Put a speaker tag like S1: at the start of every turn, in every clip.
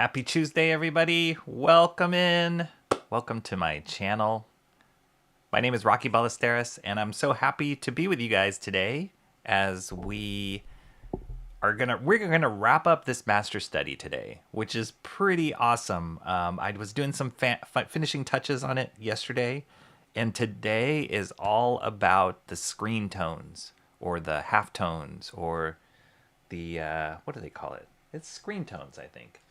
S1: Happy Tuesday, everybody. Welcome in. Welcome to my channel. My name is Rocky Ballesteros, and I'm so happy to be with you guys today as we're gonna wrap up this master study today, which is pretty awesome. I was doing some finishing touches on it yesterday, and today is all about the screen tones or the half tones or the what do they call it? It's screen tones, I think.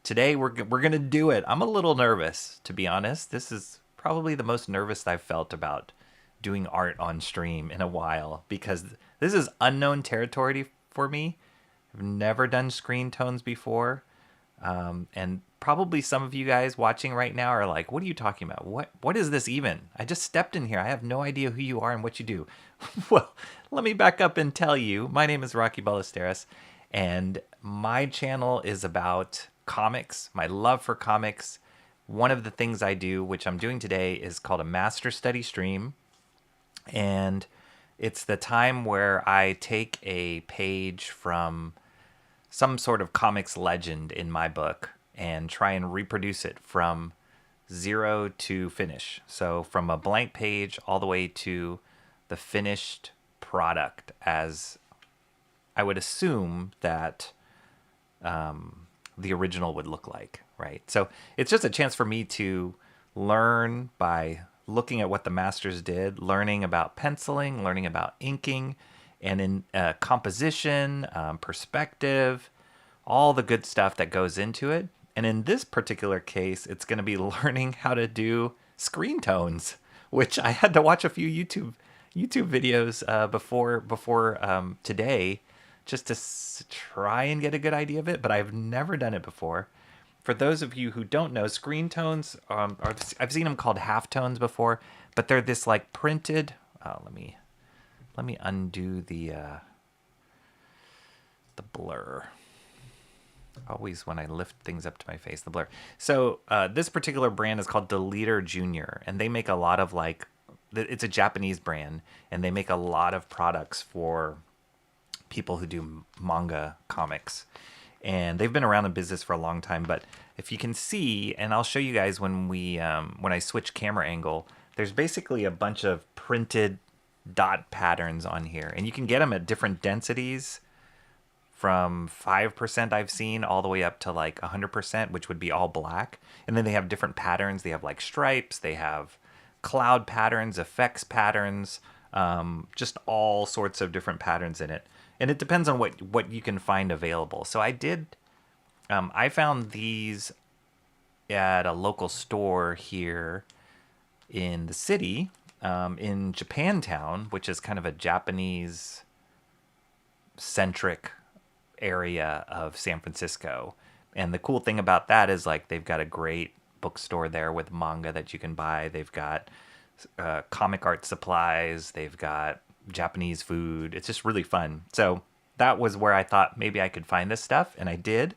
S1: Today we're gonna do it. I'm a little nervous, to be honest. This is probably the most nervous I've felt about doing art on stream in a while because this is unknown territory for me. I've never done screen tones before, and probably some of you guys watching right now are like, "What are you talking about? What is this even? I just stepped in here. I have no idea who you are and what you do." Well, let me back up and tell you. My name is Rocky Ballesteros, and my channel is about comics, my love for comics. One of the things I do, which I'm doing today, is called a Master Study Stream. And it's the time where I take a page from some sort of comics legend in my book and try and reproduce it from zero to finish. So from a blank page all the way to the finished product, as I would assume that the original would look like, right? So it's just a chance for me to learn by looking at what the masters did, learning about penciling, learning about inking, and in composition, perspective, all the good stuff that goes into it. And in this particular case, it's going to be learning how to do screen tones, which I had to watch a few YouTube videos before today just to try and get a good idea of it, but I've never done it before. For those of you who don't know, screen tones I've seen them called half tones before, but they're this like printed. Let me undo the blur. Always when I lift things up to my face, the blur. So this particular brand is called Deleter Junior, and they make a lot of it's a Japanese brand, and they make a lot of products for people who do manga comics, and they've been around in business for a long time. But if you can see, and I'll show you guys when I switch camera angle, there's basically a bunch of printed dot patterns on here, and you can get them at different densities from 5% I've seen all the way up to like 100%, which would be all black. And then they have different patterns. They have like stripes, they have cloud patterns, effects patterns, just all sorts of different patterns in it. And it depends on what you can find available. So I found these at a local store here in the city, in Japantown, which is kind of a Japanese-centric area of San Francisco. And the cool thing about that is like they've got a great bookstore there with manga that you can buy. They've got comic art supplies. They've got Japanese food. It's just really fun. So that was where I thought maybe I could find this stuff, and I did.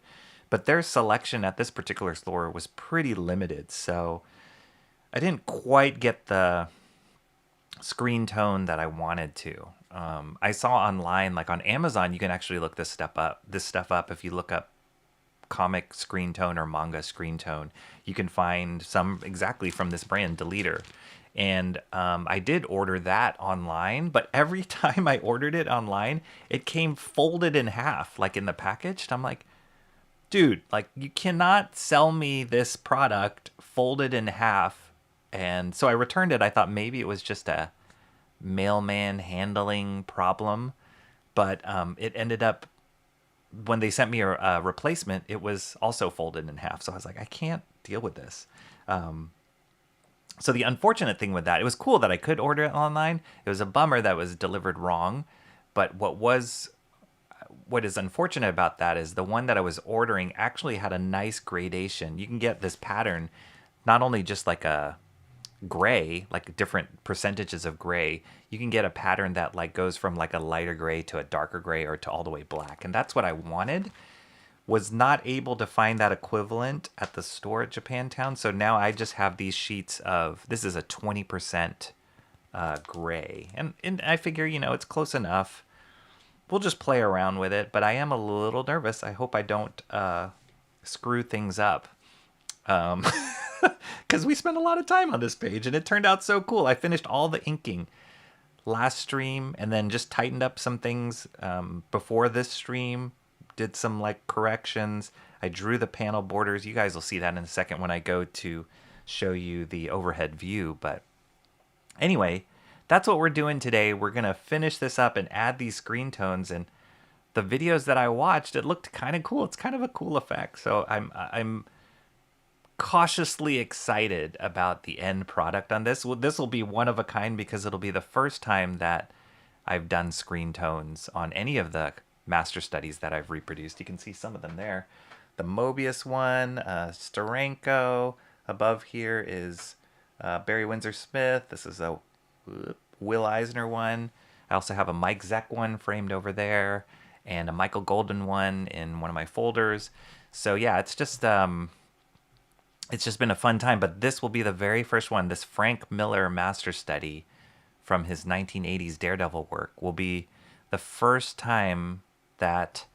S1: But their selection at this particular store was pretty limited, so I didn't quite get the screen tone that I wanted to. I saw online, like on Amazon, you can actually look this stuff up. If you look up comic screen tone or manga screen tone, you can find some exactly from this brand, Deleter. And I did order that online, but every time I ordered it online, it came folded in half, like in the package. And I'm like, dude, like you cannot sell me this product folded in half. And so I returned it. I thought maybe it was just a mailman handling problem, but it ended up, when they sent me a replacement, it was also folded in half. So I was like, I can't deal with this. So the unfortunate thing with that, it was cool that I could order it online. It was a bummer that it was delivered wrong. But what is unfortunate about that is the one that I was ordering actually had a nice gradation. You can get this pattern, not only just like a gray, like different percentages of gray. You can get a pattern that like goes from like a lighter gray to a darker gray or to all the way black. And that's what I wanted. Was not able to find that equivalent at the store at Japantown. So now I just have these sheets of, this is a 20% gray. And I figure, it's close enough. We'll just play around with it, but I am a little nervous. I hope I don't screw things up. Because we spent a lot of time on this page and it turned out so cool. I finished all the inking last stream and then just tightened up some things before this stream. Did some like corrections. I drew the panel borders. You guys will see that in a second when I go to show you the overhead view. But anyway, that's what we're doing today. We're going to finish this up and add these screen tones. And the videos that I watched, it looked kind of cool. It's kind of a cool effect. So I'm cautiously excited about the end product on this. Well, this will be one of a kind because it'll be the first time that I've done screen tones on any of the master studies that I've reproduced. You can see some of them there. The Mobius one, Steranko. Above here is Barry Windsor Smith. This is a Will Eisner one. I also have a Mike Zeck one framed over there and a Michael Golden one in one of my folders. So yeah, it's just been a fun time, but this will be the very first one. This Frank Miller master study from his 1980s Daredevil work will be the first time that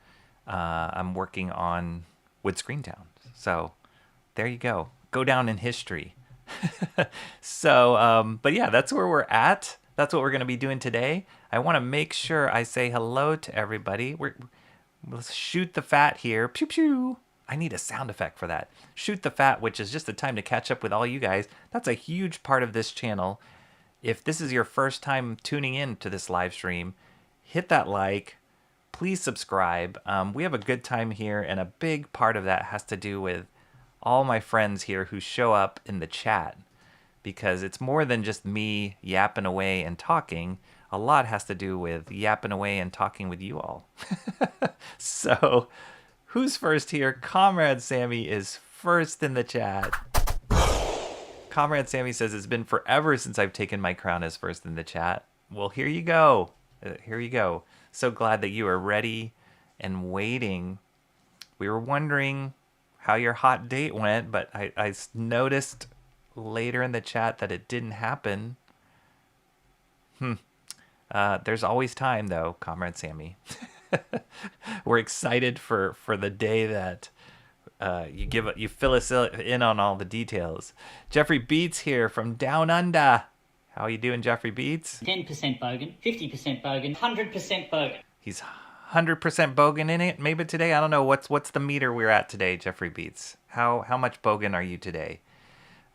S1: I'm working on with Screentone. So there you go. Go down in history. So, but yeah, that's where we're at. That's what we're going to be doing today. I want to make sure I say hello to everybody. Let's shoot the fat here. Pew pew. I need a sound effect for that. Shoot the fat, which is just the time to catch up with all you guys. That's a huge part of this channel. If this is your first time tuning in to this live stream, hit that like. Please subscribe. We have a good time here, and a big part of that has to do with all my friends here who show up in the chat, because it's more than just me yapping away and talking. A lot has to do with yapping away and talking with you all. So, who's first here? Comrade Sammy is first in the chat. Comrade Sammy says, it's been forever since I've taken my crown as first in the chat. Well, here you go. Here you go. So glad that you are ready and waiting. We were wondering how your hot date went, but I noticed later in the chat that it didn't happen. There's always time, though, Comrade Sammy. We're excited for the day that you fill us in on all the details. Jeffrey Beats here from Down Under. How are you doing, Jeffrey Beats?
S2: 10% bogan, 50% bogan, 100% bogan.
S1: He's 100% bogan in it. Maybe today, I don't know what's the meter we're at today, Jeffrey Beats. How much bogan are you today?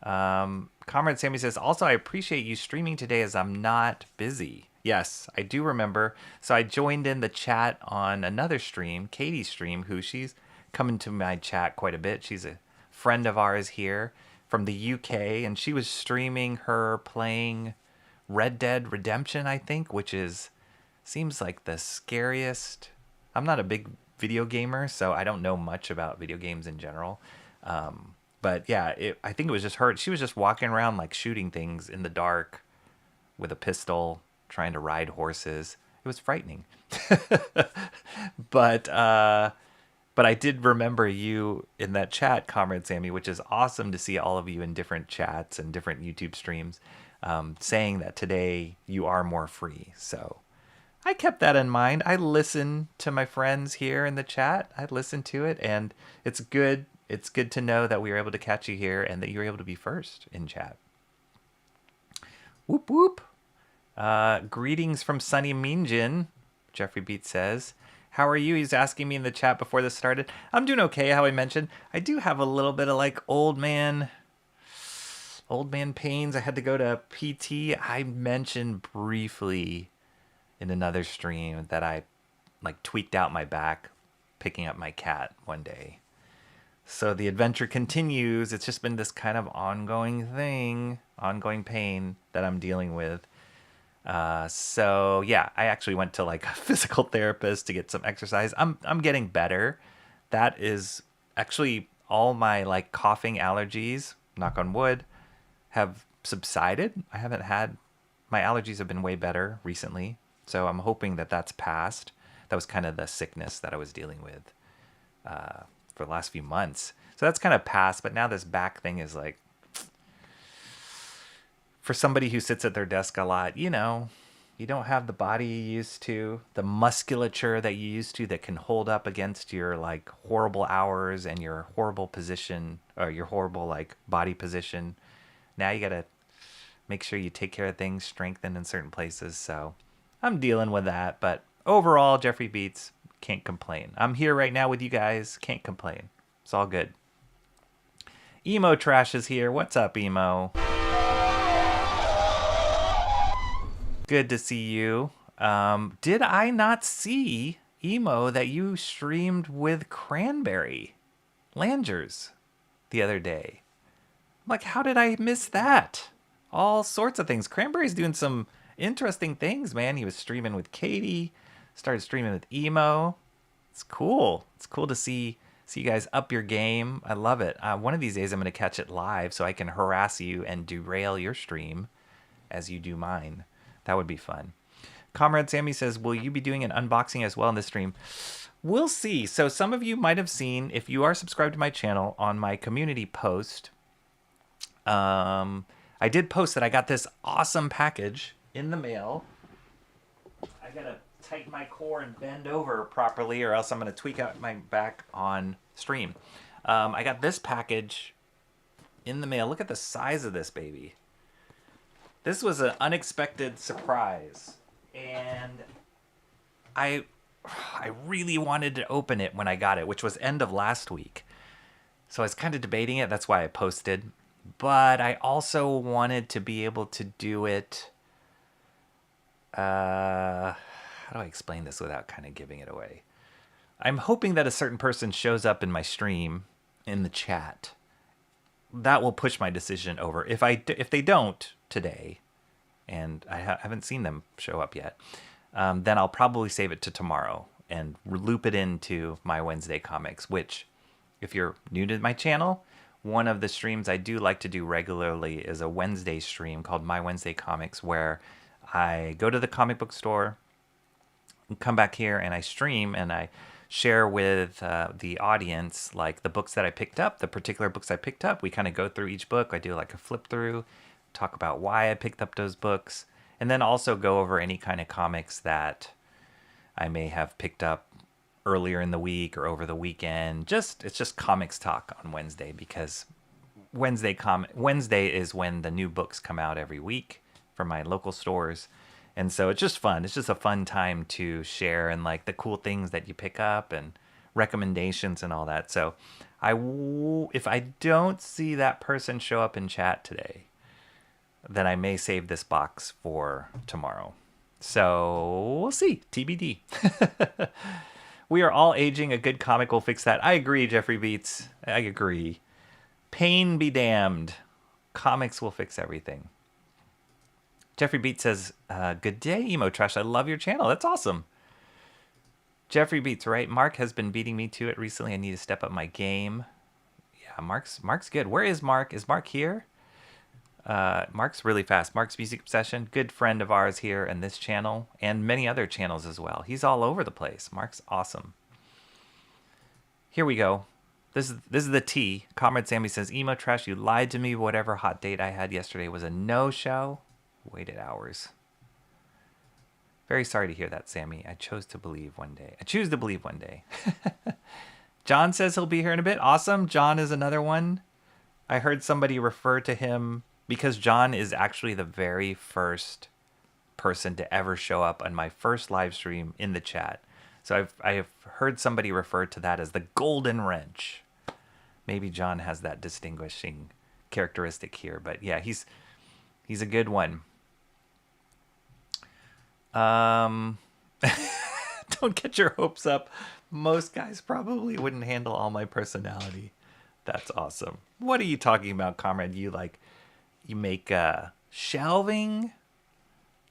S1: Comrade Sammy says, also, I appreciate you streaming today as I'm not busy. Yes, I do remember. So I joined in the chat on another stream, Katie's stream, who she's coming to my chat quite a bit. She's a friend of ours here from the UK, and she was streaming her playing Red Dead Redemption, I think, which seems like the scariest. I'm not a big video gamer, so I don't know much about video games in general. But yeah, I think it was just her. She was just walking around like shooting things in the dark with a pistol, trying to ride horses. It was frightening. But I did remember you in that chat, Comrade Sammy, which is awesome to see all of you in different chats and different YouTube streams saying that today you are more free. So I kept that in mind. I listen to my friends here in the chat. I listen to it, and it's good. It's good to know that we were able to catch you here and that you were able to be first in chat. Whoop whoop. Greetings from Sunny Minjin, Jeffrey Beat says. How are you? He's asking me in the chat before this started. I'm doing okay, how I mentioned. I do have a little bit of like old man pains. I had to go to PT. I mentioned briefly in another stream that I like tweaked out my back picking up my cat one day. So the adventure continues. It's just been this kind of ongoing pain that I'm dealing with. So yeah, I actually went to like a physical therapist to get some exercise. I'm getting better. That is actually all my like coughing allergies, knock on wood, have subsided. My allergies have been way better recently. So I'm hoping that that's passed. That was kind of the sickness that I was dealing with, for the last few months. So that's kind of passed, but now this back thing is like, for somebody who sits at their desk a lot, You don't have the body you used to, the musculature that you used to that can hold up against your like horrible hours and your horrible position or your horrible like body position. Now you got to make sure you take care of things, strengthen in certain places. So I'm dealing with that. But overall, Jeffrey Beats, can't complain. I'm here right now with you guys. Can't complain. It's all good. Emo Trash is here. What's up, Emo? Good to see you. Did I not see, Emo, that you streamed with Cranberry Langers the other day? I'm like, how did I miss that? All sorts of things. Cranberry's doing some interesting things, man. He was streaming with Katie, started streaming with Emo. It's cool. It's cool to see you guys up your game. I love it. One of these days I'm going to catch it live so I can harass you and derail your stream as you do mine. That would be fun. Comrade Sammy says, will you be doing an unboxing as well in this stream? We'll see. So some of you might have seen, if you are subscribed to my channel, on my community post, I did post that I got this awesome package in the mail. I gotta tighten my core and bend over properly or else I'm gonna tweak out my back on stream. I got this package in the mail. Look at the size of this baby. This was an unexpected surprise, and I really wanted to open it when I got it, which was end of last week. So I was kind of debating it. That's why I posted. But I also wanted to be able to do it. How do I explain this without kind of giving it away? I'm hoping that a certain person shows up in my stream in the chat. That will push my decision over. If they don't today, and I haven't seen them show up yet, then I'll probably save it to tomorrow and loop it into my Wednesday comics, which, if you're new to my channel, one of the streams I do like to do regularly is a Wednesday stream called My Wednesday Comics, where I go to the comic book store, come back here, and I stream and I share with the audience like the books that I picked up, the particular books I picked up. We kind of go through each book. I do like a flip through, talk about why I picked up those books, and then also go over any kind of comics that I may have picked up earlier in the week or over the weekend. It's just comics talk on Wednesday, because Wednesday is when the new books come out every week from my local stores. And so it's just fun. It's just a fun time to share and like the cool things that you pick up and recommendations and all that. So if I don't see that person show up in chat today, then I may save this box for tomorrow. So we'll see. TBD. We are all aging. A good comic will fix that. I agree, Jeffrey Beats. I agree. Pain be damned. Comics will fix everything. Jeffrey Beats says, good day, Emo Trash. I love your channel. That's awesome. Jeffrey Beats, right? Mark has been beating me to it recently. I need to step up my game. Yeah, Mark's good. Where is Mark? Is Mark here? Mark's really fast. Mark's Music Obsession, good friend of ours here in this channel and many other channels as well. He's all over the place. Mark's awesome. Here we go. This is the tea. Comrade Sammy says, Emo Trash, you lied to me. Whatever hot date I had yesterday was a no-show. Waited hours. Very sorry to hear that, Sammy. I choose to believe one day. John says he'll be here in a bit. Awesome. John is another one. I heard somebody refer to him, because John is actually the very first person to ever show up on my first live stream in the chat. So I've heard somebody refer to that as the golden wrench. Maybe John has that distinguishing characteristic here, but yeah, he's a good one. Don't get your hopes up. Most guys probably wouldn't handle all my personality. That's awesome. What are you talking about, comrade? You make shelving?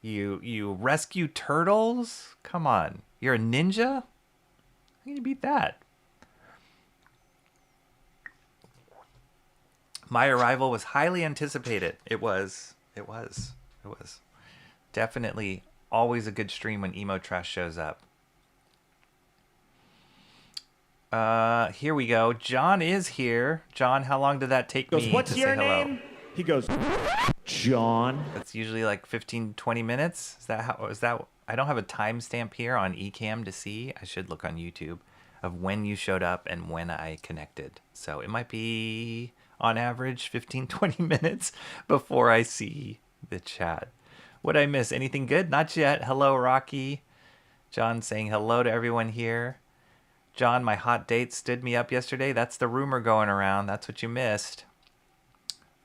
S1: You rescue turtles? Come on. You're a ninja? How can you beat that? My arrival was highly anticipated. It was. Definitely always a good stream when Emo Trash shows up. Here we go. John is here. John, how long did that take me to say hello?
S3: He goes, John.
S1: That's usually like 15, 20 minutes. Is that, I don't have a timestamp here on Ecamm to see. I should look on YouTube of when you showed up and when I connected. So it might be on average 15, 20 minutes before I see the chat. Would I miss anything good? Not yet. Hello, Rocky. John saying hello to everyone here. John, my hot date stood me up yesterday. That's the rumor going around. That's what you missed.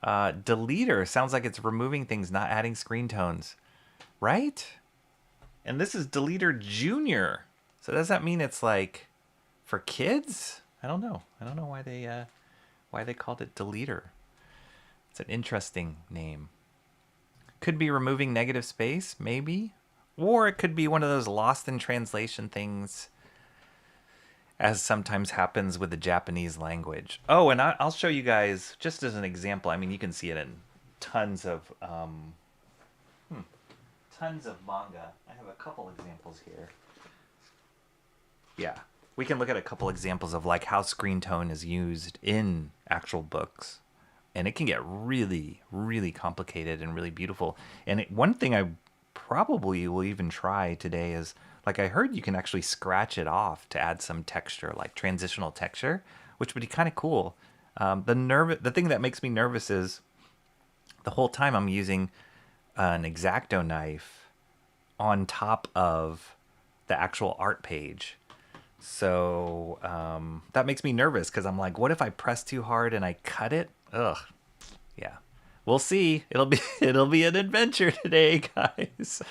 S1: Deleter sounds like it's removing things, not adding screen tones. Right? And this is Deleter Junior. So does that mean it's like for kids? I don't know. I don't know why they called it Deleter. It's an interesting name. Could be removing negative space, maybe. Or it could be one of those lost in translation things, as sometimes happens with the Japanese language. Oh, and I'll show you guys, just as an example. I mean, you can see it in tons of manga. I have a couple examples here. Yeah, we can look at a couple examples of like how Screentone is used in actual books. And it can get really, really complicated and really beautiful. And one thing I probably will even try today is, like, I heard you can actually scratch it off to add some texture, like transitional texture, which would be kind of cool. The thing that makes me nervous is the whole time I'm using an X-Acto knife on top of the actual art page. So that makes me nervous because I'm like, what if I press too hard and I cut it? Ugh. Yeah. We'll see. It'll be an adventure today, guys.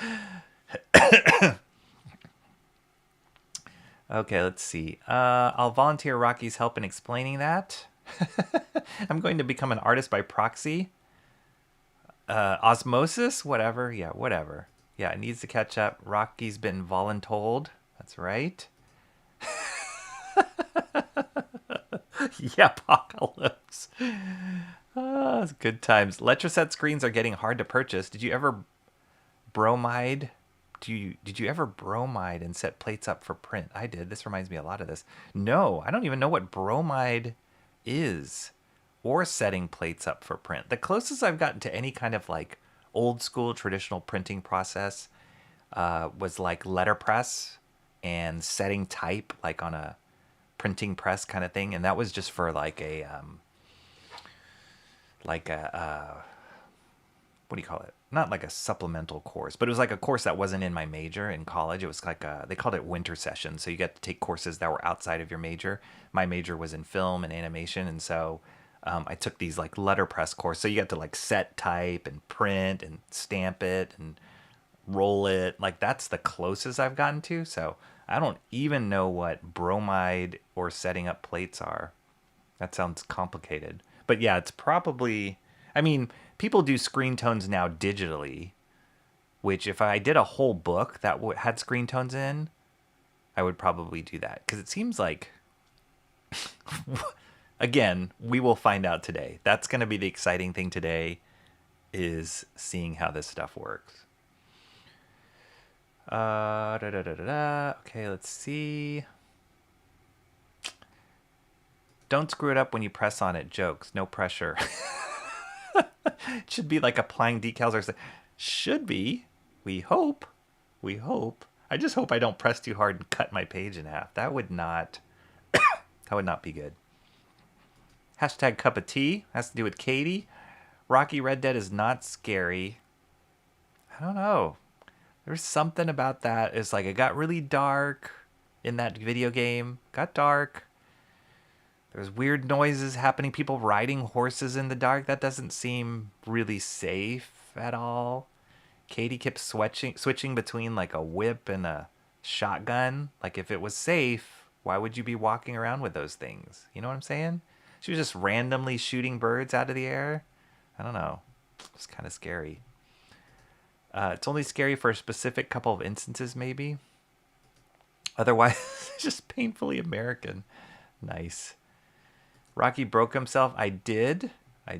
S1: Okay, let's see. I'll volunteer Rocky's help in explaining that. I'm going to become an artist by proxy. Osmosis? Whatever. Yeah, whatever. Yeah, it needs to catch up. Rocky's been voluntold. That's right. Yeah, apocalypse. It's good times. Letraset screens are getting hard to purchase. Did you ever bromide? Did you ever bromide and set plates up for print? I did. This reminds me a lot of this. No, I don't even know what bromide is, or setting plates up for print. The closest I've gotten to any kind of like old school traditional printing process was like letterpress and setting type like on a printing press kind of thing, and that was just for like a what do you call it? Not like a supplemental course, but it was like a course that wasn't in my major in college. It was like they called it winter session, so you got to take courses that were outside of your major. My major was in film and animation, and so I took these like letterpress course. So you got to like set type and print and stamp it and roll it. Like that's the closest I've gotten to. So I don't even know what bromide or setting up plates are. That sounds complicated. But yeah, it's probably, I mean, people do screen tones now digitally, which if I did a whole book that had screen tones in, I would probably do that. Because it seems like, again, we will find out today. That's going to be the exciting thing today, is seeing how this stuff works. Okay, let's see. Don't screw it up when you press on it. Jokes. No pressure. It should be like applying decals or something. Should be. We hope. We hope. I just hope I don't press too hard and cut my page in half. That would not be good. Hashtag cup of tea. Has to do with Katie. Rocky Red Dead is not scary. I don't know. There's something about that. It's like it got really dark in that video game. Got dark. There's weird noises happening. People riding horses in the dark. That doesn't seem really safe at all. Katie kept switching between like a whip and a shotgun. Like if it was safe, why would you be walking around with those things? You know what I'm saying? She was just randomly shooting birds out of the air. I don't know. It's kind of scary. It's only scary for a specific couple of instances, maybe. Otherwise, it's just painfully American. Nice. Rocky broke himself. I did. I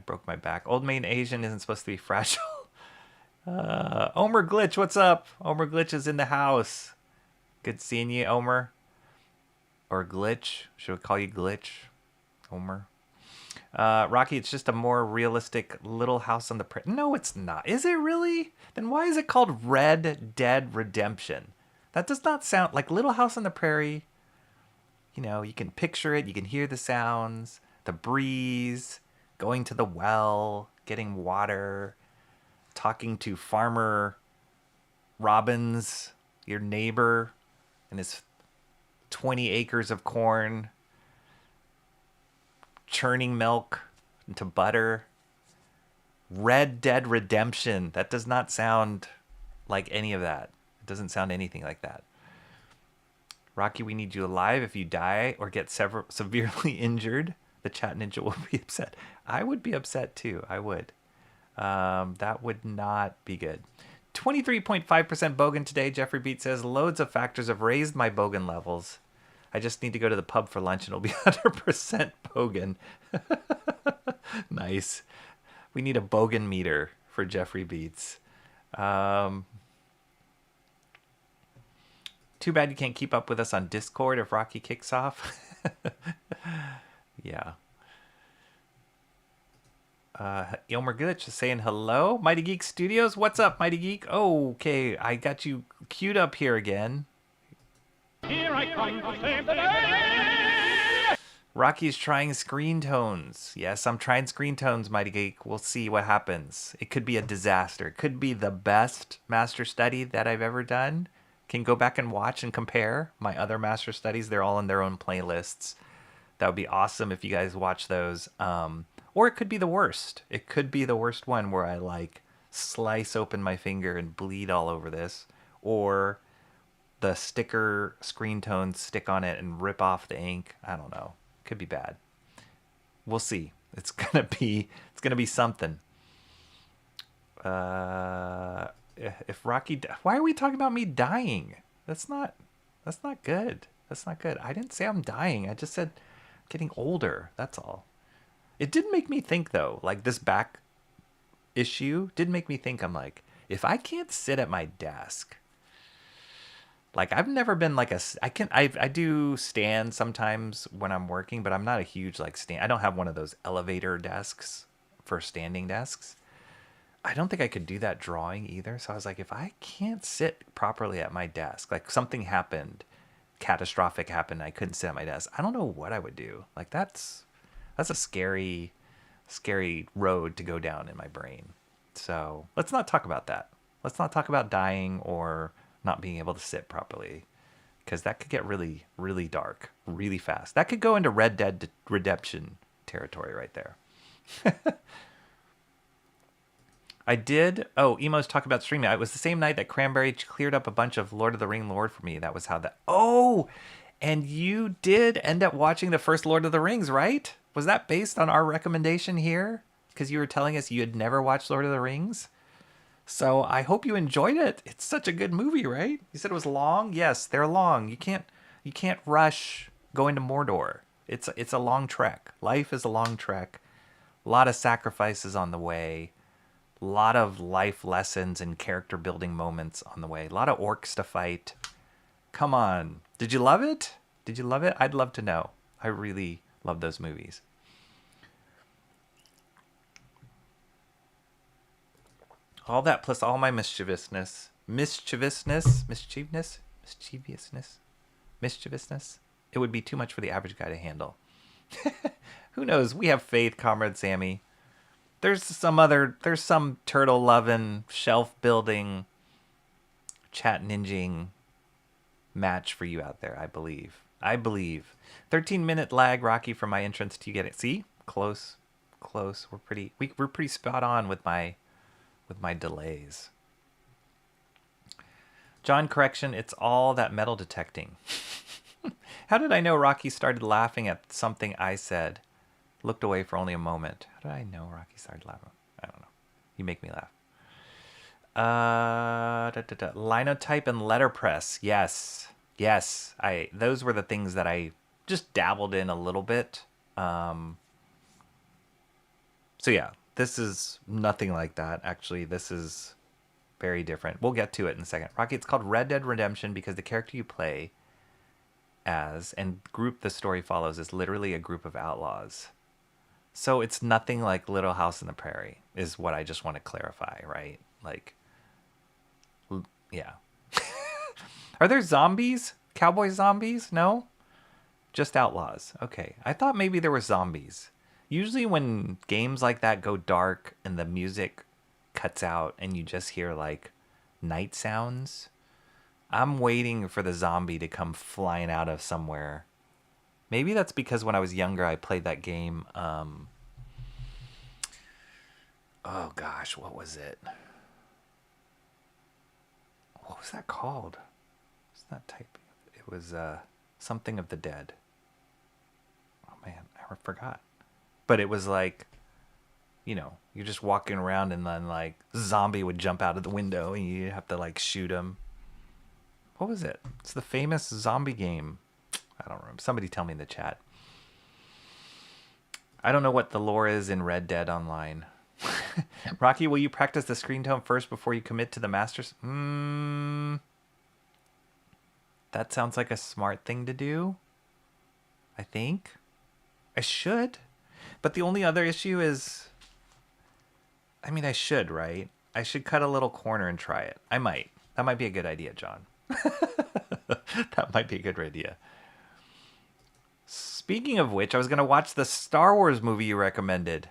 S1: broke my back. Old main Asian isn't supposed to be fragile. Omer Glitch, what's up? Omer Glitch is in the house. Good seeing you, Omer. Or Glitch. Should we call you Glitch? Omer. Rocky, it's just a more realistic Little House on the Prairie. No, it's not. Is it really? Then why is it called Red Dead Redemption? That does not sound like Little House on the Prairie. You know, you can picture it, you can hear the sounds, the breeze, going to the well, getting water, talking to Farmer Robbins, your neighbor, and his 20 acres of corn, churning milk into butter. Red Dead Redemption. That does not sound like any of that. It doesn't sound anything like that. Rocky, we need you alive. If you die or get severely injured, the chat ninja will be upset. I would be upset too. I would. That would not be good. 23.5% bogan today, Jeffrey Beat says. Loads of factors have raised my bogan levels. I just need to go to the pub for lunch and it'll be 100% bogan. Nice. We need a bogan meter for Jeffrey Beats. Too bad you can't keep up with us on Discord if Rocky kicks off. Yeah. Ilmer Glitch is saying hello. Mighty Geek Studios, what's up, Mighty Geek? Oh, okay, I got you queued up here again.
S3: Here I come to save the day!
S1: Rocky's trying Screentone. Yes, I'm trying Screentone, Mighty Geek. We'll see what happens. It could be a disaster. It could be the best master study that I've ever done. Can go back and watch and compare my other master studies. They're all in their own playlists. That would be awesome if you guys watch those. Or it could be the worst. It could be the worst one where I like slice open my finger and bleed all over this. Or the sticker Screentone stick on it and rip off the ink. I don't know. Could be bad. We'll see. It's gonna be something. If Rocky, why are we talking about me dying? That's not good. That's not good. I didn't say I'm dying. I just said getting older. That's all. It did make me think though, like this back issue did make me think. I'm like, if I can't sit at my desk, like I've never been like I do stand sometimes when I'm working, but I'm not a huge like stand. I don't have one of those elevator desks for standing desks. I don't think I could do that drawing either. So I was like, if I can't sit properly at my desk, like something happened, catastrophic happened, I couldn't sit at my desk, I don't know what I would do. Like that's a scary road to go down in my brain. So let's not talk about that. Let's not talk about dying or not being able to sit properly, because that could get really, really dark really fast. That could go into Red Dead Redemption territory right there. I did. Oh, Emo's talk about streaming. It was the same night that Cranberry cleared up a bunch of Lord of the Ring lore for me. That was how that. Oh, and you did end up watching the first Lord of the Rings, right? Was that based on our recommendation here? Because you were telling us you had never watched Lord of the Rings. So I hope you enjoyed it. It's such a good movie, right? You said it was long. Yes, they're long. You can't rush going to Mordor. It's a long trek. Life is a long trek. A lot of sacrifices on the way. A lot of life lessons and character building moments on the way. A lot of orcs to fight. Come on. Did you love it? Did you love it? I'd love to know. I really love those movies. All that plus all my mischievousness. It would be too much for the average guy to handle. Who knows? We have faith, Comrade Sammy. There's some turtle loving, shelf building, chat ninjing match for you out there, I believe. 13-minute lag, Rocky, from my entrance to you get it. See? Close. We're pretty spot on with my delays. John, correction, it's all that metal detecting. How did I know Rocky started laughing at something I said? Looked away for only a moment. How did I know Rocky started laughing? I don't know. You make me laugh. Linotype and letterpress. Yes. Those were the things that I just dabbled in a little bit. So yeah, this is nothing like that. Actually, this is very different. We'll get to it in a second. Rocky, it's called Red Dead Redemption because the character you play as and group the story follows is literally a group of outlaws. So it's nothing like Little House on the Prairie, is what I just want to clarify, right? Like, yeah. Are there zombies? Cowboy zombies? No? Just outlaws. Okay. I thought maybe there were zombies. Usually when games like that go dark and the music cuts out and you just hear like night sounds, I'm waiting for the zombie to come flying out of somewhere. Maybe that's because when I was younger I played that game. Oh gosh, what was it? What was that called? It's not typing. It was something of the dead. Oh man, I forgot. But it was like, you're just walking around and then like zombie would jump out of the window and you have to like shoot him. What was it? It's the famous zombie game. I don't remember. Somebody tell me in the chat. I don't know what the lore is in Red Dead Online. Rocky, will you practice the Screentone first before you commit to the Masters? That sounds like a smart thing to do. I think. I should. But the only other issue is... I mean, I should, right? I should cut a little corner and try it. I might. That might be a good idea, John. That might be a good idea. Speaking of which, I was going to watch the Star Wars movie you recommended.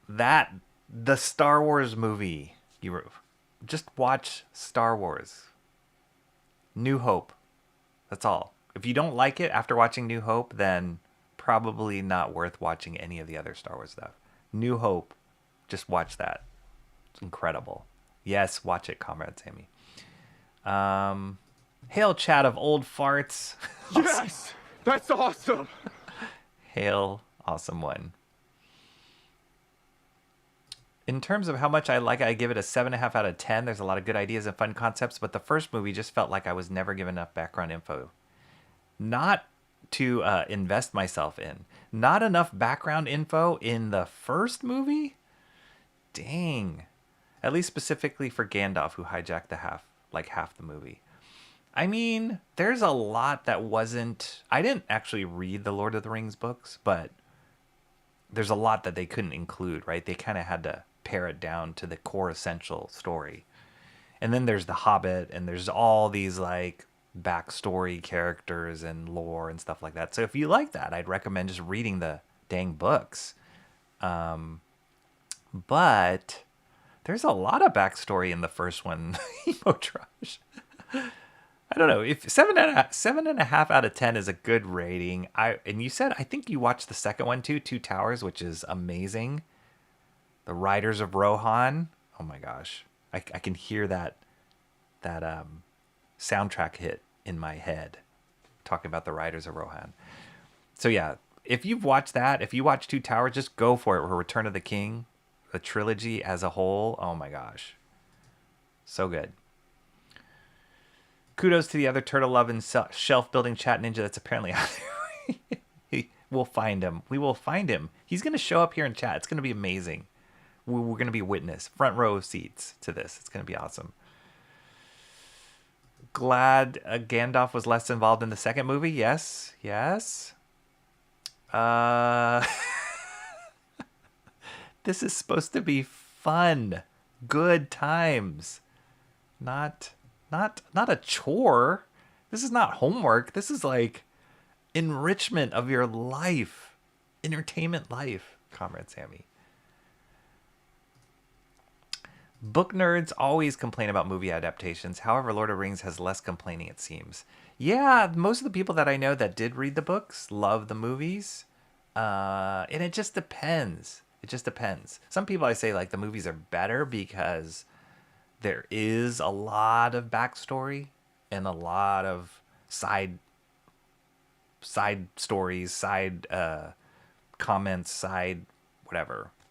S1: The Star Wars movie. Just watch Star Wars. New Hope. That's all. If you don't like it after watching New Hope, then probably not worth watching any of the other Star Wars stuff. New Hope. Just watch that. It's incredible. Yes, watch it, Comrade Sammy. Hail, chat of old farts.
S3: Yes! That's awesome!
S1: Hail, awesome one. In terms of how much I like it, I give it a 7.5 out of 10. There's a lot of good ideas and fun concepts, but the first movie just felt like I was never given enough background info. Not to invest myself in. Not enough background info in the first movie? Dang. At least specifically for Gandalf, who hijacked half the movie. I mean, there's a lot that wasn't... I didn't actually read the Lord of the Rings books, but there's a lot that they couldn't include, right? They kind of had to pare it down to the core essential story. And then there's The Hobbit, and there's all these, like, backstory characters and lore and stuff like that. So if you like that, I'd recommend just reading the dang books. But there's a lot of backstory in the first one, Emotrash. I don't know if 7.5 out of 10 is a good rating. And you said, I think you watched the second one too, Two Towers, which is amazing. The Riders of Rohan. Oh my gosh, I can hear that soundtrack hit in my head, talking about the Riders of Rohan. So yeah, if you've watched that, if you watch Two Towers, just go for it. Or Return of the King, the trilogy as a whole. Oh my gosh, so good. Kudos to the other turtle loving shelf building chat ninja that's apparently out there. We'll find him. We will find him. He's going to show up here in chat. It's going to be amazing. We're going to be witness, front row seats to this. It's going to be awesome. Glad Gandalf was less involved in the second movie. Yes. This is supposed to be fun, good times, not a chore. This is not homework. This is like enrichment of your life, entertainment life, Comrade Sammy. Book nerds always complain about movie adaptations. However, Lord of the Rings has less complaining, it seems. Yeah, most of the people that I know that did read the books love the movies. And it just depends. Some people I say like the movies are better because there is a lot of backstory and a lot of side stories, side comments, side backstory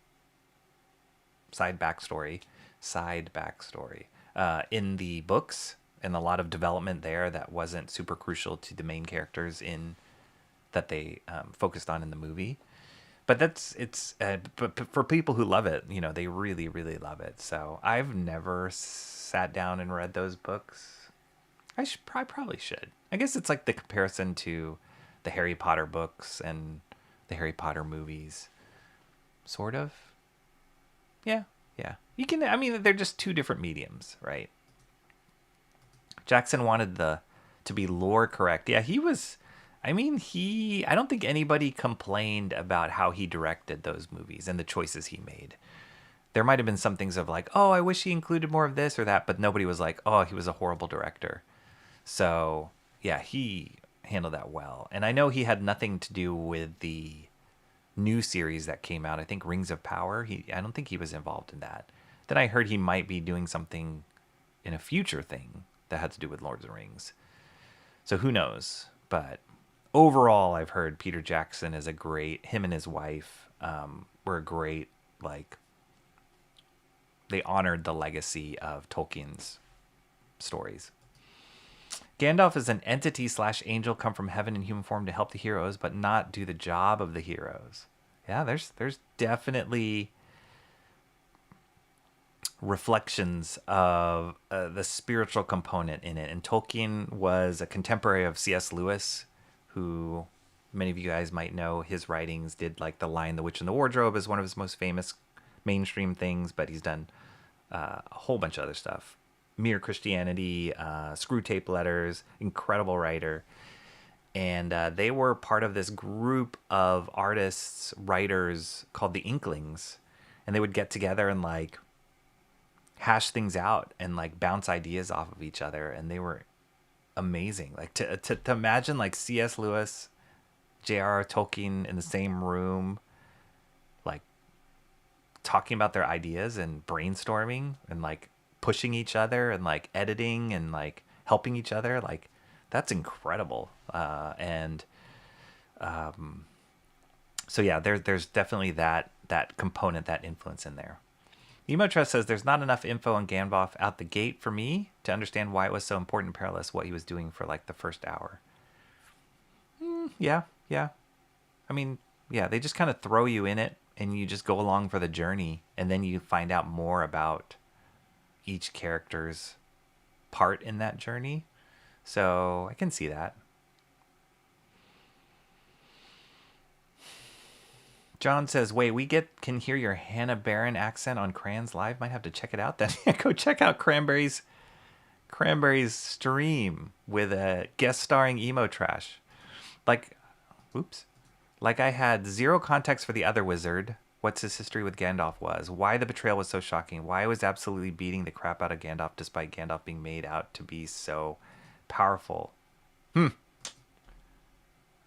S1: in the books, and a lot of development there that wasn't super crucial to the main characters that they focused on in the movie. But but for people who love it, they really, really love it. So I've never sat down and read those books. I probably should. I guess it's like the comparison to the Harry Potter books and the Harry Potter movies. Sort of. Yeah, yeah. You can. I mean, they're just two different mediums, right? Jackson wanted to be lore correct. Yeah, he was. I mean, I don't think anybody complained about how he directed those movies and the choices he made. There might have been some things of like, oh, I wish he included more of this or that, but nobody was like, oh, he was a horrible director. So, yeah, he handled that well. And I know he had nothing to do with the new series that came out. I think Rings of Power. I don't think he was involved in that. Then I heard he might be doing something in a future thing that had to do with Lord of the Rings. So who knows? But overall, I've heard Peter Jackson is him and his wife were a great, like, they honored the legacy of Tolkien's stories. Gandalf is an entity / angel come from heaven in human form to help the heroes, but not do the job of the heroes. Yeah, there's definitely reflections of the spiritual component in it. And Tolkien was a contemporary of C.S. Lewis, who many of you guys might know. His writings did like The Lion, the Witch, and the Wardrobe is one of his most famous mainstream things, but he's done a whole bunch of other stuff. Mere Christianity, Screw Letters, incredible writer. And they were part of this group of artists, writers called the Inklings. And they would get together and like hash things out and like bounce ideas off of each other. And they were amazing. Like to imagine like C.S. Lewis, J.R.R. Tolkien in the same room, like talking about their ideas and brainstorming and like pushing each other and like editing and like helping each other, like that's incredible. So yeah, there's definitely that component, that influence in there. Emotrust says there's not enough info on Gandalf out the gate for me to understand why it was so important and perilous what he was doing for like the first hour. Yeah. I mean, yeah, they just kind of throw you in it and you just go along for the journey, and then you find out more about each character's part in that journey. So I can see that. John says, wait, can hear your Hannah Baron accent on Cran's Live. Might have to check it out then. Go check out Cranberry's stream with a guest starring Emo Trash. Like I had zero context for the other wizard, what's his history with Gandalf was, why the betrayal was so shocking, why he was absolutely beating the crap out of Gandalf despite Gandalf being made out to be so powerful. You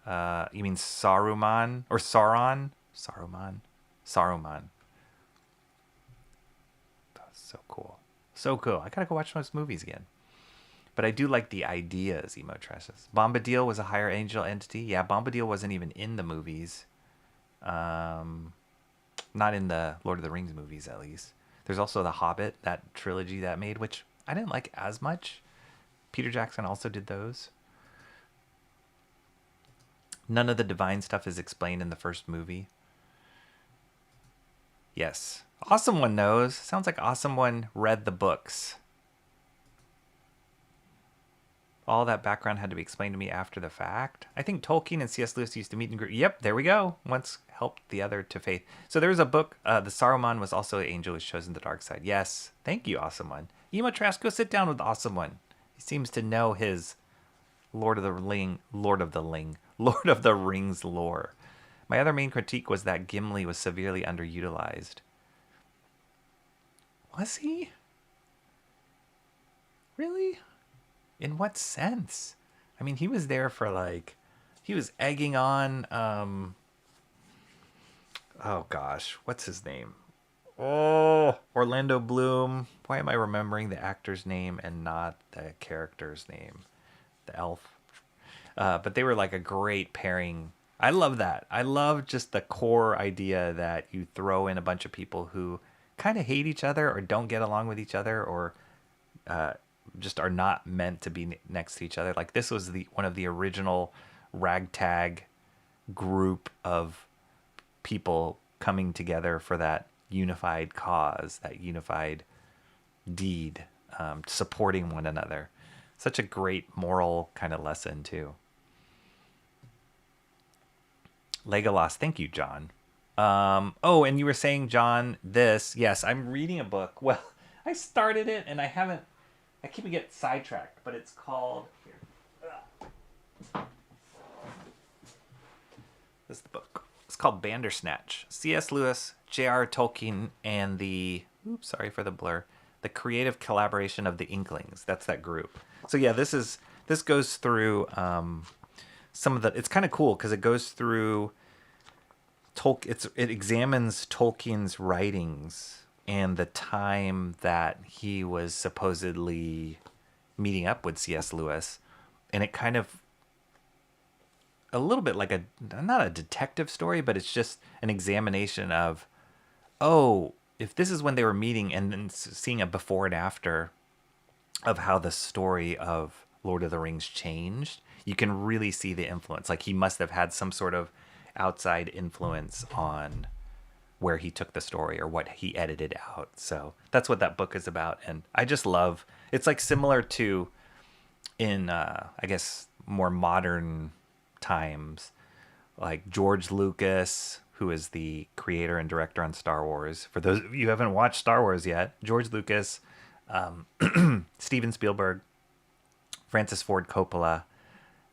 S1: mean Saruman or Sauron? Saruman. That's so cool. So cool. I gotta go watch those movies again. But I do like the ideas, Emo Tresses. Bombadil was a higher angel entity. Yeah, Bombadil wasn't even in the movies. Not in the Lord of the Rings movies, at least. There's also The Hobbit, that trilogy that made, which I didn't like as much. Peter Jackson also did those. None of the divine stuff is explained in the first movie. Yes. Awesome One knows. Sounds like Awesome One read the books. All that background had to be explained to me after the fact. I think Tolkien and C.S. Lewis used to meet and greet. Yep, there we go. Once helped the other to faith. So there's a book. The Saruman was also an angel who was chosen the dark side. Yes. Thank you, Awesome One. Emo Trask, go sit down with Awesome One. He seems to know his Lord of the Rings lore. My other main critique was that Gimli was severely underutilized. Was he? Really? In what sense? I mean, he was there for he was egging on, oh gosh, what's his name? Oh, Orlando Bloom. Why am I remembering the actor's name and not the character's name? The elf. But they were like a great pairing. I love that. I love just the core idea that you throw in a bunch of people who kind of hate each other or don't get along with each other or just are not meant to be next to each other. Like this was one of the original ragtag group of people coming together for that unified cause, that unified deed, supporting one another. Such a great moral kind of lesson too. Legolas. Thank you, John. Oh, and you were saying, John, this. Yes, I'm reading a book. Well, I started it and I keep getting sidetracked, but it's called, here. This is the book. It's called Bandersnatch. C.S. Lewis, J.R. Tolkien, and oops, sorry for the blur, the creative collaboration of the Inklings. That's that group. So yeah, this goes through some of the. It's kind of cool because it goes through it examines Tolkien's writings and the time that he was supposedly meeting up with C.S. Lewis, and it kind of a little bit like not a detective story, but it's just an examination of, oh, if this is when they were meeting, and then seeing a before and after of how the story of Lord of the Rings changed, you can really see the influence. Like he must have had some sort of outside influence on where he took the story or what he edited out. So that's what that book is about. And I just love, it's like similar to in, I guess, more modern times, like George Lucas, who is the creator and director on Star Wars. For those of you who haven't watched Star Wars yet, George Lucas, Steven Spielberg, Francis Ford Coppola,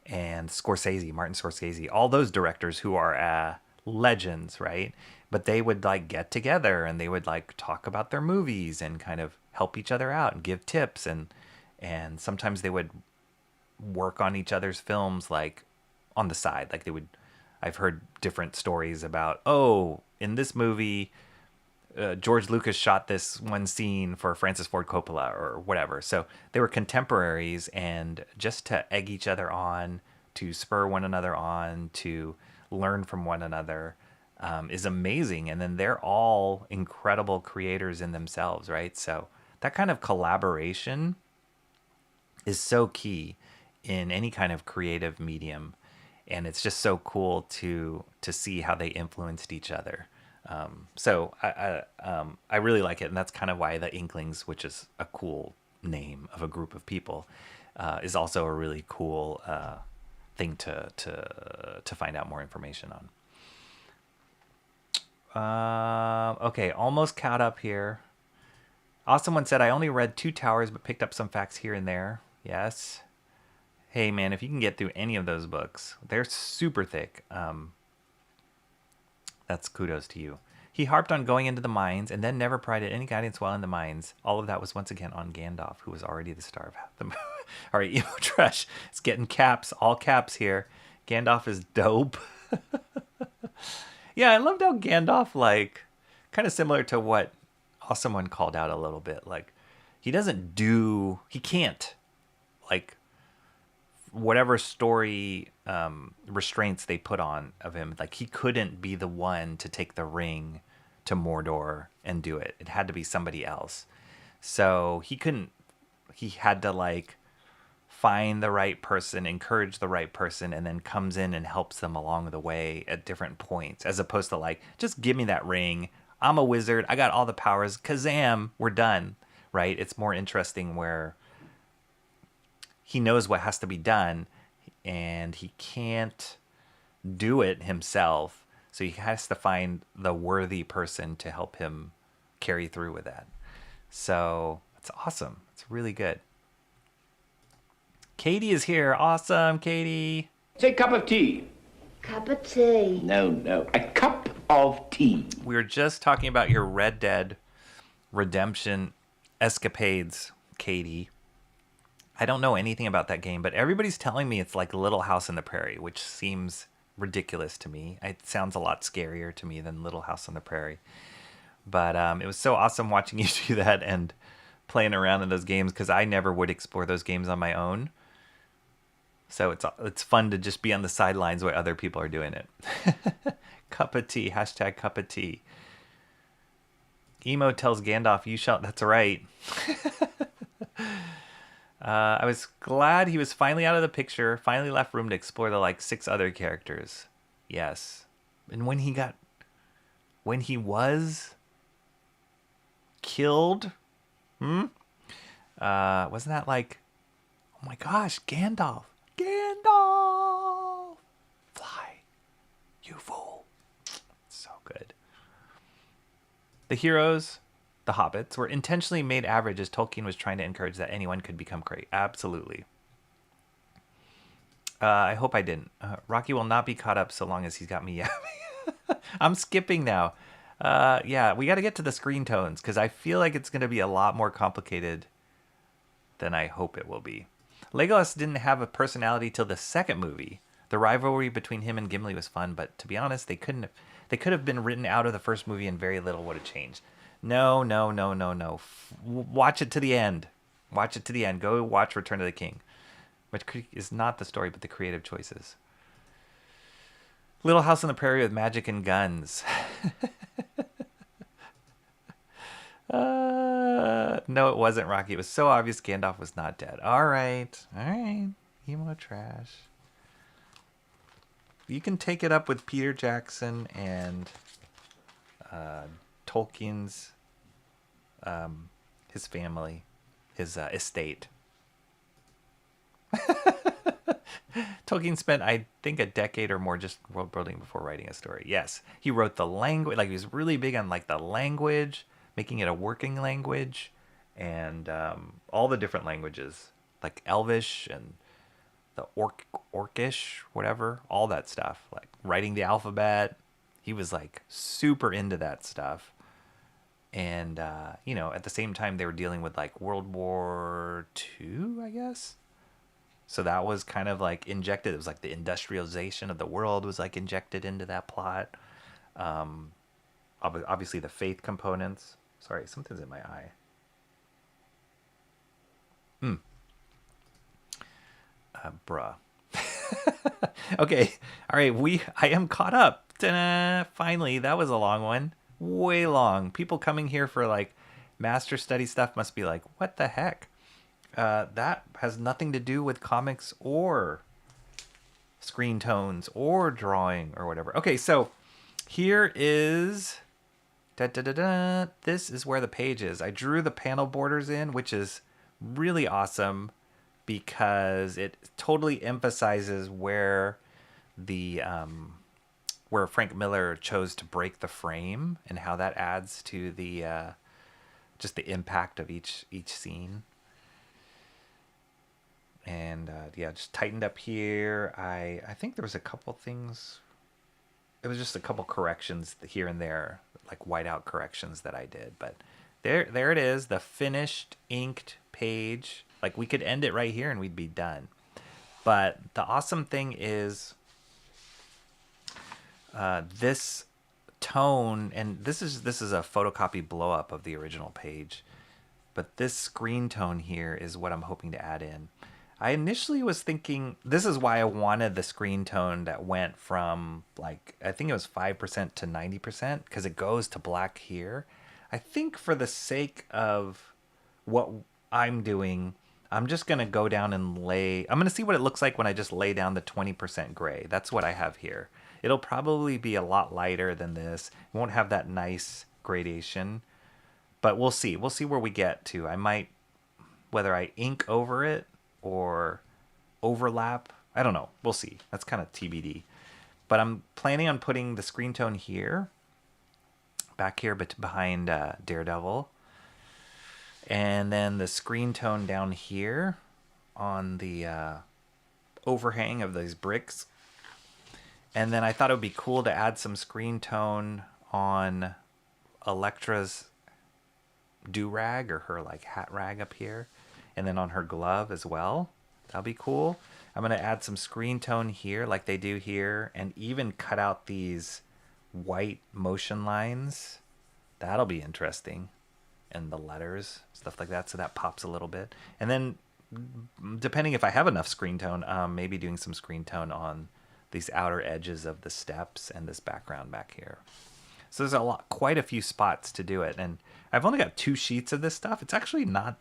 S1: and Martin Scorsese, all those directors who are legends, right? But they would like get together and they would like talk about their movies and kind of help each other out and give tips, and sometimes they would work on each other's films like on the side. Like I've heard different stories about, oh, in this movie, George Lucas shot this one scene for Francis Ford Coppola or whatever. So they were contemporaries, and just to egg each other on, to spur one another on, to learn from one another is amazing. And then they're all incredible creators in themselves, right? So that kind of collaboration is so key in any kind of creative medium. And it's just so cool to see how they influenced each other. So I really like it, and that's kind of why the Inklings, which is a cool name of a group of people, is also a really cool thing to find out more information on. Okay, almost caught up here. Awesome one said, I only read 2 Towers, but picked up some facts here and there. Yes. Hey man, if you can get through any of those books, they're super thick. That's kudos to you. He harped on going into the mines and then never provided any guidance while in the mines. All of that was once again on Gandalf, who was already the star of the movie. All right, Emo Trash, it's getting caps, all caps here. Gandalf is dope. Yeah, I loved how Gandalf, like, kind of similar to what Awesome One called out a little bit. Like, he can't, like, whatever story restraints they put on of him, like he couldn't be the one to take the ring to Mordor and do it. It had to be somebody else. So he had to like find the right person, encourage the right person, and then comes in and helps them along the way at different points, as opposed to like, just give me that ring. I'm a wizard. I got all the powers. Kazam, we're done. Right? It's more interesting where he knows what has to be done, and he can't do it himself. So he has to find the worthy person to help him carry through with that. So it's awesome. It's really good. Katie is here. Awesome, Katie.
S4: Say cup of tea.
S5: Cup of tea.
S4: No. A cup of tea.
S1: We were just talking about your Red Dead Redemption escapades, Katie. I don't know anything about that game, but everybody's telling me it's like Little House on the Prairie, which seems ridiculous to me. It sounds a lot scarier to me than Little House on the Prairie. But it was so awesome watching you do that and playing around in those games, because I never would explore those games on my own. So it's fun to just be on the sidelines while other people are doing it. Cup of tea. Hashtag cup of tea. Emo tells Gandalf, you shall... That's right. I was glad he was finally out of the picture, finally left room to explore the like 6 other characters. Yes. And when he was killed, wasn't that like, oh my gosh, Gandalf, fly, you fool. The heroes, the hobbits, were intentionally made average as Tolkien was trying to encourage that anyone could become great. Absolutely. I hope I didn't. Rocky will not be caught up so long as he's got me yapping. I'm skipping now. Yeah, we got to get to the screen tones because I feel like it's going to be a lot more complicated than I hope it will be. Legolas didn't have a personality till the second movie. The rivalry between him and Gimli was fun, but to be honest, they could have been written out of the first movie and very little would have changed. No, no, no, no, no. Watch it to the end. Watch it to the end. Go watch Return of the King, which is not the story, but the creative choices. Little House on the Prairie with magic and guns. No, it wasn't Rocky. It was so obvious Gandalf was not dead. All right. Emo trash. You can take it up with Peter Jackson and Tolkien's, his family, his estate. Tolkien spent, I think, a decade or more just world building before writing a story. Yes, he wrote the language. Like, he was really big on like the language, making it a working language, and all the different languages, like Elvish and the Orcish, whatever, all that stuff. Like writing the alphabet. He was like super into that stuff. And at the same time, they were dealing with like World War II, I guess. So that was kind of like injected. It was like the industrialization of the world was like injected into that plot. Obviously the faith components. Sorry, something's in my eye. Bruh. Okay. All right. I am caught up. Ta-da! Finally, that was a long one. Way long. People coming here for like master study stuff must be like, what the heck? That has nothing to do with comics or screen tones or drawing or whatever. Okay, so here is... This is where the page is. I drew the panel borders in, which is really awesome because it totally emphasizes where the where Frank Miller chose to break the frame and how that adds to the just the impact of each scene. And just tightened up here. I think there was a couple things. It was just a couple corrections here and there, like whiteout corrections that I did. But there it is, the finished inked page. Like we could end it right here and we'd be done. But the awesome thing is this tone, and this is a photocopy blow up of the original page. But this screen tone here is what I'm hoping to add in. I initially was thinking, this is why I wanted the screen tone that went from like, I think it was 5% to 90%, because it goes to black here. I think for the sake of what I'm doing, I'm just going to go down and I'm going to see what it looks like when I just lay down the 20% gray. That's what I have here. It'll probably be a lot lighter than this. It won't have that nice gradation, but we'll see. We'll see where we get to. I might, whether I ink over it or overlap, I don't know. We'll see. That's kind of TBD. But I'm planning on putting the screen tone here, back here behind Daredevil. And then the screen tone down here on the overhang of these bricks. And then I thought it would be cool to add some screen tone on Elektra's do-rag, or her like hat rag up here. And then on her glove as well. That'll be cool. I'm going to add some screen tone here like they do here. And even cut out these white motion lines. That'll be interesting. And the letters, stuff like that. So that pops a little bit. And then depending if I have enough screen tone, maybe doing some screen tone on these outer edges of the steps and this background back here. So there's quite a few spots to do it. And I've only got 2 sheets of this stuff. It's actually not...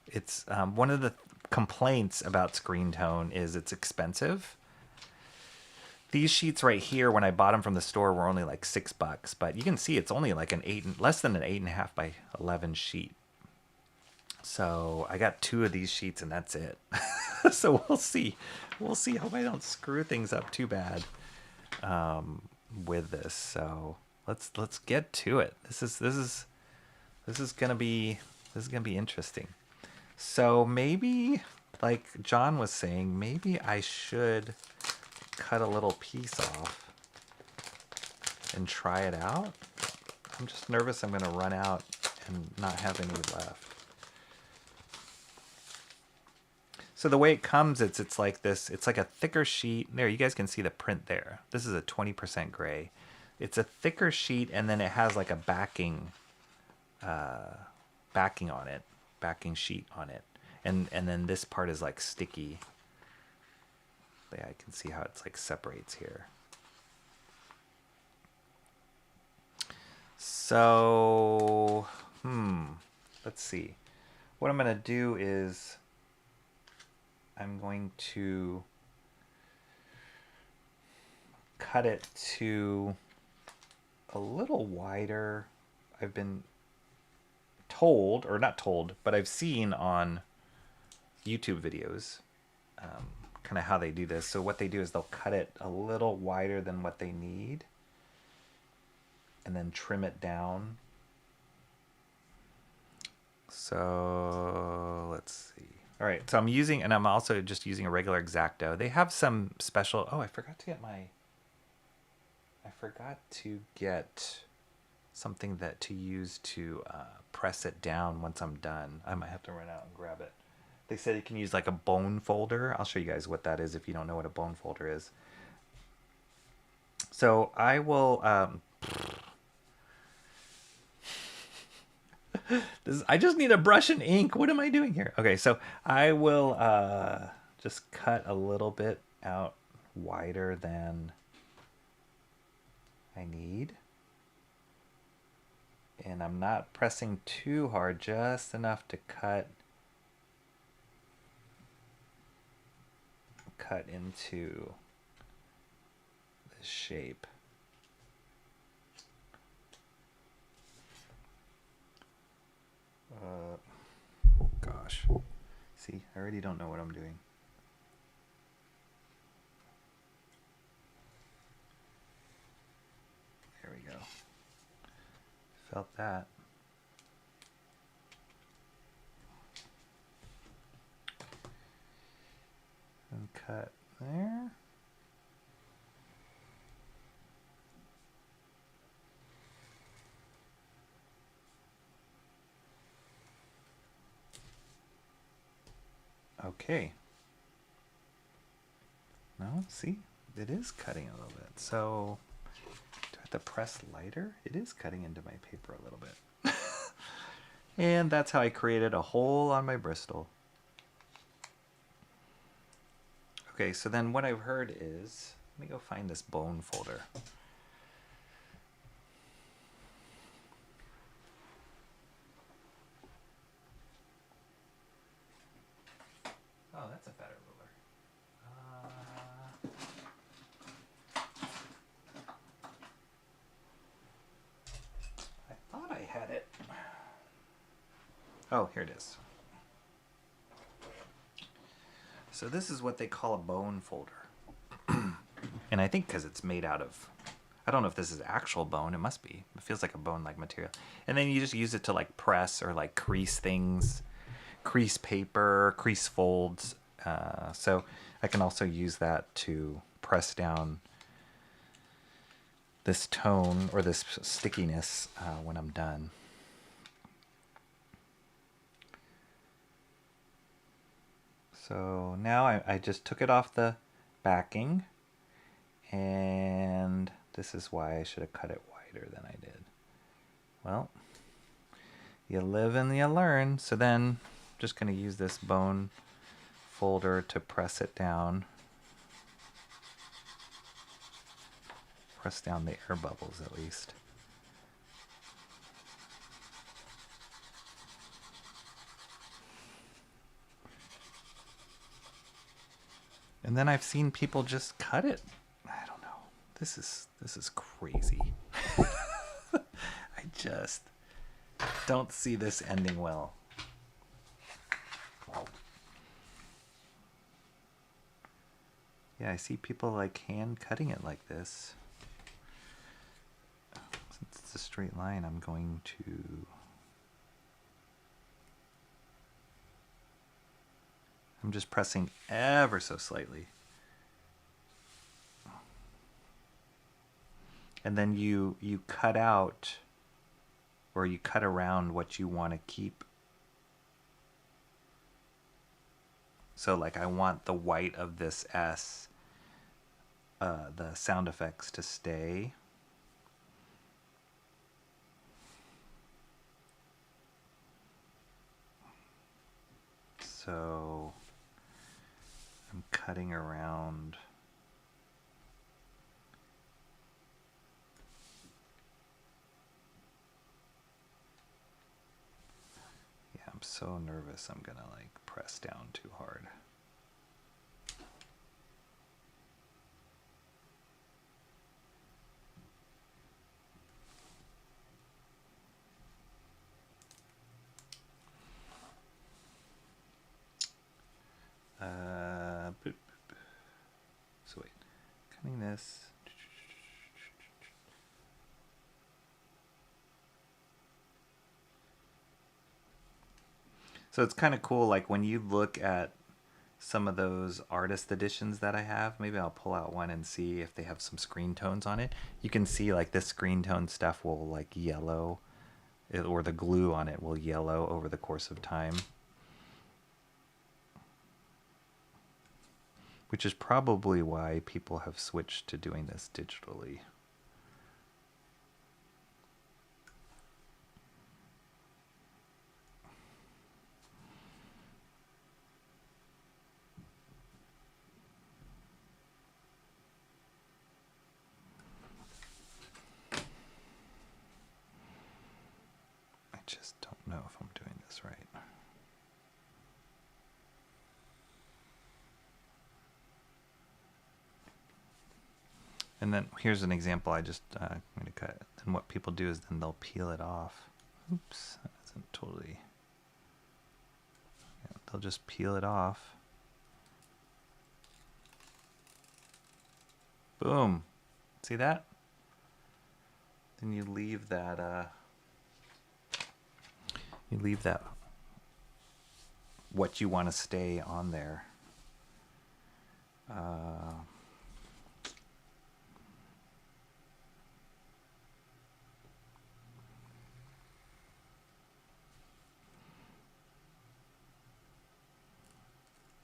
S1: It's one of the complaints about screen tone is it's expensive. These sheets right here, when I bought them from the store, were only like $6, but you can see it's only like less than an 8.5 by 11 sheet. So I got 2 of these sheets and that's it. So we'll see. We'll see. Hope I don't screw things up too bad with this. So let's get to it. This is gonna be interesting. So maybe, like John was saying, maybe I should cut a little piece off and try it out. I'm just nervous I'm gonna run out and not have any left. So the way it comes, it's like this. It's like a thicker sheet. There, you guys can see the print there. This is a 20% gray. It's a thicker sheet, and then it has like a backing on it, backing sheet on it, and then this part is like sticky. Yeah, I can see how it's like separates here. So, let's see. What I'm gonna do is I'm going to cut it to a little wider. I've been told, or not told, but I've seen on YouTube videos kind of how they do this. So what they do is they'll cut it a little wider than what they need and then trim it down. So let's see. All right, so I'm also just using a regular X-Acto. They have some special, I forgot to get something to use to press it down once I'm done. I might have to run out and grab it. They said you can use like a bone folder. I'll show you guys what that is if you don't know what a bone folder is. So I will, I just need a brush and ink. What am I doing here? Okay, so I will just cut a little bit out wider than I need. And I'm not pressing too hard, just enough to cut into this shape. Oh gosh. See, I already don't know what I'm doing. There we go. Felt that. And cut there. Okay. No, see, it is cutting a little bit. So, do I have to press lighter? It is cutting into my paper a little bit. And that's how I created a hole on my Bristol. Okay, so then what I've heard is, let me go find this bone folder. Oh, that's a better ruler. I thought I had it. Oh, here it is. So this is what they call a bone folder. And I think because it's made out of, I don't know if this is actual bone. It must be. It feels like a bone-like material. And then you just use it to like press or like crease things, crease paper, crease folds. So I can also use that to press down this tone or this stickiness when I'm done. So now I just took it off the backing, and this is why I should have cut it wider than I did. Well, you live and you learn. So then I'm just going to use this bone folder to press it down. Press down the air bubbles at least. And then I've seen people just cut it. I don't know. This is crazy. I just don't see this ending well. Yeah, I see people like hand cutting it like this. a straight line, I'm going to... I'm just pressing ever so slightly. And then you cut out, or you cut around what you want to keep. So like I want the white of this S, the sound effects to stay. So I'm cutting around. Yeah, I'm so nervous I'm gonna like press down too hard. Boop, boop. So wait, cutting this. So it's kind of cool, like when you look at some of those artist editions that I have, maybe I'll pull out one and see if they have some screen tones on it. You can see like this screen tone stuff will like yellow, or the glue on it will yellow over the course of time. Which is probably why people have switched to doing this digitally. I just don't know if I'm doing this right. And then here's an example I just going to cut. And what people do is then they'll peel it off. Oops, that isn't totally... Yeah, they'll just peel it off. Boom. See that? Then you leave that... you leave that what you want to stay on there.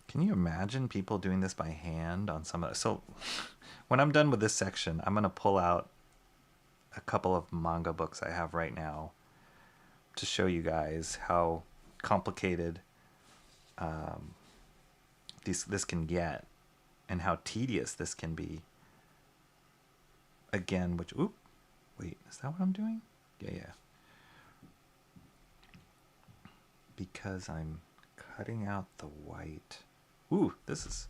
S1: Can you imagine people doing this by hand on some of... So when I'm done with this section, I'm going to pull out a couple of manga books I have right now to show you guys how complicated this can get and how tedious this can be. Again, which... Oop, wait, is that what I'm doing? Yeah. Because I'm cutting out the white... Ooh, this is...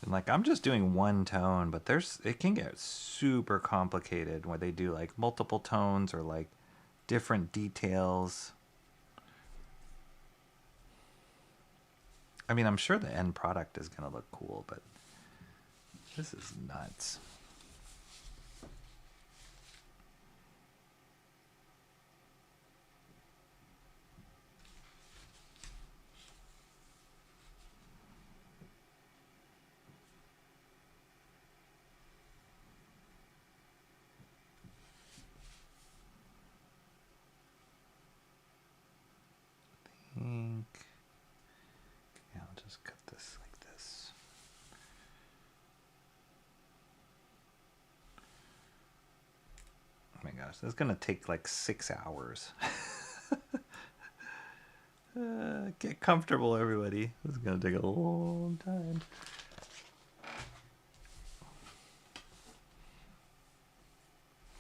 S1: And like I'm just doing one tone, but it can get super complicated where they do like multiple tones or like different details. I mean, I'm sure the end product is going to look cool, but this is nuts. Yeah, I'll just cut this like this. Oh my gosh, this is gonna take like 6 hours. Get comfortable, everybody. This is gonna take a long time.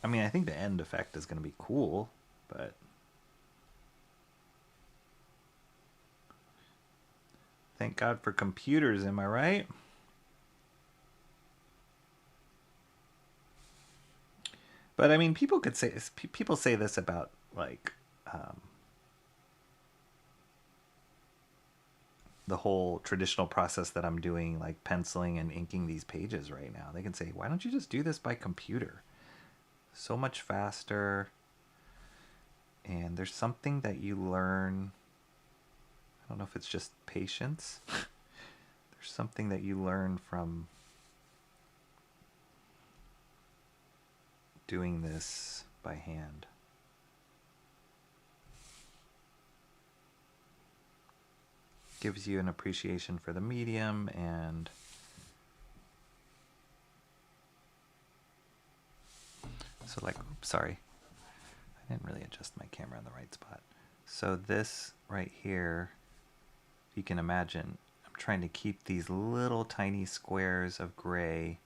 S1: I mean, I think the end effect is gonna be cool, but Thank God for computers, am I right? But I mean, people say this about like the whole traditional process that I'm doing, like penciling and inking these pages right now. They can say, why don't you just do this by computer? So much faster. And there's something that you learn. I don't know if it's just patience. There's something that you learn from doing this by hand. Gives you an appreciation for the medium, and so like, oops, sorry, I didn't really adjust my camera in the right spot. So this right here, if you can imagine, I'm trying to keep these little tiny squares of gray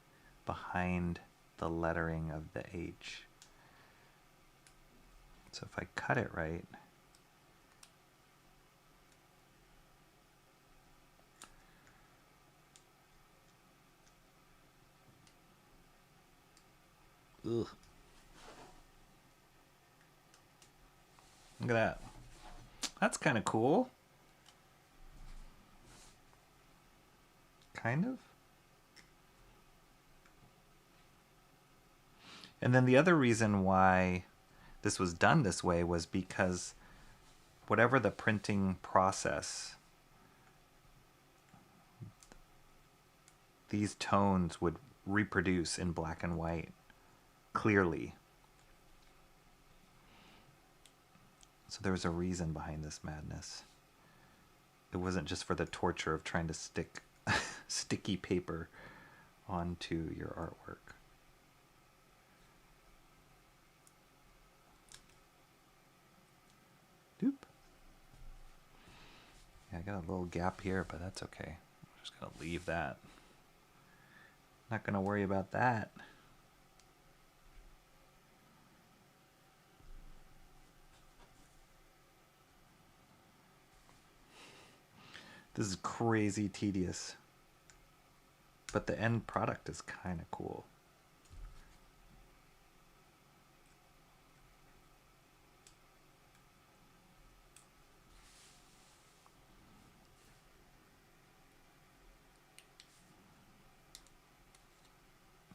S1: behind the lettering of the H. So if I cut it right, ugh. Look at that. That's kind of cool. Kind of. And then the other reason why this was done this way was because whatever the printing process, these tones would reproduce in black and white clearly. So there was a reason behind this madness. It wasn't just for the torture of trying to stick sticky paper onto your artwork. Doop. Yeah, I got a little gap here, but that's okay. I'm just gonna leave that. Not gonna worry about that. This is crazy tedious, but the end product is kind of cool.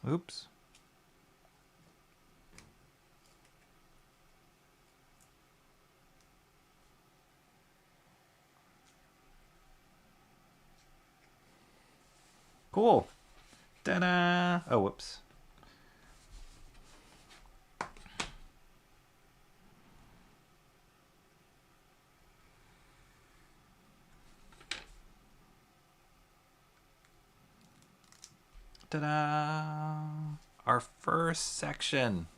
S1: Oops. Cool. Ta-da! Oh, whoops. Ta-da! Our first section.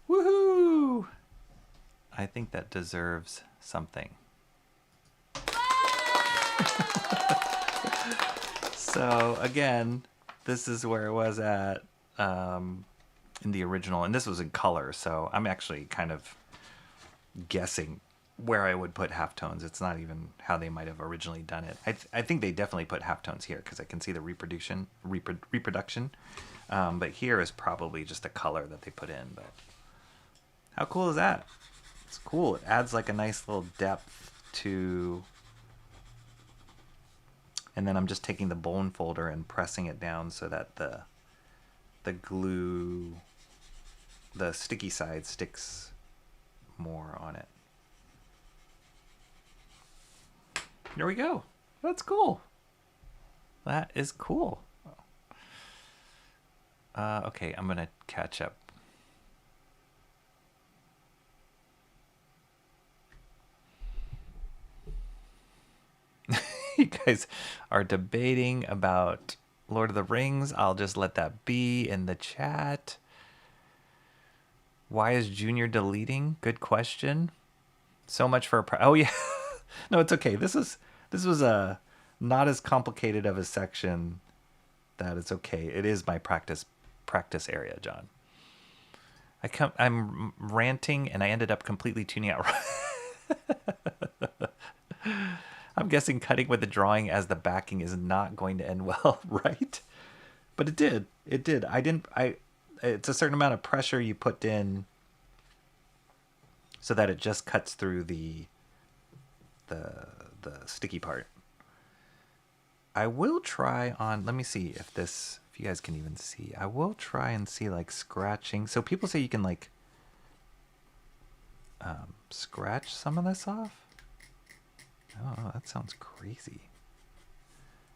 S1: Woohoo! I think that deserves something. So again, this is where it was at in the original, and this was in color, so I'm actually kind of guessing where I would put halftones. It's not even how they might have originally done it. I think they definitely put halftones here because I can see the reproduction. But here is probably just a color that they put in. But how cool is that? It's cool. It adds like a nice little depth to. And then I'm just taking the bone folder and pressing it down so that the glue, the sticky side sticks more on it. There we go. That's cool. That is cool. Okay, I'm gonna catch up. You guys are debating about Lord of the Rings. I'll just let that be in the chat. Why is Junior deleting? Good question. So much for oh yeah. No, it's okay. This was a not as complicated of a section that it's okay. It is my practice area, John. I'm ranting and I ended up completely tuning out I'm guessing cutting with the drawing as the backing is not going to end well, right? But it did. It did. It's a certain amount of pressure you put in so that it just cuts through the sticky part. I will try on, let me see if you guys can even see. I will try and see like scratching. So people say you can like scratch some of this off. Oh, that sounds crazy.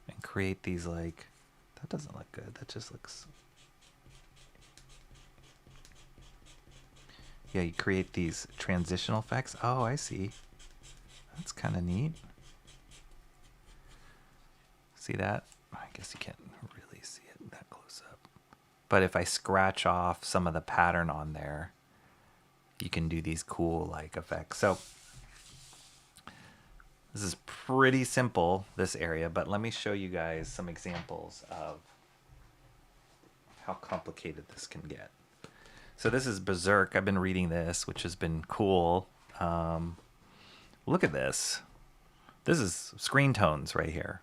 S1: And create these like, that doesn't look good. That just looks, yeah, you create these transitional effects. Oh, I see. That's kind of neat. See that? I guess you can't really see it that close up. But if I scratch off some of the pattern on there, you can do these cool like effects. So this is pretty simple, this area, but let me show you guys some examples of how complicated this can get. So this is Berserk. I've been reading this, which has been cool. Look at this. This is Screentones right here.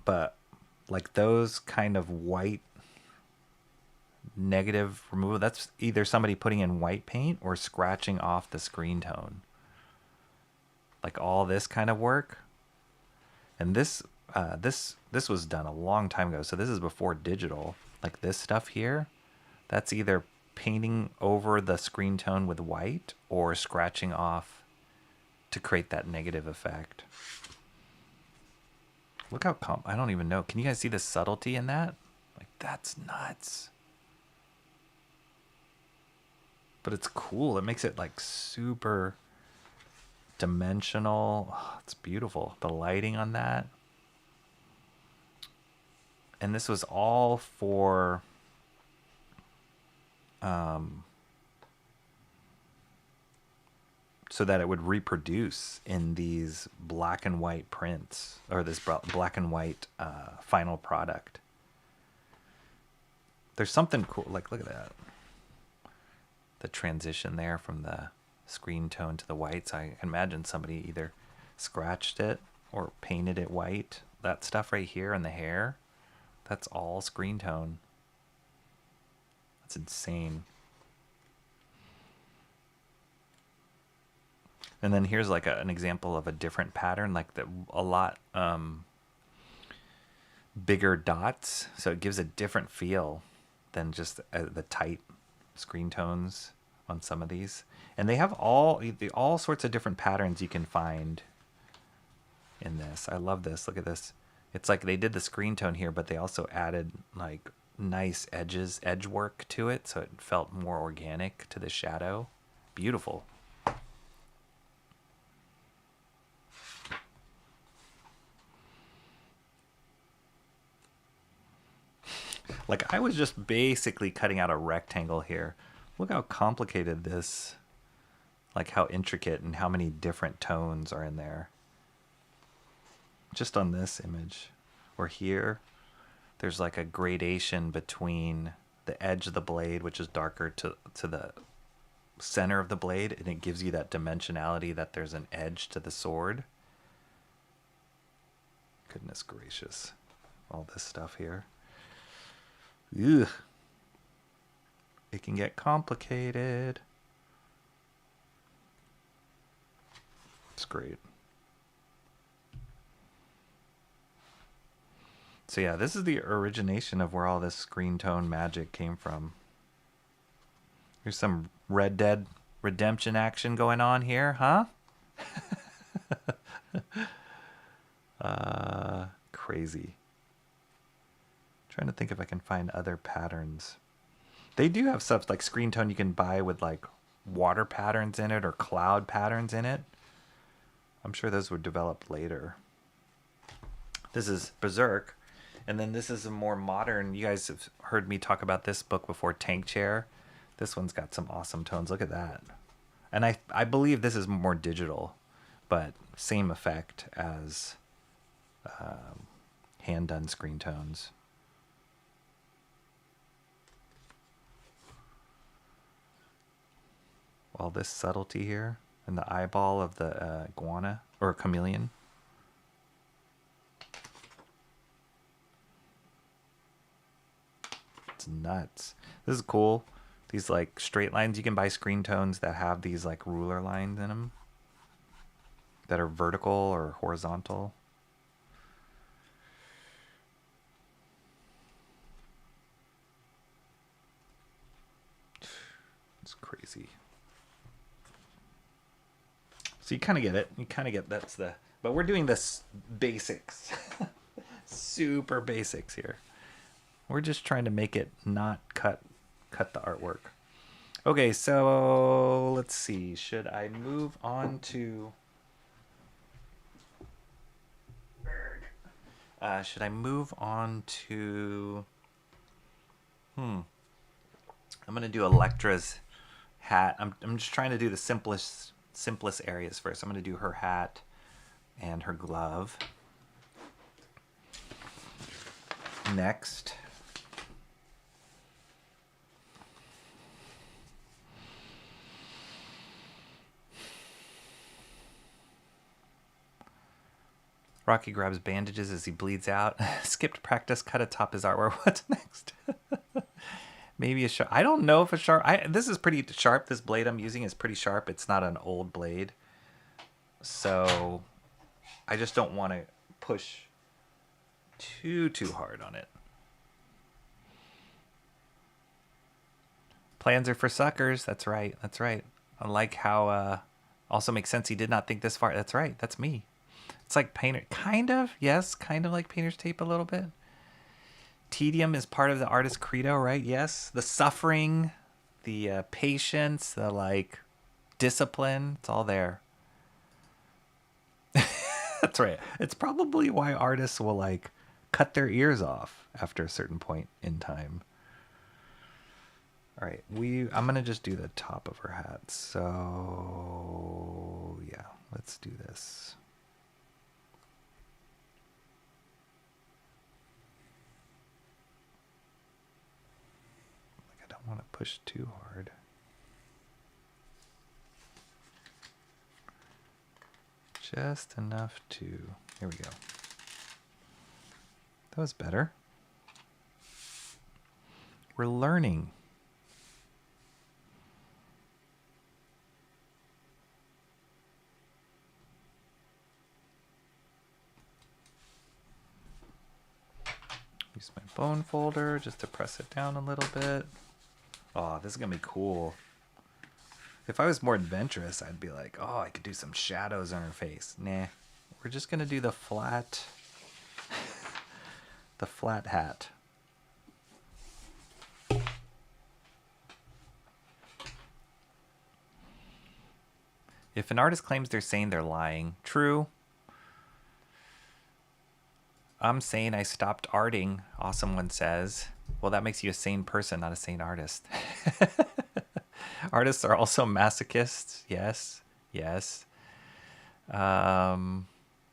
S1: But like those kind of white negative removal, that's either somebody putting in white paint or scratching off the Screentone. Like all this kind of work. And this was done a long time ago. So this is before digital. Like this stuff here, that's either painting over the Screentone with white or scratching off to create that negative effect. Look how I don't even know. Can you guys see the subtlety in that? Like that's nuts. But it's cool. It makes it like super dimensional. Oh, it's beautiful. The lighting on that. And this was all for so that it would reproduce in these black and white prints, or this black and white final product. There's something cool, like look at that. The transition there from the Screentone to the whites. I can imagine somebody either scratched it or painted it white. That stuff right here in the hair, that's all Screentone. That's insane. And then here's like an example of a different pattern, like a lot bigger dots, so it gives a different feel than just the tight Screentones on some of these. And they have all sorts of different patterns you can find in this. I love this. Look at this. It's like they did the Screentone here, but they also added like nice edge work to it, so it felt more organic to the shadow. Beautiful. Like I was just basically cutting out a rectangle here. Look how complicated this, like how intricate and how many different tones are in there. Just on this image. Or here, there's like a gradation between the edge of the blade, which is darker, to the center of the blade, and it gives you that dimensionality that there's an edge to the sword. Goodness gracious. All this stuff here. Ugh. It can get complicated. It's great. So yeah, this is the origination of where all this Screentone magic came from. Here's some Red Dead Redemption action going on here, huh? Crazy. Trying to think if I can find other patterns. They do have stuff like Screentone you can buy with like water patterns in it or cloud patterns in it. I'm sure those were developed later. This is Berserk. And then this is a more modern, you guys have heard me talk about this book before, Tank Chair. This one's got some awesome tones. Look at that. And I believe this is more digital, but same effect as hand-done Screentones. All this subtlety here. And the eyeball of the iguana or chameleon. It's nuts. This is cool. These like straight lines. You can buy Screentones that have these like ruler lines in them that are vertical or horizontal. It's crazy. So you kind of get it. You kind of get that's the. But we're doing this basics, super basics here. We're just trying to make it not cut the artwork. Okay, so let's see. Should I move on to? Should I move on to? I'm gonna do Electra's hat. I'm just trying to do the simplest areas first. I'm gonna do her hat and her glove. Next. Rocky grabs bandages as he bleeds out. Skipped practice, cut atop his artwork. What's next? Maybe a sharp. I don't know if a sharp. This is pretty sharp. This blade I'm using is pretty sharp. It's not an old blade. So I just don't want to push too hard on it. Plans are for suckers. That's right. That's right. I like how also makes sense he did not think this far. That's right. That's me. It's like painter, kind of, yes, kind of like painter's tape a little bit. Tedium is part of the artist's credo, right? Yes. The suffering, the patience, the like discipline, it's all there. That's right. It's probably why artists will like cut their ears off after a certain point in time. All right, I'm gonna just do the top of her hat. So yeah, let's do this. I don't want to push too hard. Just enough to. Here we go. That was better. We're learning. Use my bone folder just to press it down a little bit. Oh, this is gonna be cool. If I was more adventurous, I'd be like, oh, I could do some shadows on her face. Nah, we're just gonna do the flat, the flat hat. If an artist claims they're sane, they're lying. True. I'm saying I stopped arting, Awesome One says. Well, that makes you a sane person, not a sane artist. Artists are also masochists. Yes, yes.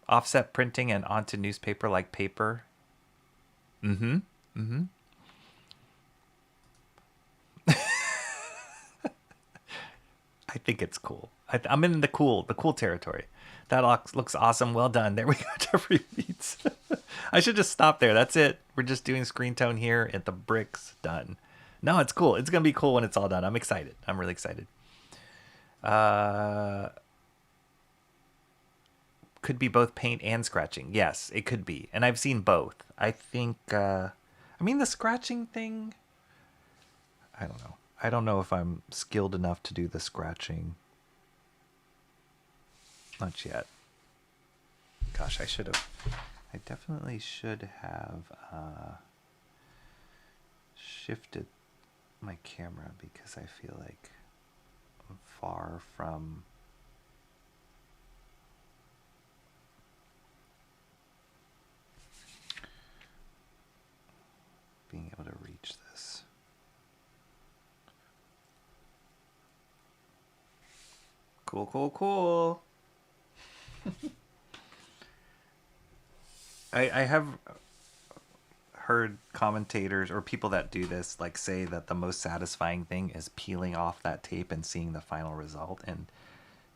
S1: Offset printing and onto newspaper like paper. Mm-hmm, mm-hmm. I think it's cool. I'm in the cool territory. That looks awesome. Well done. There we go. Jeffrey Beats. I should just stop there. That's it. We're just doing Screentone here at the bricks. Done. No, it's cool. It's going to be cool when it's all done. I'm excited. I'm really excited. Could be both paint and scratching. Yes, it could be. And I've seen both. I think, I mean, the scratching thing, I don't know. I don't know if I'm skilled enough to do the scratching. Not yet. Gosh, I definitely should have shifted my camera because I feel like I'm far from being able to reach this. Cool, cool, cool. I have heard commentators or people that do this like say that the most satisfying thing is peeling off that tape and seeing the final result. And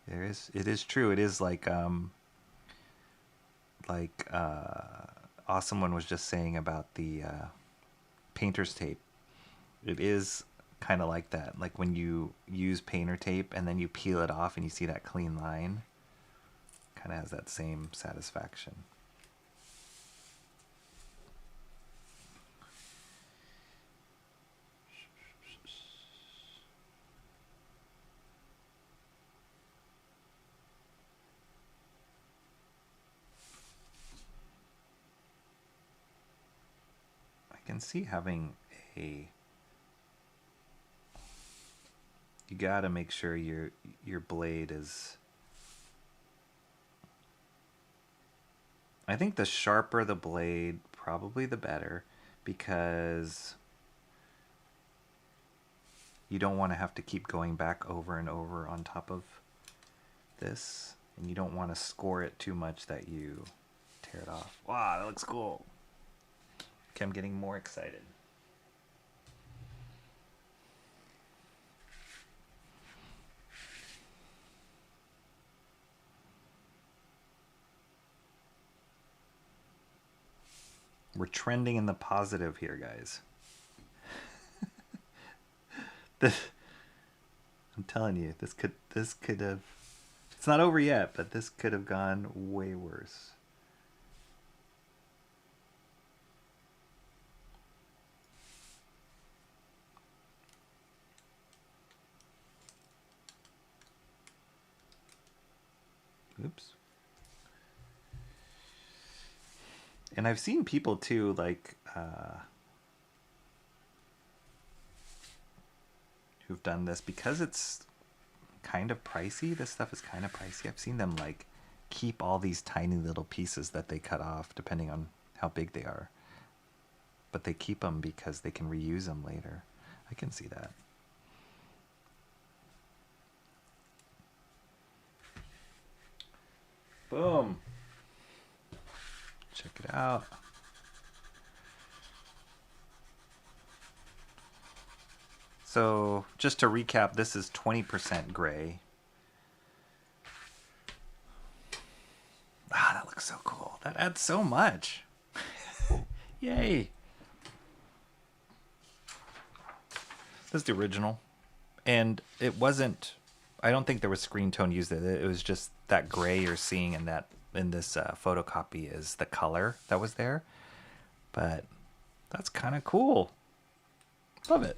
S1: It is true. It is like Awesome One was just saying about the painter's tape. It is kind of like that. Like when you use painter tape and then you peel it off and you see that clean line, kind of has that same satisfaction. I can see having a, you gotta make sure your blade is, I think the sharper the blade, probably the better, because you don't want to have to keep going back over and over on top of this, and you don't want to score it too much that you tear it off. Wow, that looks cool. Okay, I'm getting more excited. We're trending in the positive here, guys. This, I'm telling you, this could have, it's not over yet, but this could have gone way worse. Oops. And I've seen people too, like, who've done this because it's kind of pricey. This stuff is kind of pricey. I've seen them like keep all these tiny little pieces that they cut off depending on how big they are. But they keep them because they can reuse them later. I can see that. Boom. Check it out. So just to recap, this is 20% gray. Ah, that looks so cool. That adds so much. Yay. This is the original. And it wasn't, I don't think there was Screentone used it. It was just that gray you're seeing in that in this photocopy is the color that was there. But that's kind of cool. Love it.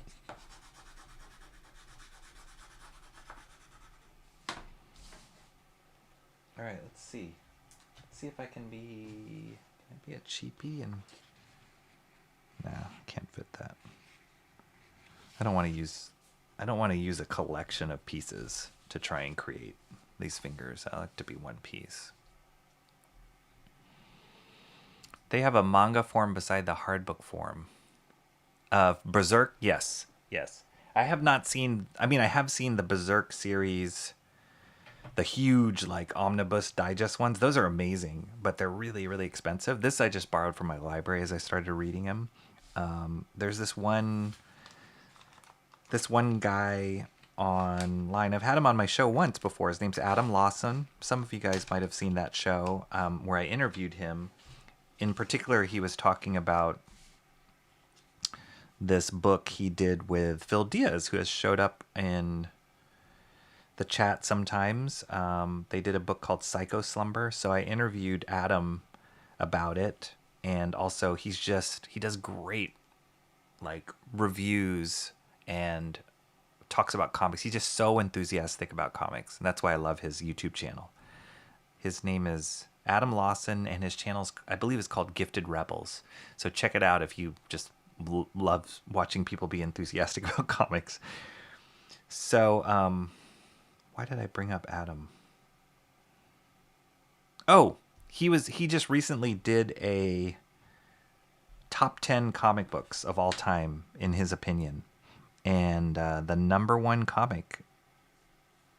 S1: All right, let's see. Let's see if I can be a cheapie and nah, can't fit that. I don't want to use a collection of pieces to try and create these fingers. I like to be one piece. They have a manga form beside the hardbook form. Berserk, yes. Yes. I have not seen, I mean, I have seen the Berserk series, the huge, like, omnibus digest ones. Those are amazing, but they're really, really expensive. This I just borrowed from my library as I started reading them. There's this one guy online. I've had him on my show once before. His name's Adam Lawson. Some of you guys might have seen that show where I interviewed him. In particular, he was talking about this book he did with Phil Diaz, who has showed up in the chat sometimes. They did a book called Psycho Slumber. So I interviewed Adam about it. And also he does great like reviews and talks about comics. He's just so enthusiastic about comics. And that's why I love his YouTube channel. His name is Adam Lawson, and his channel, I believe, is called Gifted Rebels. So check it out if you just love watching people be enthusiastic about comics. So, why did I bring up Adam? Oh, he just recently did a top 10 comic books of all time, in his opinion. And the number one comic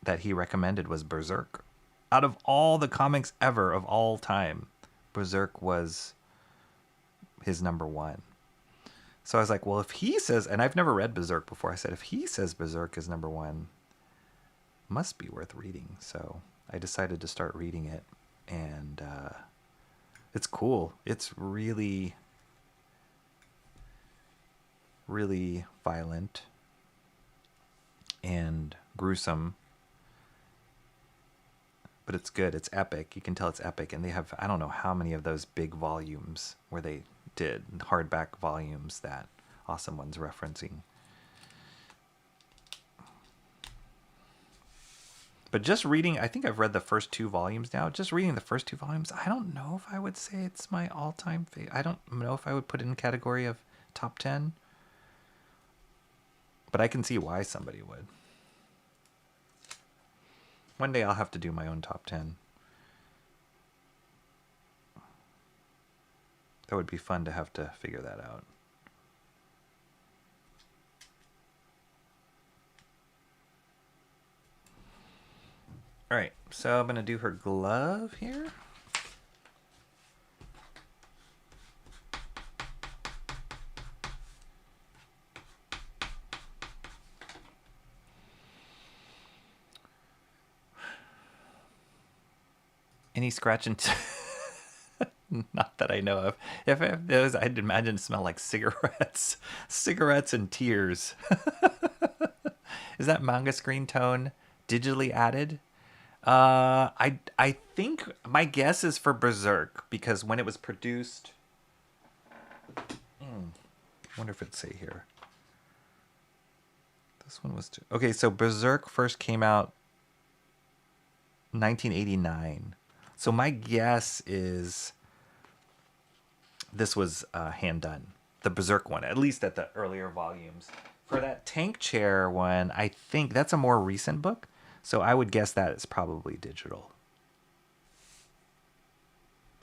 S1: that he recommended was Berserk. Out of all the comics ever of all time, Berserk was his number one. So I was like, well, if he says, and I've never read Berserk before, I said, if he says Berserk is number one, must be worth reading. So I decided to start reading it, and it's cool. It's really, really violent and gruesome, but it's good. It's epic. You can tell it's epic. And they have, I don't know how many of those big volumes where they did hardback volumes that Awesome One's referencing. But just reading, I think I've read the first 2 volumes now. Just reading the first 2 volumes, I don't know if I would say it's my all-time favorite. I don't know if I would put it in category of top 10. But I can see why somebody would. One day I'll have to do my own top 10. That would be fun to have to figure that out. All right, so I'm going to do her glove here. Any scratching? Not that I know of. If I have those, I'd imagine it smell like cigarettes. Cigarettes and tears. Is that manga Screentone digitally added? I think my guess is for Berserk, because when it was produced, I wonder if it'd say here. This one was okay. So Berserk first came out 1989. So my guess is this was hand done, the Berserk one, at least at the earlier volumes. For that tank chair one, I think that's a more recent book. So I would guess that it's probably digital.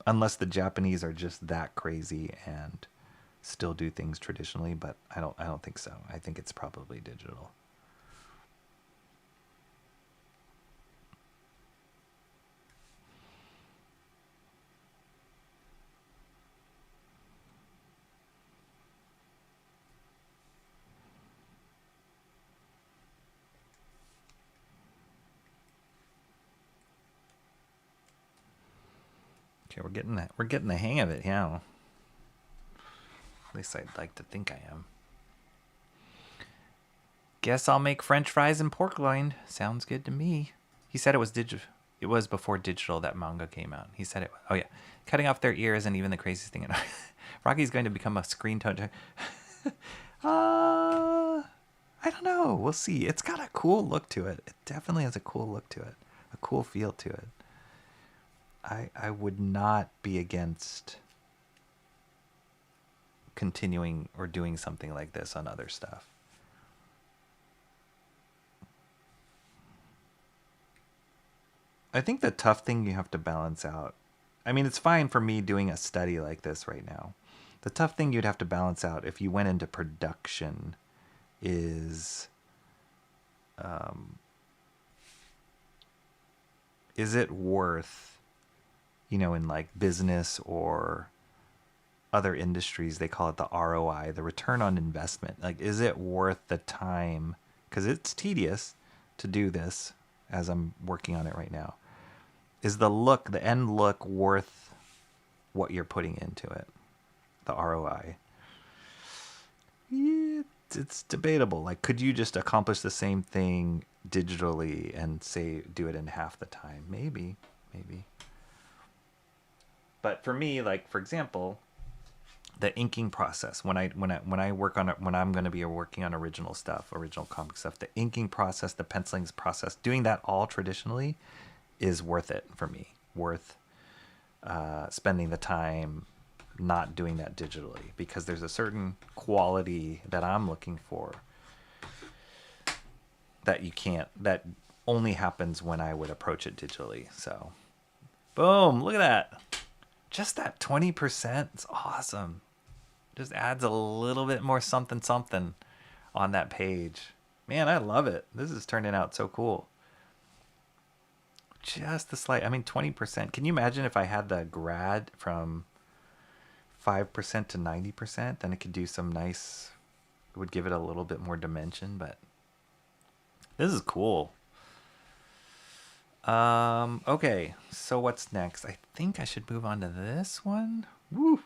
S1: Unless the Japanese are just that crazy and still do things traditionally, but I don't think so. I think it's probably digital. Okay, we're getting the hang of it now. At least I'd like to think I am. Guess I'll make French fries and pork loin. Sounds good to me. He said it was digital. It was before digital that manga came out. He said it. Oh yeah, cutting off their ear isn't even the craziest thing. Rocky's going to become a Screentone. I don't know. We'll see. It's got a cool look to it. It definitely has a cool look to it. A cool feel to it. I would not be against continuing or doing something like this on other stuff. I think the tough thing you have to balance out, I mean, it's fine for me doing a study like this right now. The tough thing you'd have to balance out if you went into production is it worth, in like business or other industries, they call it the ROI, the return on investment. Like, is it worth the time? Because it's tedious to do this as I'm working on it right now. Is the end look worth what you're putting into it? The ROI. It's debatable. Like, could you just accomplish the same thing digitally and do it in half the time? Maybe. But for me, like, for example, the inking process, when I work on it, when I'm going to be working on original comic stuff, the inking process, the penciling process, doing that all traditionally is worth it for me. Worth spending the time not doing that digitally, because there's a certain quality that I'm looking for that only happens when I would approach it digitally. So, boom, look at that. Just that 20% is awesome. Just adds a little bit more something on that page. Man, I love it. This is turning out so cool. Just the slight, 20%. Can you imagine if I had the grad from 5% to 90%? Then it could do some nice, it would give it a little bit more dimension, but this is cool. Okay, so what's next? I think I should move on to this one. Woo!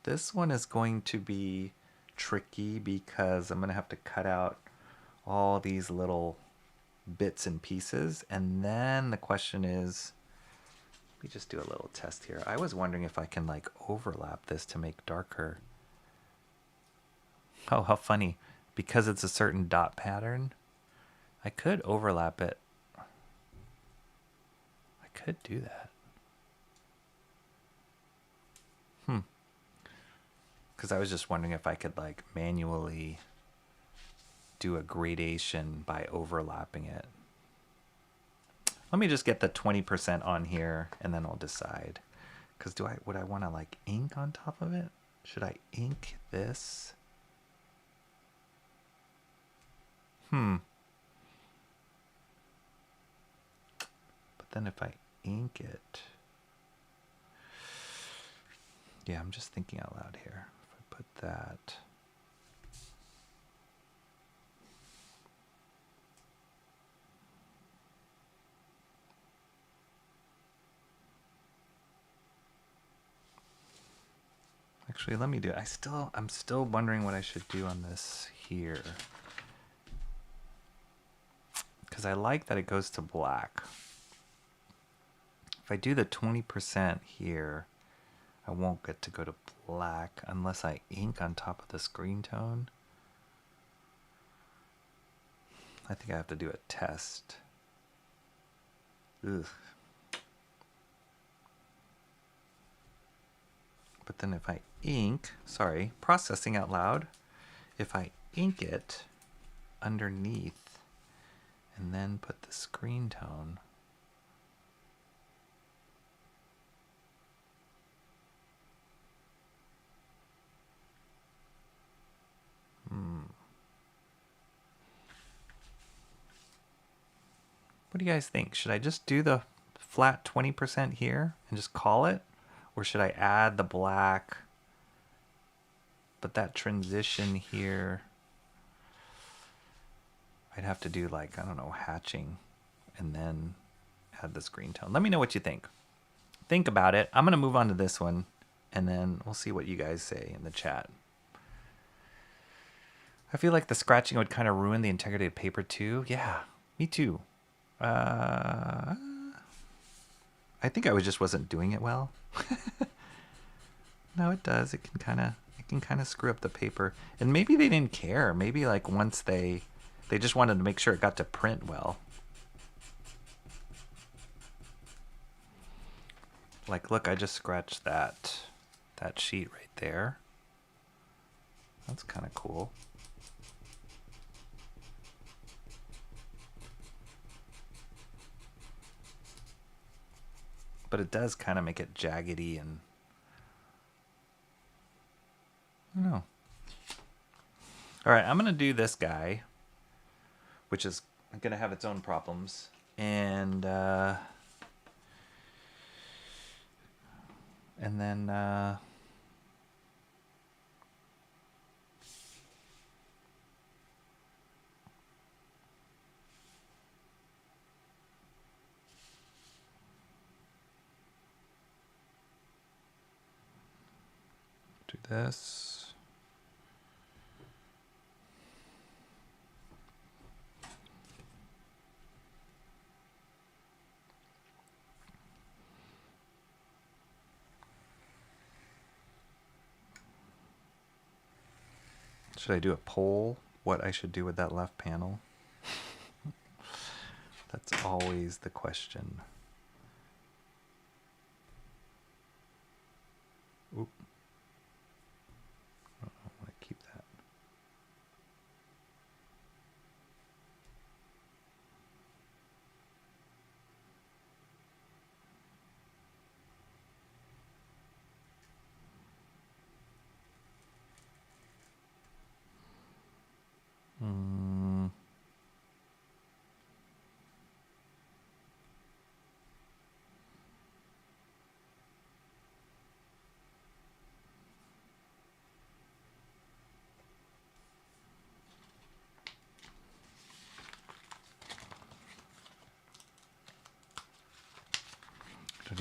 S1: This one is going to be tricky because I'm going to have to cut out all these little bits and pieces. And then the question is, let me just do a little test here. I was wondering if I can like overlap this to make darker. Oh, how funny. Because it's a certain dot pattern, I could overlap it. I could do that. Because I was just wondering if I could like manually do a gradation by overlapping it. Let me just get the 20% on here and then I'll decide. Because would I want to like ink on top of it? Should I ink this? But then if I ink it, yeah, I'm just thinking out loud here. If I put that, actually, let me do it. I'm still wondering what I should do on this here. Because I like that it goes to black. If I do the 20% here, I won't get to go to black unless I ink on top of the Screentone. I think I have to do a test. Ugh. But then if I ink, sorry, processing out loud, if I ink it underneath and then put the Screentone, what do you guys think? Should I just do the flat 20% here and just call it? Or should I add the black, but that transition here, I'd have to do like, I don't know, hatching and then add the Screentone. Let me know what you think. Think about it. I'm going to move on to this one and then we'll see what you guys say in the chat. I feel like the scratching would kind of ruin the integrity of paper too. Yeah, me too. I think I just wasn't doing it well. No, it does. It can kind of screw up the paper. And maybe they didn't care. Maybe like once they just wanted to make sure it got to print well. Like, look, I just scratched that sheet right there. That's kind of cool. But it does kind of make it jaggedy and I don't know. All right, I'm going to do this guy, which is going to have its own problems. And then do this. Should I do a poll? What I should do with that left panel? That's always the question. Oop. I want to keep that.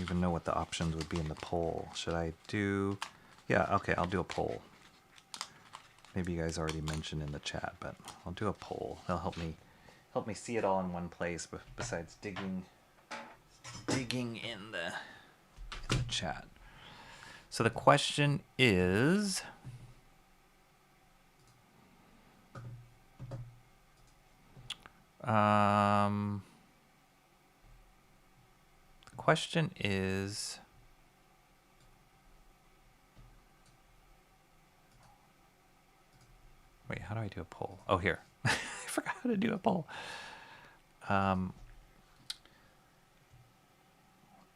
S1: don't even know what the options would be in the poll. Should I do... Yeah, okay, I'll do a poll. Maybe you guys already mentioned in the chat, but I'll do a poll. That'll help me see it all in one place, besides digging in the chat. So the question is... the question is... Wait, how do I do a poll? Oh, here. I forgot how to do a poll.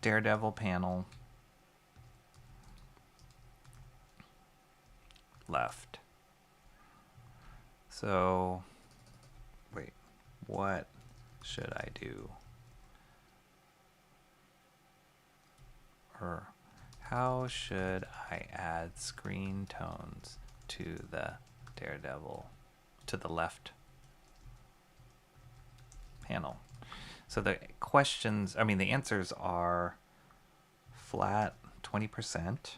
S1: Daredevil panel. Left. So, wait. What should I do? Or how should I add screen tones to the Daredevil, to the left panel? So the questions, I mean, the answers are flat 20%,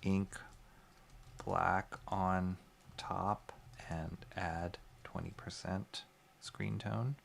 S1: ink black on top and add 20% screen tone.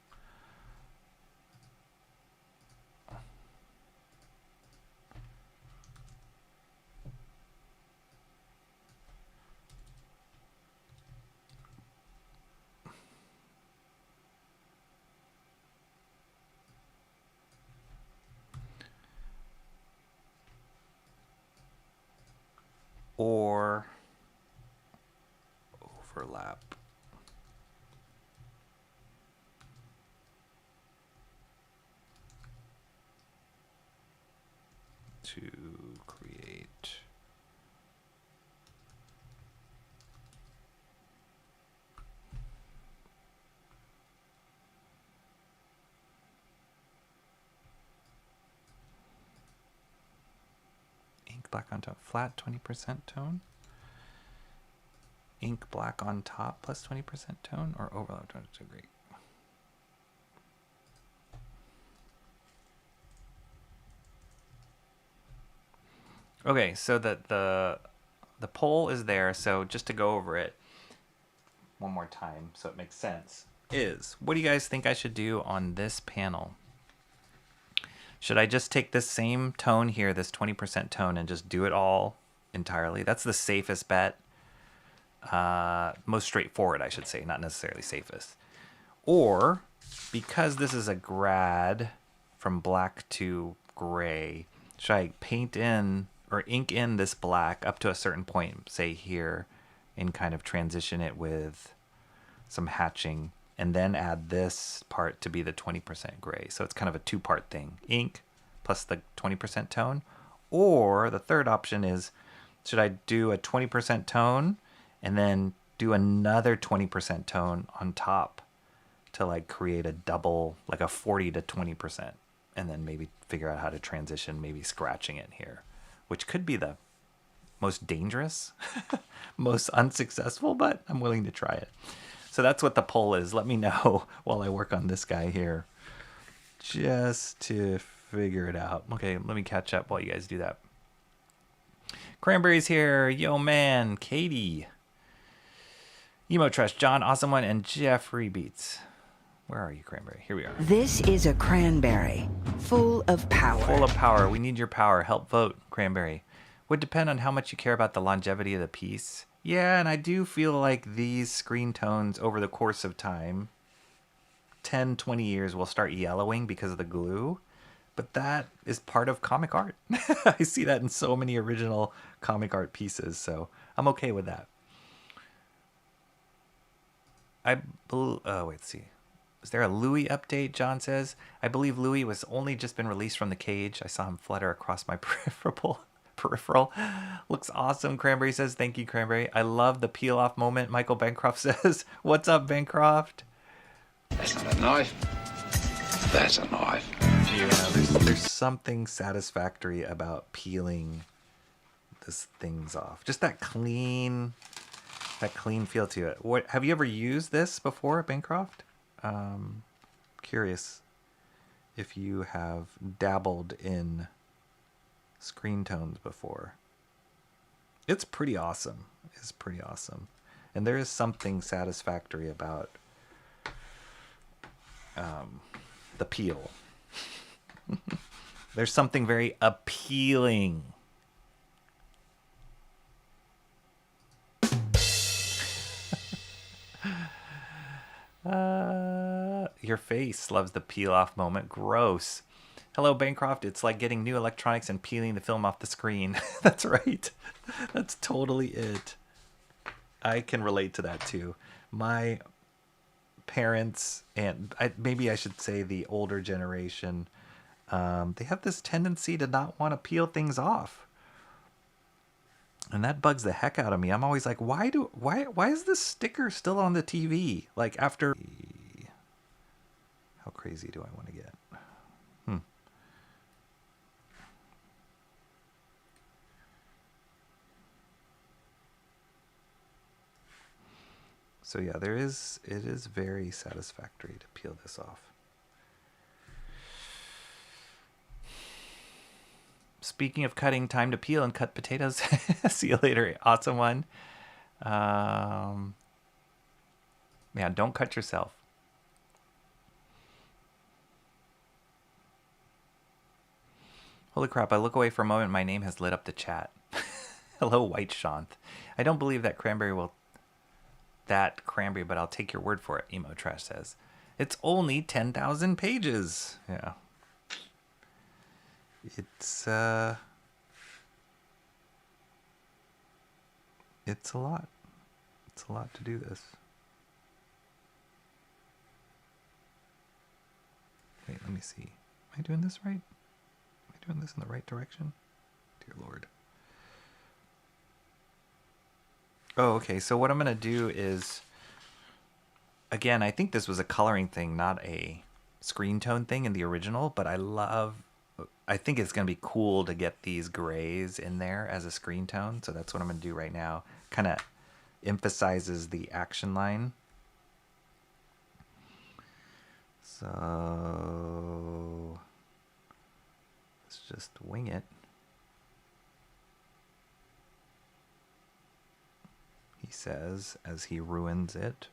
S1: Or overlap to create ink black on top, flat 20% tone, ink black on top plus 20% tone, or overlap 20%. Great. Okay, so the poll is there. So just to go over it one more time so it makes sense, is what do you guys think I should do on this panel? Should I just take this same tone here, this 20% tone, and just do it all entirely? That's the safest bet. Most straightforward, I should say, not necessarily safest. Or, because this is a grad from black to gray, should I paint in or ink in this black up to a certain point, say here, and kind of transition it with some hatching, and then add this part to be the 20% gray? So it's kind of a two-part thing, ink plus the 20% tone. Or the third option is, should I do a 20% tone and then do another 20% tone on top to like create a double, like a 40 to 20%, and then maybe figure out how to transition, maybe scratching it here, which could be the most dangerous, most unsuccessful, but I'm willing to try it. So that's what the poll is. Let me know while I work on this guy here, just to figure it out. Okay, let me catch up while you guys do that. Cranberry's here. Yo, man. Katie. Emo Trash, John, Awesome One, and Jeffrey Beats. Where are you, Cranberry? Here we are.
S6: This is a cranberry, full of power.
S1: Full of power. We need your power. Help vote, Cranberry. Would depend on how much you care about the longevity of the piece. Yeah, and I do feel like these screen tones over the course of time, 10, 20 years, will start yellowing because of the glue. But that is part of comic art. I see that in so many original comic art pieces, so I'm okay with that. Let's see. Is there a Louis update? John says. I believe Louis was only just been released from the cage. I saw him flutter across my peripheral. Looks awesome. Cranberry says, thank you, Cranberry. I love the peel off moment. Michael Bancroft says, what's up, Bancroft?
S4: That's not a knife. That's a knife.
S1: Yeah, there's something satisfactory about peeling these things off. Just that clean, That clean feel to it. What have you ever used this before, Bancroft? Curious if you have dabbled in screen tones before. It's pretty awesome. It's pretty awesome. And there is something satisfactory about the peel. There's something very appealing. Your face loves the peel off moment. Gross. Hello, Bancroft. It's like getting new electronics and peeling the film off the screen. That's right. That's totally it. I can relate to that too. My parents, and maybe I should say the older generation, they have this tendency to not want to peel things off. And that bugs the heck out of me. I'm always like, why is this sticker still on the TV? Like after, how crazy do I want to get? So yeah, it is very satisfactory to peel this off. Speaking of cutting, time to peel and cut potatoes. See you later. Awesome one. Yeah, don't cut yourself. Holy crap, I look away for a moment, my name has lit up the chat. Hello, White Shanth. I don't believe that cranberry, but I'll take your word for it, Emo Trash says. It's only 10,000 pages. Yeah. It's a lot. It's a lot to do this. Wait, let me see. Am I doing this right? Am I doing this in the right direction? Dear Lord. Oh, okay. So what I'm going to do is, again, I think this was a coloring thing, not a screen tone thing in the original, but I think it's going to be cool to get these grays in there as a screen tone. So that's what I'm going to do right now. Kind of emphasizes the action line. So let's just wing it. He says as he ruins it.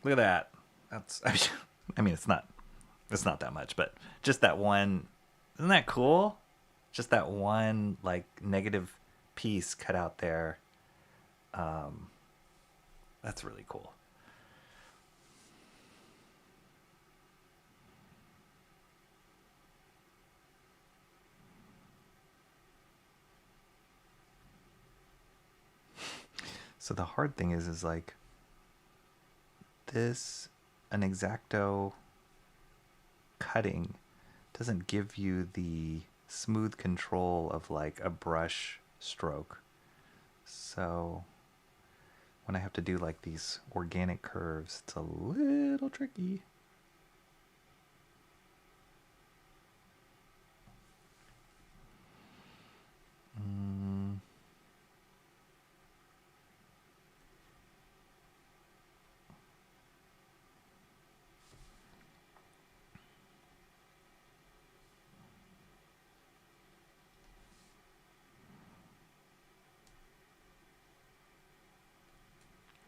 S1: Look at that. That's, I mean, it's not that much, but just that one. Isn't that cool? Just that one like negative piece cut out there. That's really cool. So the hard thing is like this, an X-Acto cutting doesn't give you the smooth control of like a brush stroke. So when I have to do like these organic curves, it's a little tricky.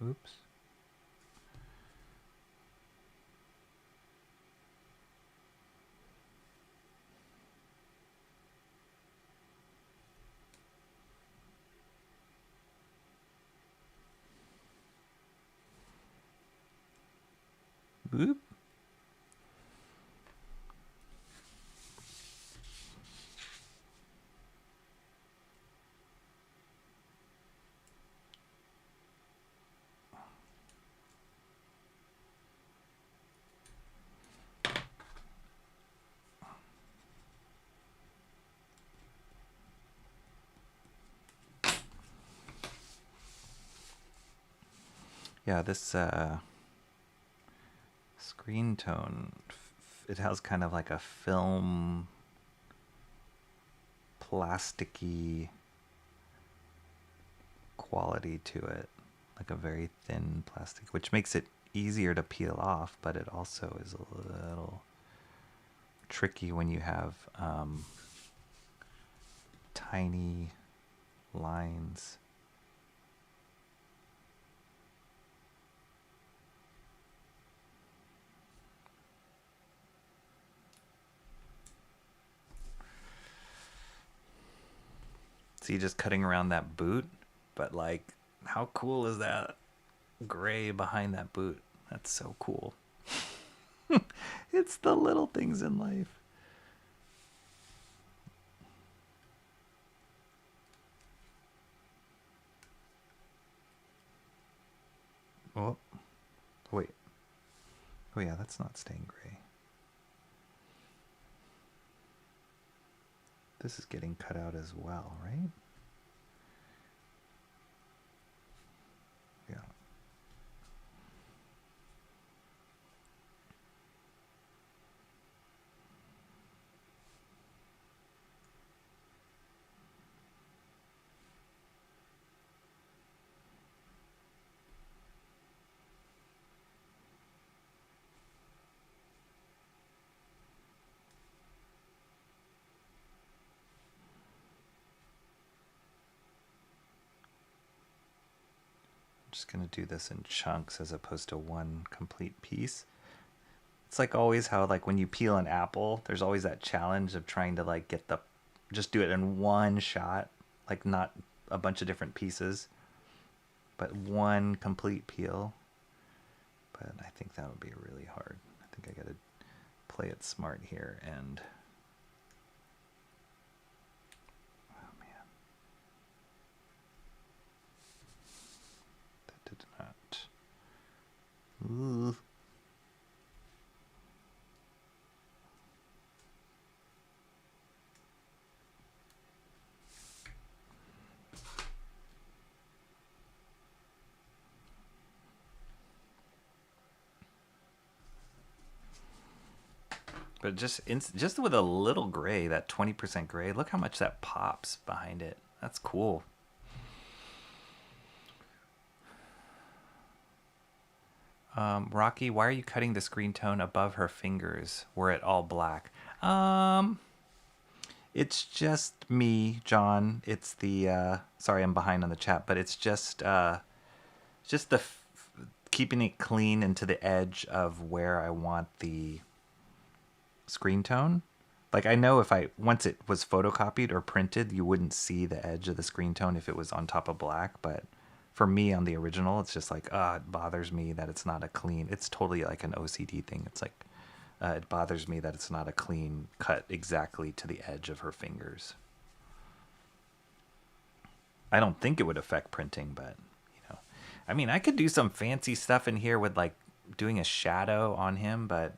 S1: Oops. Oop. Yeah, this Screentone, it has kind of like a film, plasticky quality to it, like a very thin plastic, which makes it easier to peel off, but it also is a little tricky when you have tiny lines. See, just cutting around that boot, but like, how cool is that gray behind that boot? That's so cool. It's the little things in life. Oh, wait. Oh yeah, that's not staying gray. This is getting cut out as well, right? Yeah. I'm just going to do this in chunks as opposed to one complete piece. It's like always how like when you peel an apple, there's always that challenge of trying to like get the, just do it in one shot, like not a bunch of different pieces, but one complete peel. But I think that would be really hard. I think I got to play it smart here and, oh man, that did not. Ooh. But just with a little gray, that 20% gray, look how much that pops behind it. That's cool. Rocky, why are you cutting the Screentone above her fingers? Were it all black? It's just me, John. It's the sorry, I'm behind on the chat, but it's just the keeping it clean and to the edge of where I want the Screentone. Like I know if I once it was photocopied or printed, you wouldn't see the edge of the Screentone if it was on top of black, but for me on the original, it's just like, it bothers me that it's not a clean. It's totally like an OCD thing. It's like it bothers me that it's not a clean cut exactly to the edge of her fingers. I don't think it would affect printing, but you know, I mean, I could do some fancy stuff in here with like doing a shadow on him, but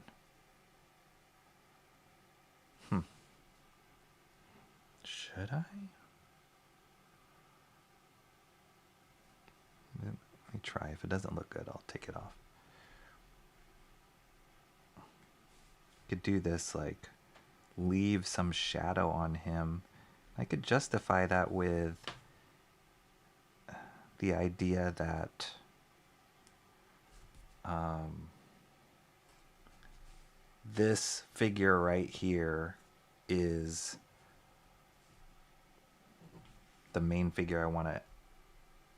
S1: should I? Let me try. If it doesn't look good, I'll take it off. Could do this, like leave some shadow on him. I could justify that with the idea that this figure right here is the main figure I want to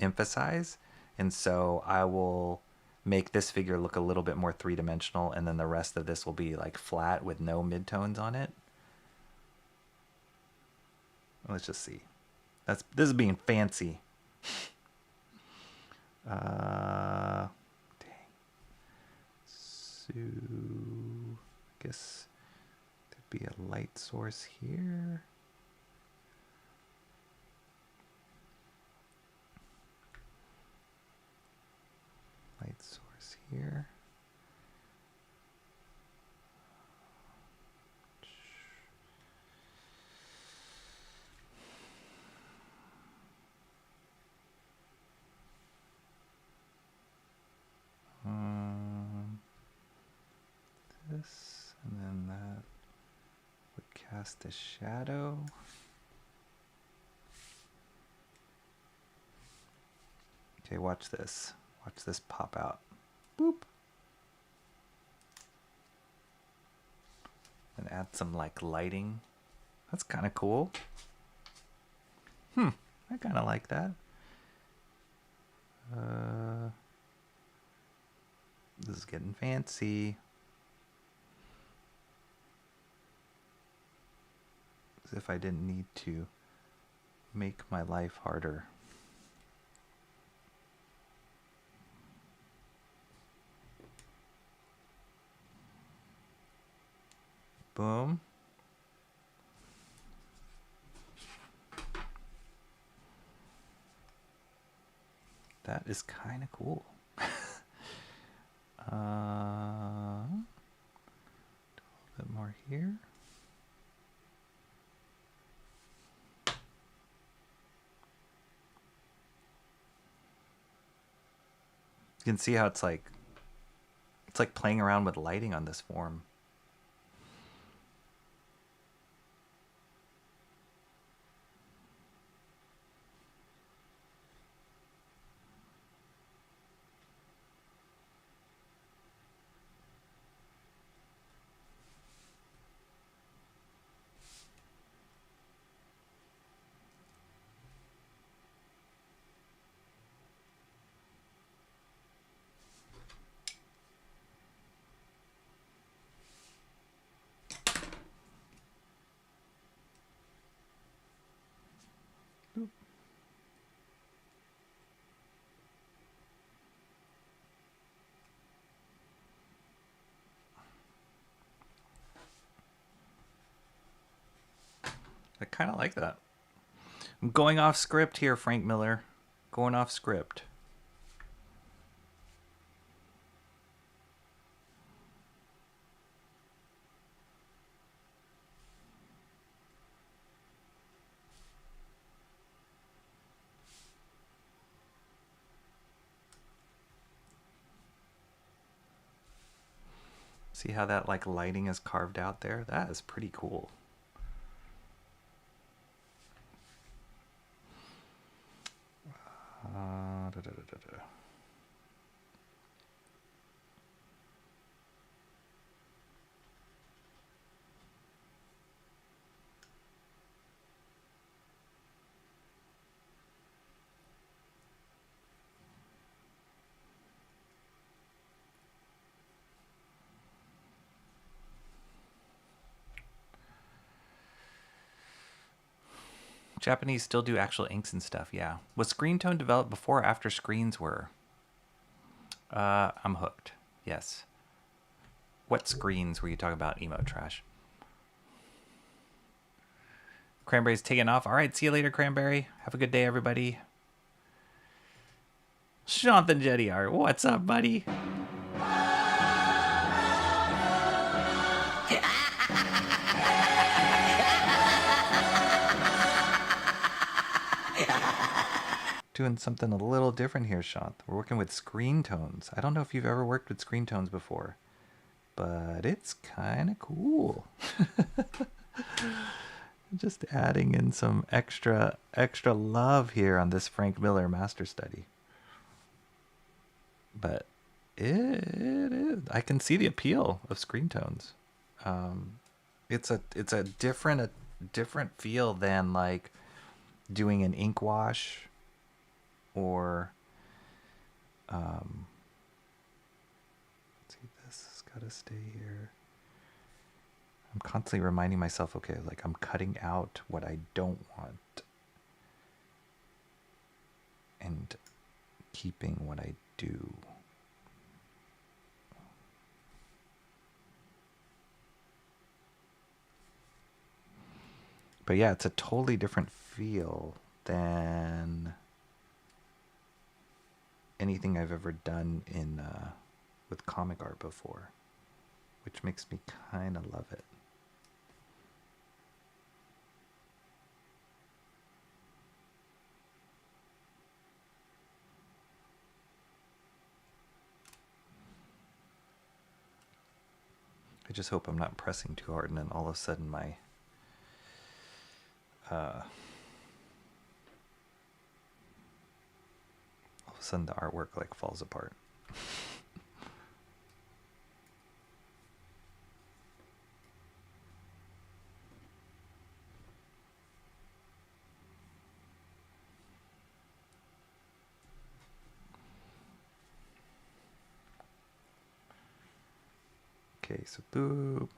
S1: emphasize, and so I will make this figure look a little bit more three-dimensional, and then the rest of this will be like flat with no midtones on it. Let's just see. This is being fancy. Dang. So I guess there'd be a light source here. Light source here. And then that would cast a shadow. Okay, watch this. Watch this pop out. Boop. And add some like lighting. That's kind of cool. I kind of like that. This is getting fancy. As if I didn't need to make my life harder. Boom. That is kind of cool. Do a little bit more here. You can see how it's like playing around with lighting on this form. I kind of like that. I'm going off script here, Frank Miller. Going off script. See how that like lighting is carved out there? That is pretty cool. Da, da, da, da, da. Japanese still do actual inks and stuff, yeah. Was Screentone developed before or after screens were? I'm hooked, yes. What screens were you talking about, emo trash? Cranberry's taking off. All right, see you later, Cranberry. Have a good day, everybody. Shanthan Jetty Art, what's up, buddy? Doing something a little different here, Shant. We're working with Screentones. I don't know if you've ever worked with Screentones before, but it's kind of cool. Just adding in some extra love here on this Frank Miller master study. But it is. I can see the appeal of Screentones. It's a different feel than like doing an ink wash or let's see, this has got to stay here. I'm constantly reminding myself, okay, like I'm cutting out what I don't want and keeping what I do. But yeah, it's a totally different feel than anything I've ever done in with comic art before, which makes me kind of love it. I just hope I'm not pressing too hard and then all of a sudden my all of a sudden the artwork like falls apart. Okay, so boop.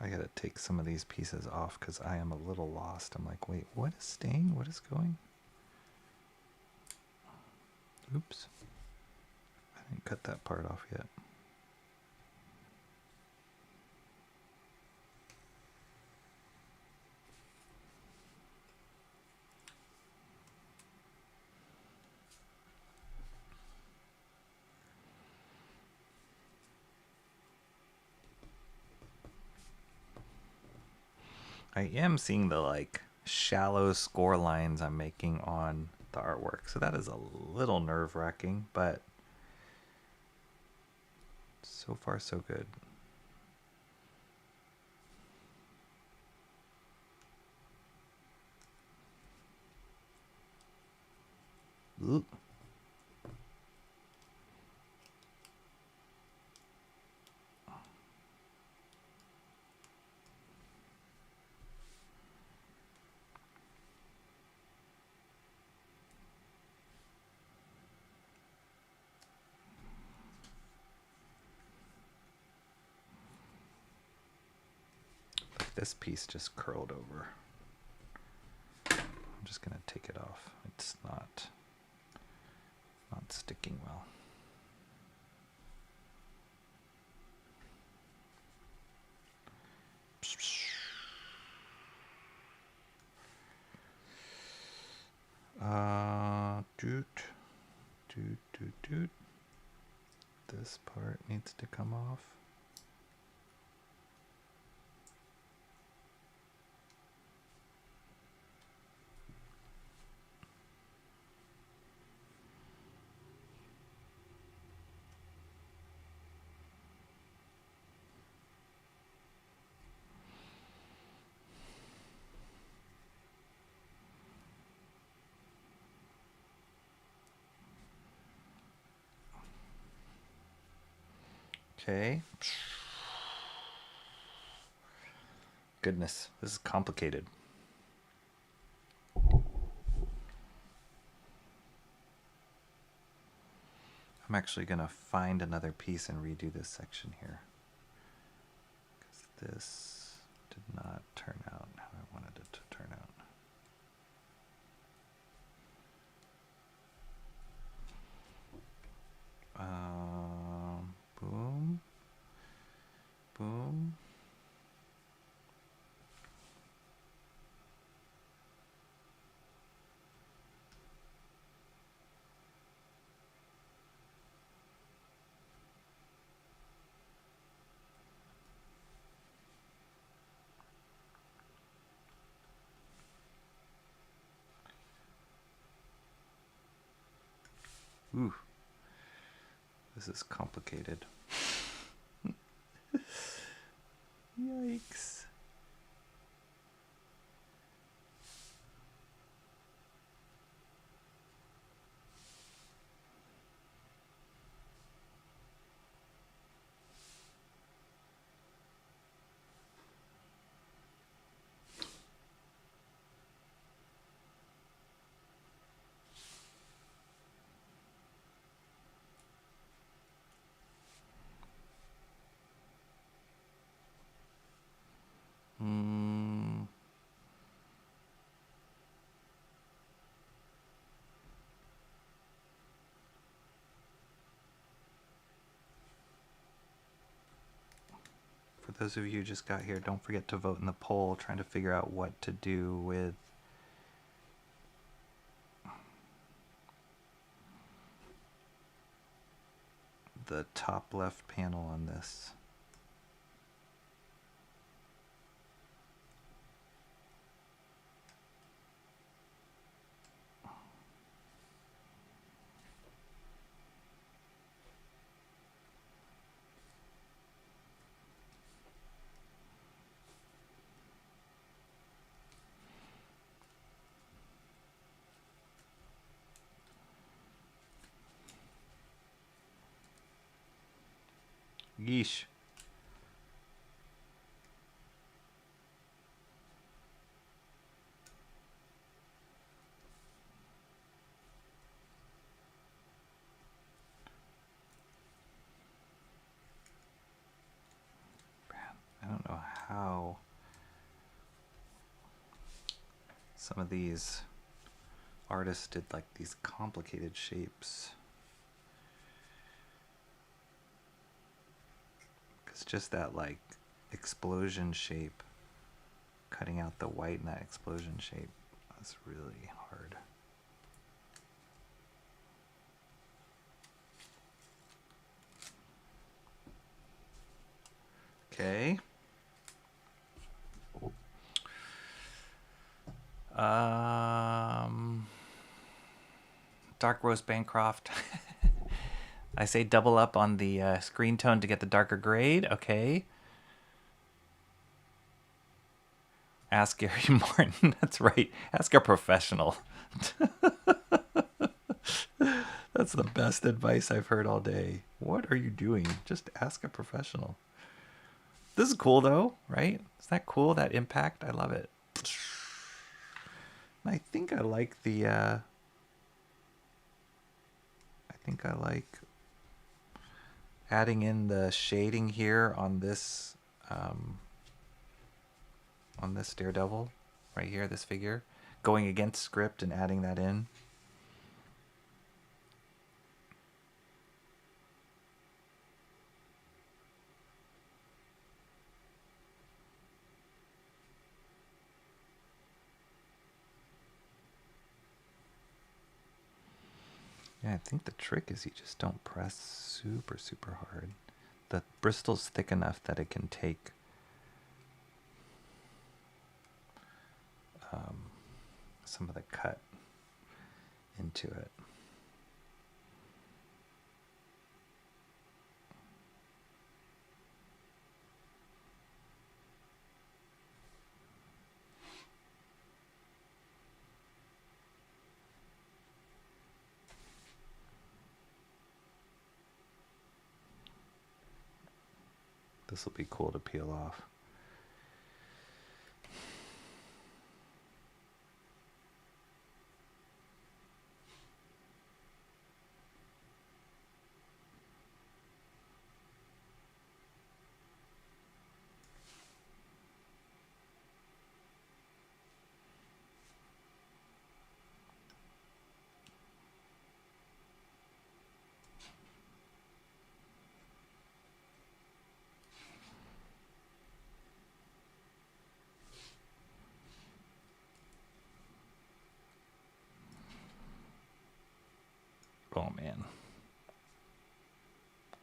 S1: I gotta take some of these pieces off because I am a little lost. I'm like, wait, what is staying? What is going? Oops. I didn't cut that part off yet. I am seeing the like shallow score lines I'm making on the artwork, so that is a little nerve-wracking, but so far so good. Ooh. This piece just curled over. I'm just gonna take it off. It's not sticking well. Doot. This part needs to come off. Okay. Goodness, this is complicated. I'm actually going to find another piece and redo this section here, because this did not turn out how I wanted it to turn out. Boom. Boom. Ooh, this is complicated. Yikes. For those of you who just got here, don't forget to vote in the poll, trying to figure out what to do with the top left panel on this. Yeesh. I don't know how some of these artists did like these complicated shapes. It's just that like explosion shape, cutting out the white in that explosion shape, that's really hard. Okay. Dark roast Bancroft. I say double up on the screen tone to get the darker grade. Okay. Ask Gary Martin. That's right. Ask a professional. That's the best advice I've heard all day. What are you doing? Just ask a professional. This is cool though, right? Isn't that cool? That impact? I love it. I think I like the I think I like adding in the shading here on this Daredevil right here, this figure, going against script and adding that in. Yeah, I think the trick is you just don't press super, super hard. The Bristol's thick enough that it can take some of the cut into it. This will be cool to peel off. Oh man.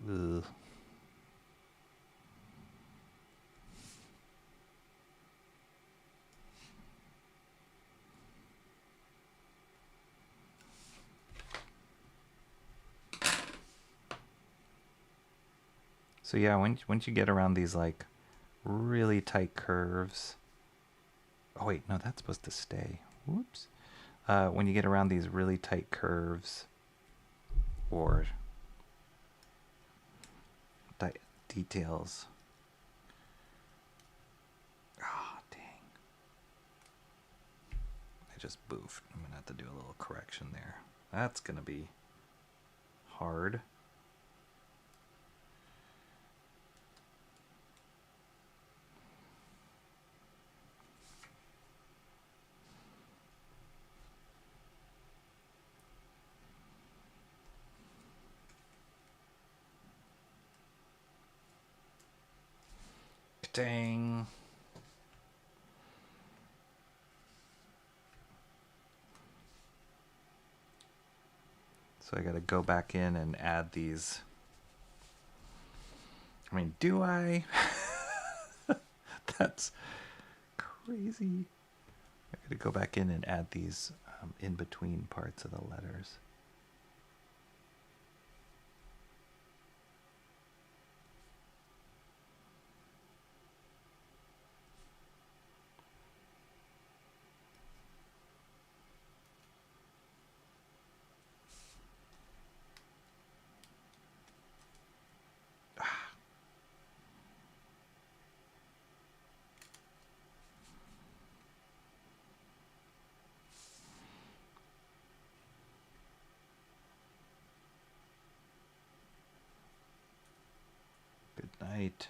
S1: Ugh. So yeah, once you get around these like really tight curves. Oh wait, no, that's supposed to stay. Whoops. When you get around these really tight curves or details. Ah, dang. I just boofed. I'm gonna have to do a little correction there. That's gonna be hard. Dang. So I got to go back in and add these. I mean, do I? That's crazy. I got to go back in and add these in between parts of the letters. Good night.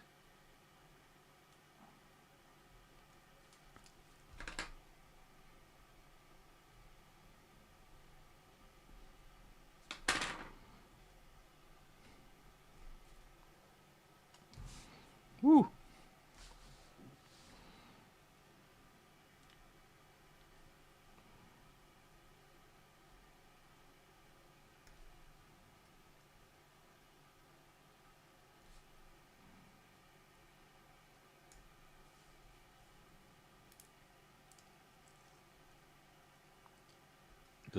S1: Woo.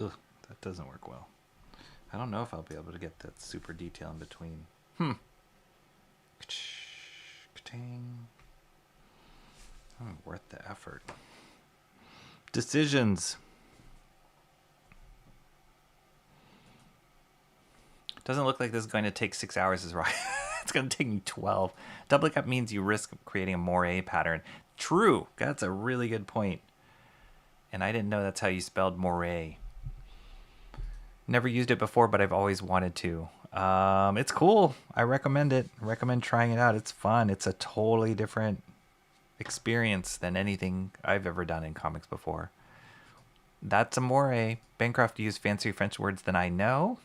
S1: Ugh, that doesn't work well. I don't know if I'll be able to get that super detail in between. Worth the effort. Decisions. Doesn't look like this is going to take 6 hours, is right. It's going to take me 12. Doubling up means you risk creating a moire pattern. True. That's a really good point. And I didn't know that's how you spelled moire. Never used it before, but I've always wanted to. It's cool. I recommend it. I recommend trying it out. It's fun. It's a totally different experience than anything I've ever done in comics before. That's a moire. Bancroft used fancier French words than I know.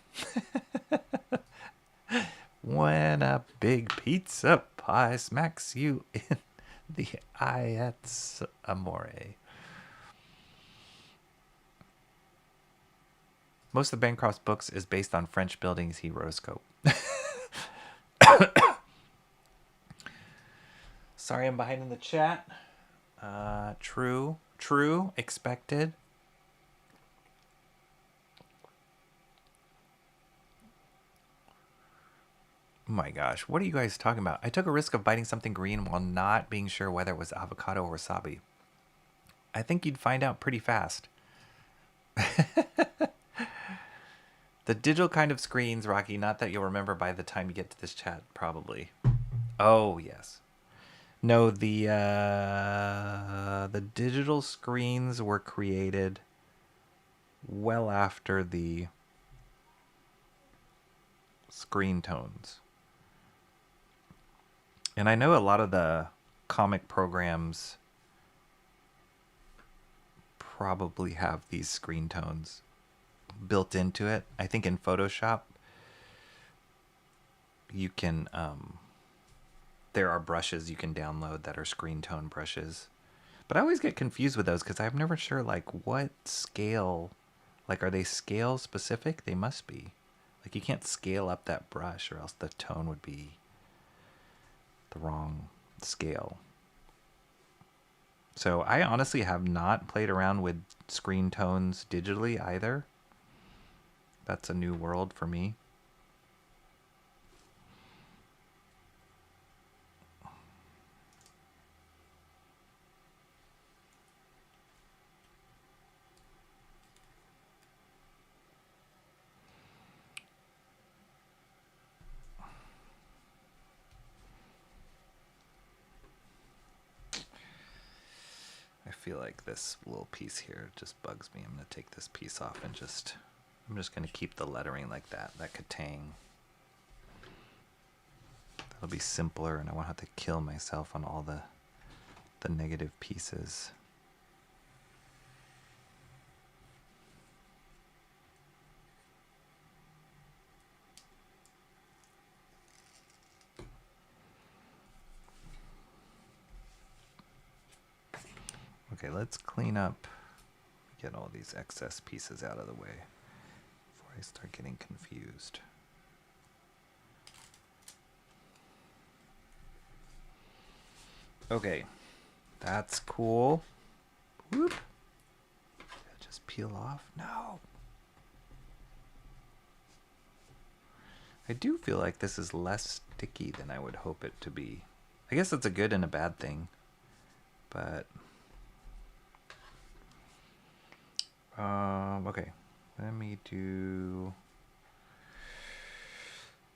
S1: When a big pizza pie smacks you in the eye, that's a moire. Most of Bancroft's books is based on French buildings he rotoscope. Sorry I'm behind in the chat. True. Expected. Oh my gosh, what are you guys talking about? I took a risk of biting something green while not being sure whether it was avocado or wasabi. I think you'd find out pretty fast. The digital kind of screens, Rocky, not that you'll remember by the time you get to this chat, probably. Oh, yes. No, the digital screens were created well after the Screentones. And I know a lot of the comic programs probably have these Screentones built into it. I think in Photoshop you can there are brushes you can download that are Screentone brushes, but I always get confused with those because I'm never sure like what scale, like are they scale specific? They must be. Like you can't scale up that brush or else the tone would be the wrong scale. So I honestly have not played around with Screentones digitally either. That's a new world for me. I feel like this little piece here just bugs me. I'm going to take this piece off and I'm just going to keep the lettering like that Katang. That'll be simpler and I won't have to kill myself on all the negative pieces. Okay, let's clean up, get all these excess pieces out of the way before I start getting confused. Okay, that's cool. Whoop. Did it just peel off? No. I do feel like this is less sticky than I would hope it to be. I guess that's a good and a bad thing, but okay. Let me do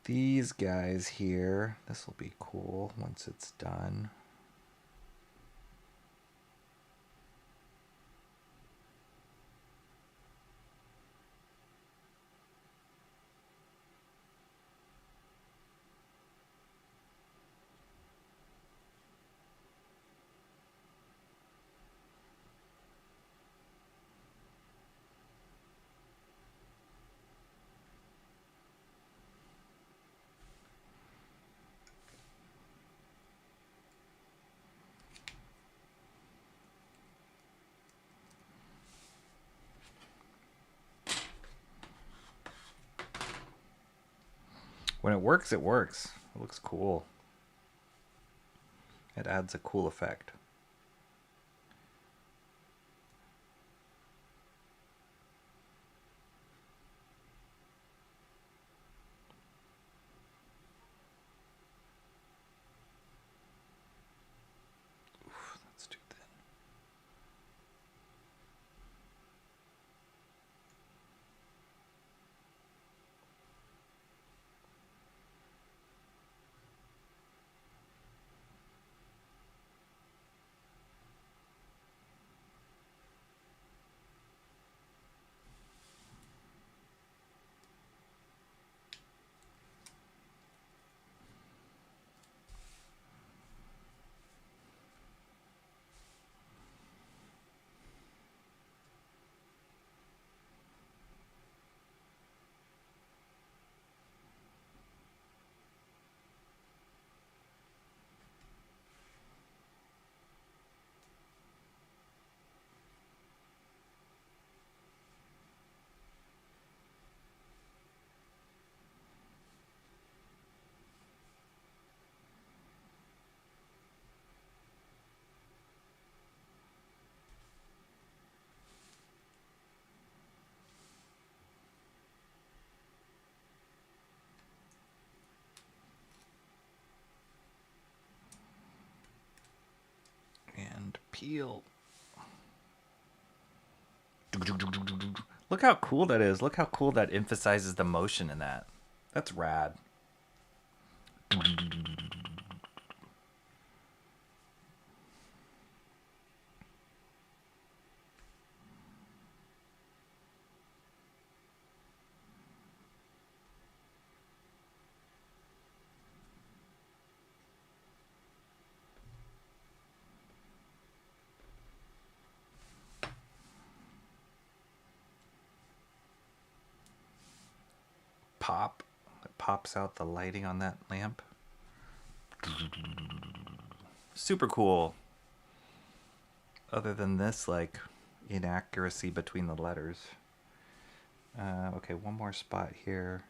S1: these guys here. This will be cool once it's done. When it works, it works. It looks cool. It adds a cool effect. Oof, that's too thin. And peel. Look how cool that is. Look how cool that emphasizes the motion in that. That's rad. Pop. It pops out the lighting on that lamp. Super cool. Other than this, like, inaccuracy between the letters. Okay, one more spot here.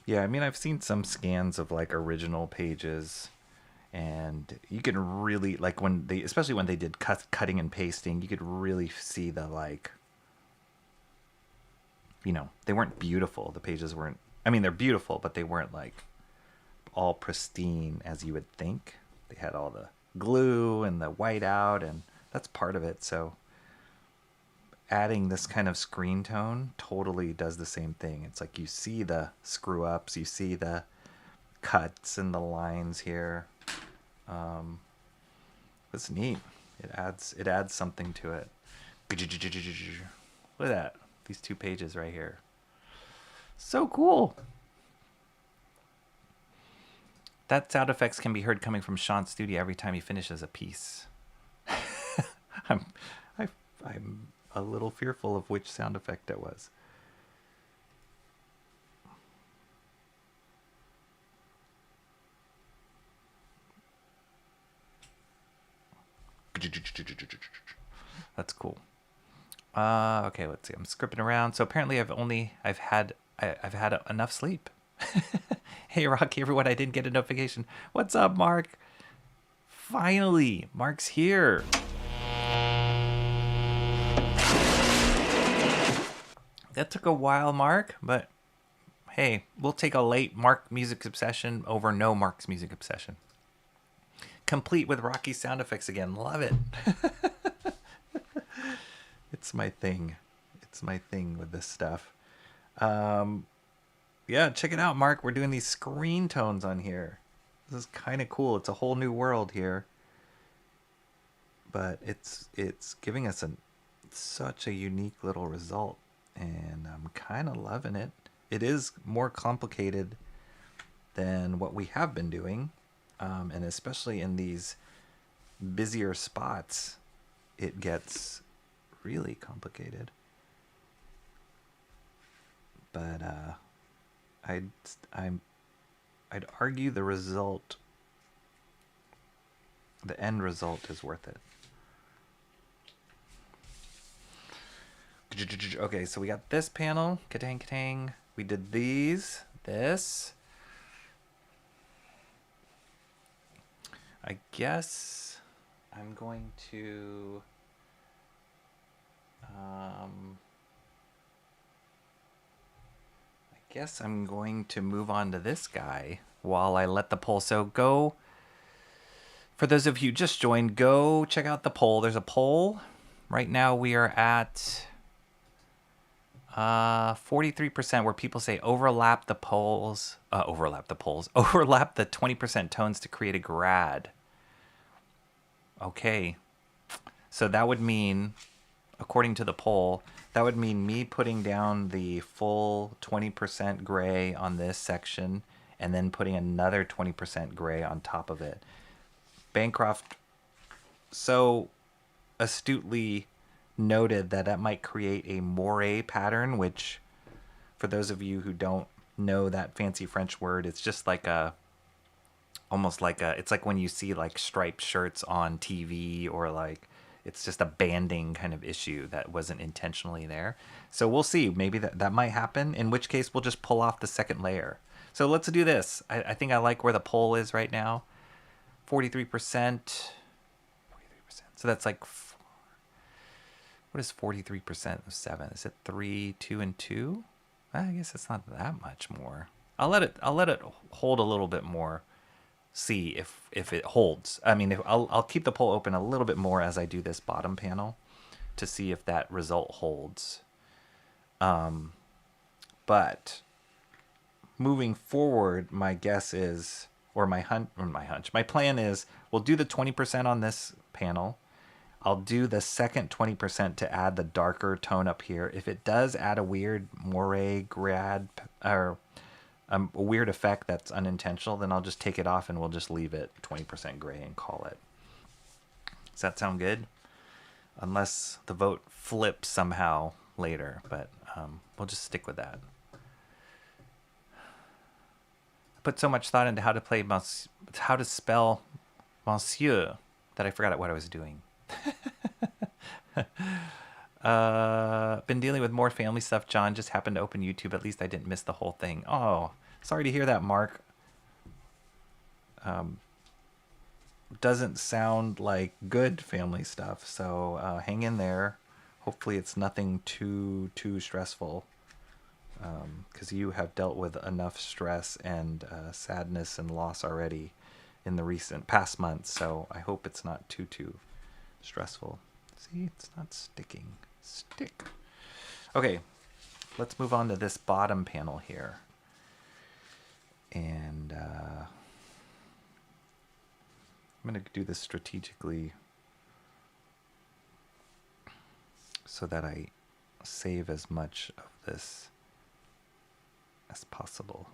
S1: Yeah, I mean, I've seen some scans of like original pages, and you can really like when they, especially when they did cutting and pasting, you could really see the like, they weren't beautiful. The pages weren't. I mean, they're beautiful, but they weren't like all pristine as you would think. They had all the glue and the whiteout, and that's part of it. So adding this kind of screen tone totally does the same thing. It's like you see the screw ups, you see the cuts and the lines here. It's neat. It adds something to it. Look at that. These 2 pages right here. So cool. That sound effects can be heard coming from Sean's studio every time he finishes a piece. I'm a little fearful of which sound effect it was. That's cool. Okay, let's see. I'm scripting around. So apparently I've had enough sleep. Hey, Rocky, everyone, I didn't get a notification. What's up, Mark? Finally, Mark's here. That took a while, Mark, but hey, we'll take a late Mark music obsession over no Mark's music obsession. Complete with Rocky sound effects again. Love it. It's my thing. It's my thing with this stuff. Yeah, check it out, Mark. We're doing these screen tones on here. This is kind of cool. It's a whole new world here. But it's giving us such a unique little result. And I'm kind of loving it. It is more complicated than what we have been doing. And especially in these busier spots, it gets really complicated. But I'd argue the end result is worth it. Okay, so we got this panel. Katang, katang. We did this. I guess I'm going to move on to this guy while I let the poll. So go, for those of you who just joined, go check out the poll. There's a poll. Right now we are at 43% where people say overlap the 20% tones to create a grad. Okay. So that would mean, according to the poll, that would mean me putting down the full 20% gray on this section and then putting another 20% gray on top of it. Bancroft so astutely noted that might create a moire pattern, which, for those of you who don't know that fancy French word, it's just like it's like when you see like striped shirts on TV, or like it's just a banding kind of issue that wasn't intentionally there. So we'll see. Maybe that might happen, in which case we'll just pull off the second layer. So let's do this. I think I like where the poll is right now. 43%. So that's like, what is 43% of 7? Is it 3, 2, and 2? I guess it's not that much more. I'll let it hold a little bit more. See if it holds. I mean, I'll keep the poll open a little bit more as I do this bottom panel to see if that result holds. But moving forward, my guess is, my plan is, we'll do the 20% on this panel. I'll do the second 20% to add the darker tone up here. If it does add a weird moire grad, or a weird effect that's unintentional, then I'll just take it off and we'll just leave it 20% gray and call it. Does that sound good? Unless the vote flips somehow later, but we'll just stick with that. I put so much thought into how to spell Monsieur that I forgot what I was doing. Been dealing with more family stuff, John. Just happened to open YouTube. At least I didn't miss the whole thing. Oh, sorry to hear that, Mark. Doesn't sound like good family stuff, so hang in there. Hopefully it's nothing too stressful, because you have dealt with enough stress and sadness and loss already in the recent past months, so I hope it's not too stressful. See, it's not sticking. Stick. Okay, let's move on to this bottom panel here. And I'm going to do this strategically so that I save as much of this as possible.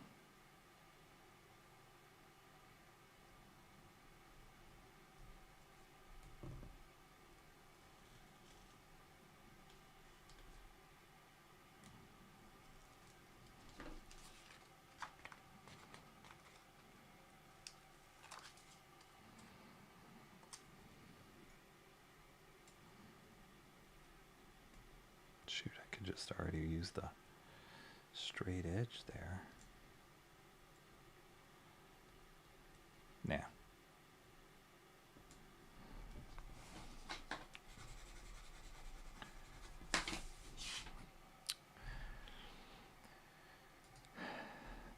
S1: Shoot, I could just already use the straight edge there. Nah.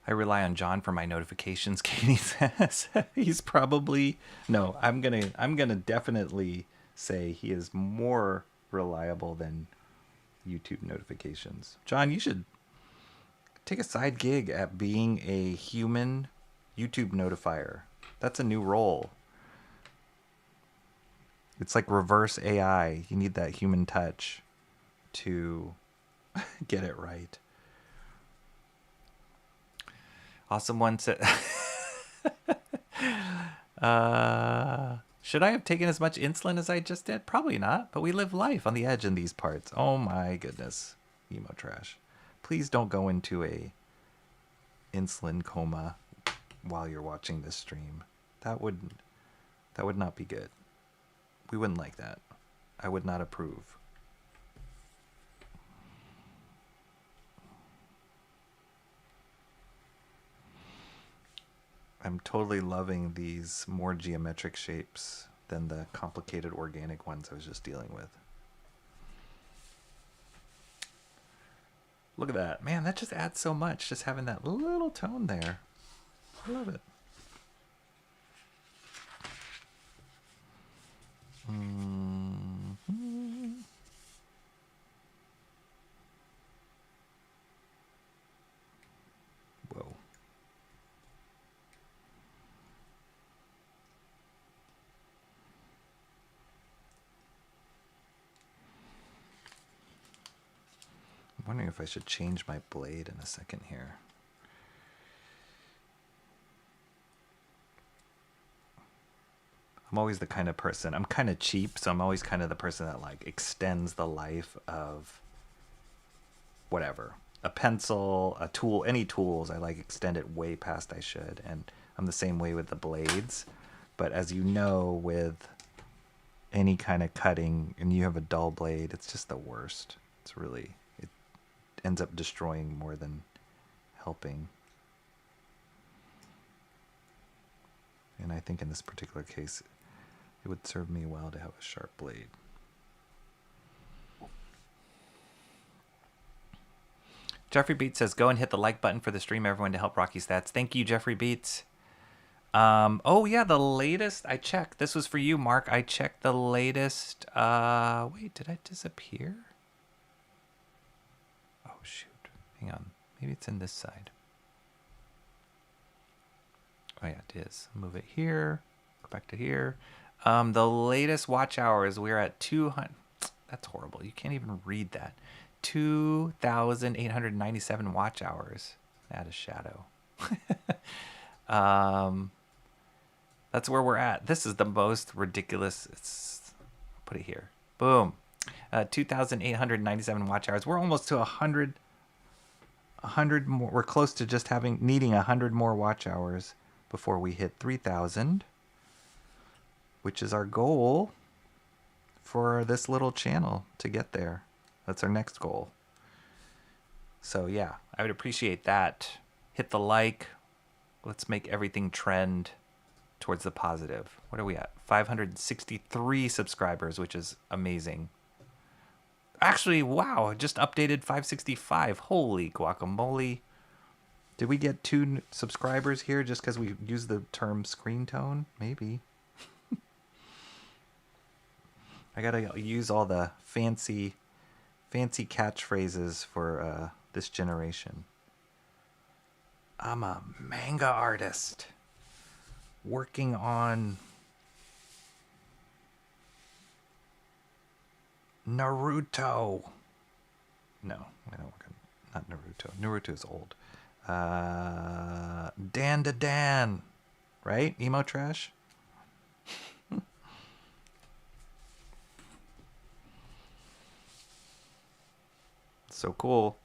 S1: I rely on John for my notifications, Katie says. He's probably no, I'm gonna definitely say he is more reliable than YouTube notifications. John, you should take a side gig at being a human YouTube notifier. That's a new role. It's like reverse AI. You need that human touch to get it right. Awesome one said, should I have taken as much insulin as I just did? Probably not, but we live life on the edge in these parts. Oh my goodness, emo trash. Please don't go into a insulin coma while you're watching this stream. That would not be good. We wouldn't like that. I would not approve. I'm totally loving these more geometric shapes than the complicated organic ones I was just dealing with. Look at that. Man, that just adds so much, just having that little tone there. I love it. Whoa. I'm wondering if I should change my blade in a second here. I'm always the kind of person, I'm kind of cheap, so I'm always kind of the person that like extends the life of whatever. A pencil, a tool, any tools, I like extend it way past I should. And I'm the same way with the blades. But as you know, with any kind of cutting and you have a dull blade, it's just the worst. It's really, it ends up destroying more than helping. And I think in this particular case, it would serve me well to have a sharp blade. Jeffrey Beats says, go and hit the like button for the stream, everyone, to help Rocky Stats. Thank you, Jeffrey Beats. Oh, yeah, the latest. I checked. This was for you, Mark. I checked the latest. Wait, did I disappear? Oh, shoot. Hang on. Maybe it's in this side. Oh, yeah, it is. Move it here. Go back to here. The latest watch hours, we're at 200. That's horrible. You can't even read that. 2,897 watch hours. Add a shadow. That's where we're at. This is the most ridiculous. Put it here. Boom. 2,897 watch hours. We're almost to 100 more. We're close to just needing 100 more watch hours before we hit 3,000, which is our goal for this little channel to get there. That's our next goal. So yeah, I would appreciate that. Hit the like. Let's make everything trend towards the positive. What are we at? 563 subscribers, which is amazing. Actually, wow, just updated 565. Holy guacamole. Did we get 2 subscribers here just because we used the term Screentone? Maybe. I gotta use all the fancy catchphrases for this generation. I'm a manga artist working on Naruto. No, I don't. Not Naruto. Naruto is old. Dan to Dan, right? Emo trash. So cool.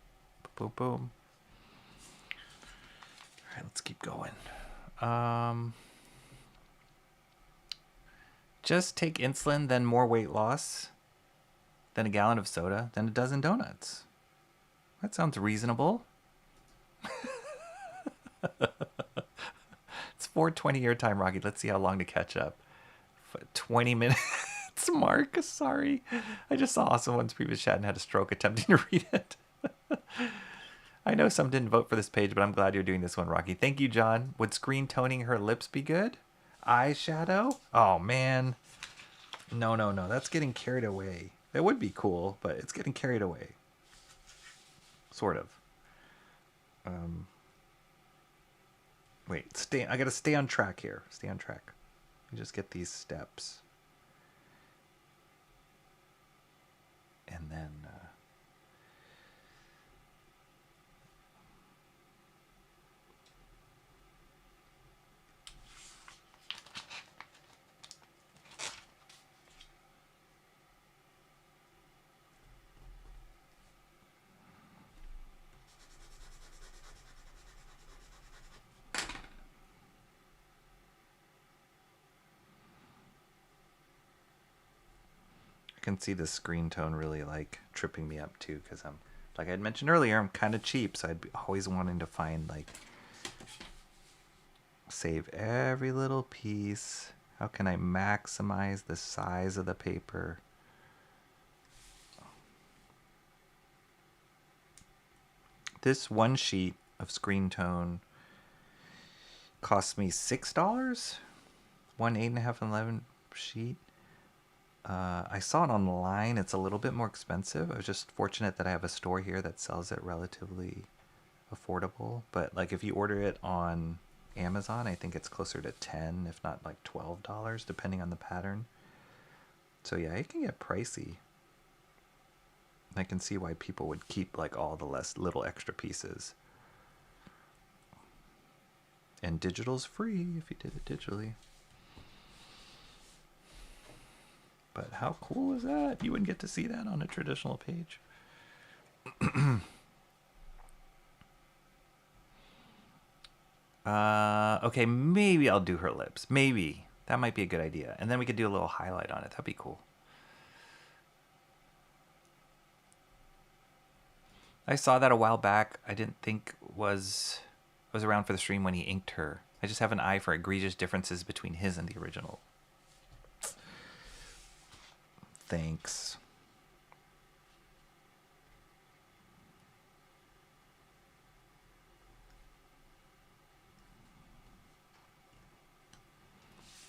S1: Boom, boom. All right, let's keep going. Just take insulin, then more weight loss, then a gallon of soda, then a dozen donuts. That sounds reasonable. It's 4:20 your time, Rocky. Let's see how long to catch up. 20 minutes. Mark, sorry. I just saw someone's previous chat and had a stroke attempting to read it. I know some didn't vote for this page, but I'm glad you're doing this one, Rocky. Thank you, John. Would screen toning her lips be good? Eyeshadow? Oh, man. No. That's getting carried away. It would be cool, but it's getting carried away. Sort of. Wait, I gotta stay on track here. Stay on track. You just get these steps. And then... I can see the screen tone really like tripping me up too, because I'm, like I had mentioned earlier, I'm kind of cheap, so I'd be always wanting to find like, save every little piece. How can I maximize the size of the paper? This one sheet of screen tone cost me $6. One 8.5 and 11 sheet. I saw it online. It's a little bit more expensive. I was just fortunate that I have a store here that sells it relatively affordable. But like if you order it on Amazon, I think it's closer to $10, if not like $12, depending on the pattern. So yeah, it can get pricey. I can see why people would keep like all the little extra pieces. And digital's free if you did it digitally. But how cool is that? You wouldn't get to see that on a traditional page. Okay, maybe I'll do her lips. Maybe. That might be a good idea. And then we could do a little highlight on it. That'd be cool. I saw that a while back. I didn't think was around for the stream when he inked her. I just have an eye for egregious differences between his and the original. Thanks.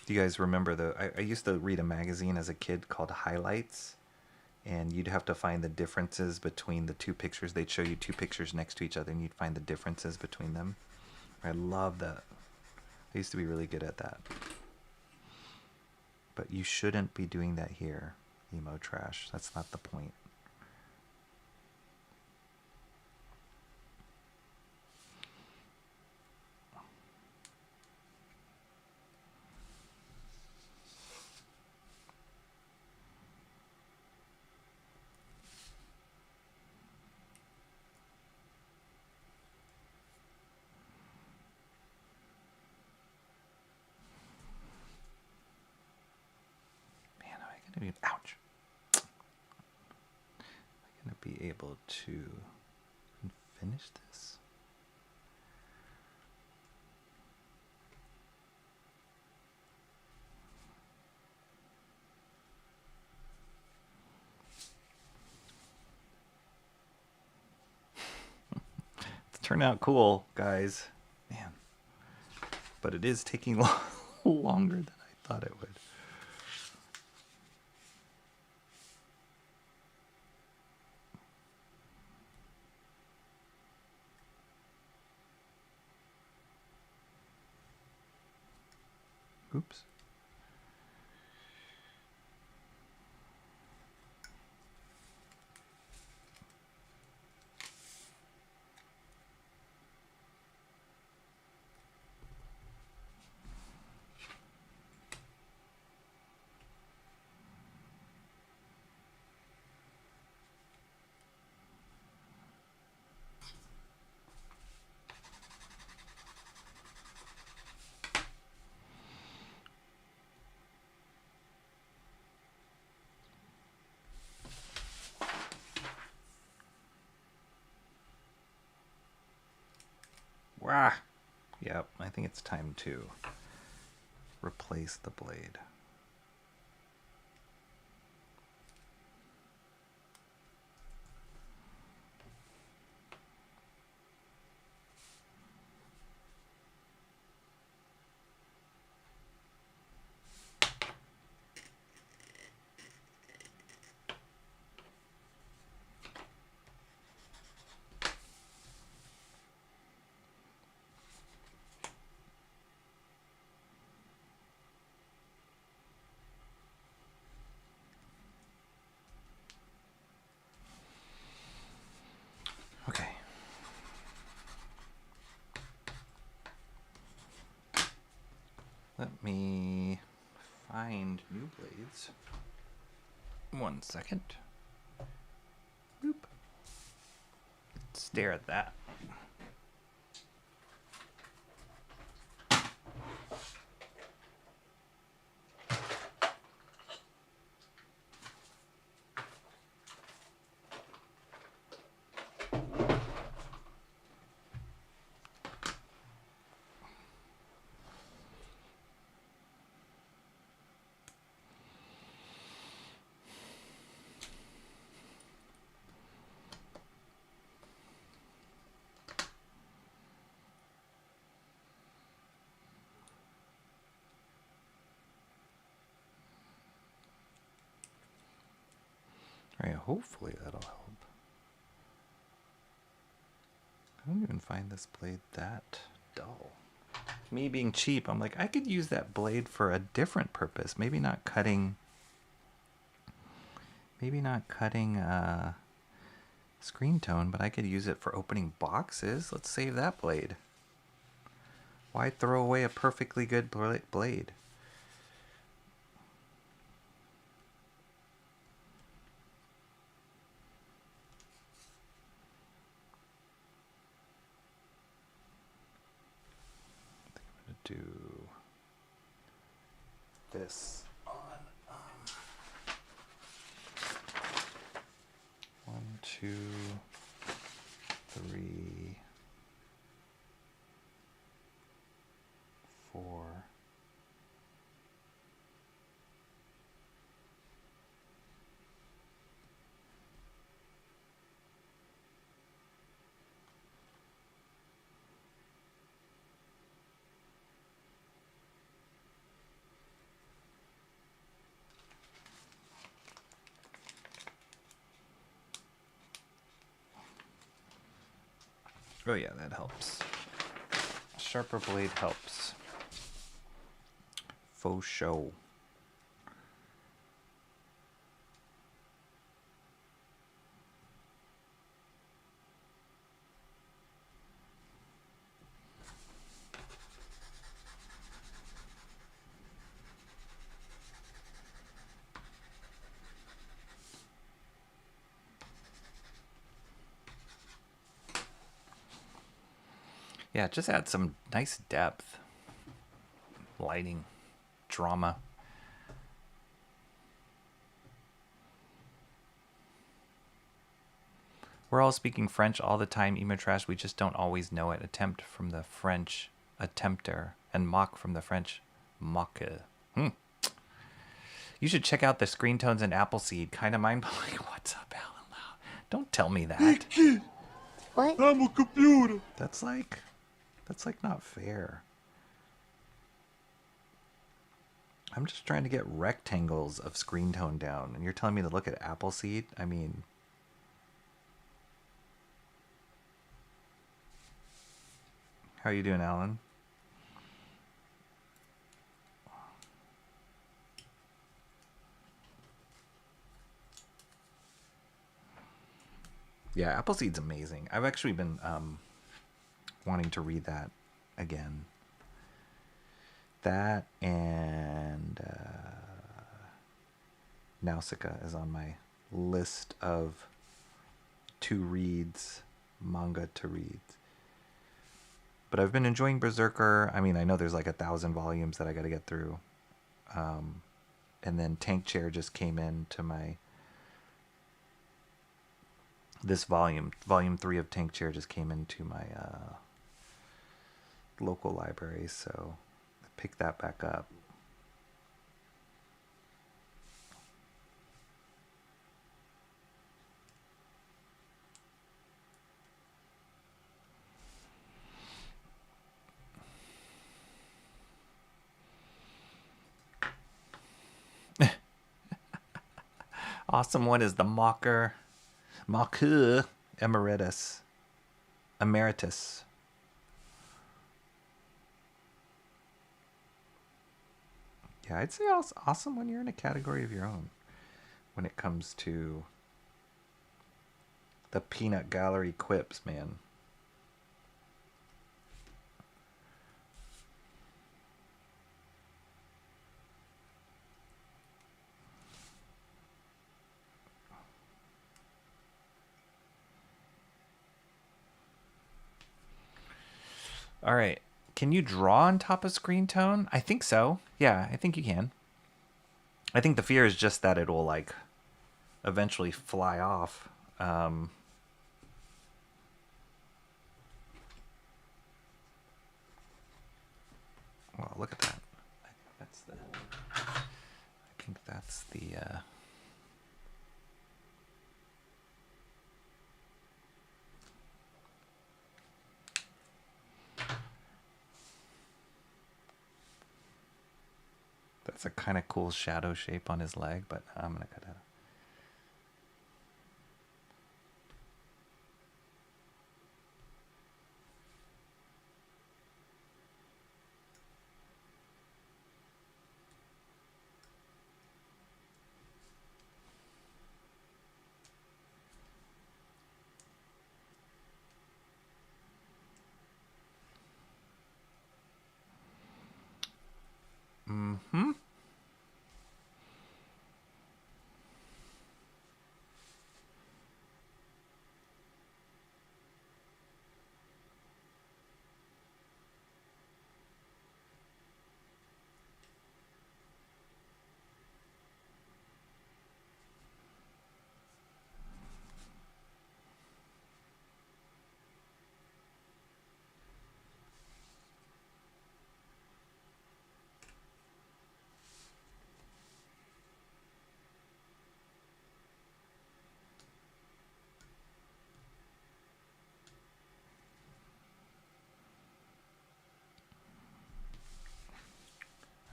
S1: Do you guys remember I used to read a magazine as a kid called Highlights, and you'd have to find the differences between the two pictures. They'd show you two pictures next to each other, and you'd find the differences between them. I love that. I used to be really good at that. But you shouldn't be doing that here, emo trash. That's not the point. Ouch. I'm gonna be able to finish this. It's turned out cool, guys. Man. But it is taking longer than I thought it would. Oops. Ah! Yep, I think it's time to replace the blade. Okay. Let me find new blades. 1 second. Boop. Stare at that. Alright, hopefully that'll help. I don't even find this blade that dull. Me being cheap, I'm like, I could use that blade for a different purpose. Maybe not cutting Screentone, but I could use it for opening boxes. Let's save that blade. Why throw away a perfectly good blade? I think I'm gonna do this on 1, 2, 3, 4. Oh yeah, that helps. Sharper blade helps. Faux show. Yeah, just add some nice depth, lighting, drama. We're all speaking French all the time, Emotrash. We just don't always know it. Attempt from the French attempter, and mock from the French moqueur. You should check out the Screentones and Appleseed. Kind of mind-blowing. What's up, Alan Lau? Don't tell me that.
S5: What?
S3: I'm a computer.
S1: That's like not fair. I'm just trying to get rectangles of Screentone down, and you're telling me to look at Appleseed? I mean, how are you doing, Alan? Yeah, Appleseed's amazing. I've actually been wanting to read that again. That and Nausicaa is on my list of manga to read. But I've been enjoying Berserker. I mean, I know there's like 1,000 volumes that I got to get through. And then Tank Chair just came into my... This volume 3 of Tank Chair just came into my local libraries, so I picked that back up. Awesome one is the Mocker Emeritus. Emeritus. Yeah, I'd say awesome when you're in a category of your own when it comes to the peanut gallery quips, man. All right. Can you draw on top of Screentone? I think so. Yeah, I think you can. I think the fear is just that it will like eventually fly off. Well, look at that. I think that's the that's a kind of cool shadow shape on his leg, but I'm gonna cut it out. Mm-hmm.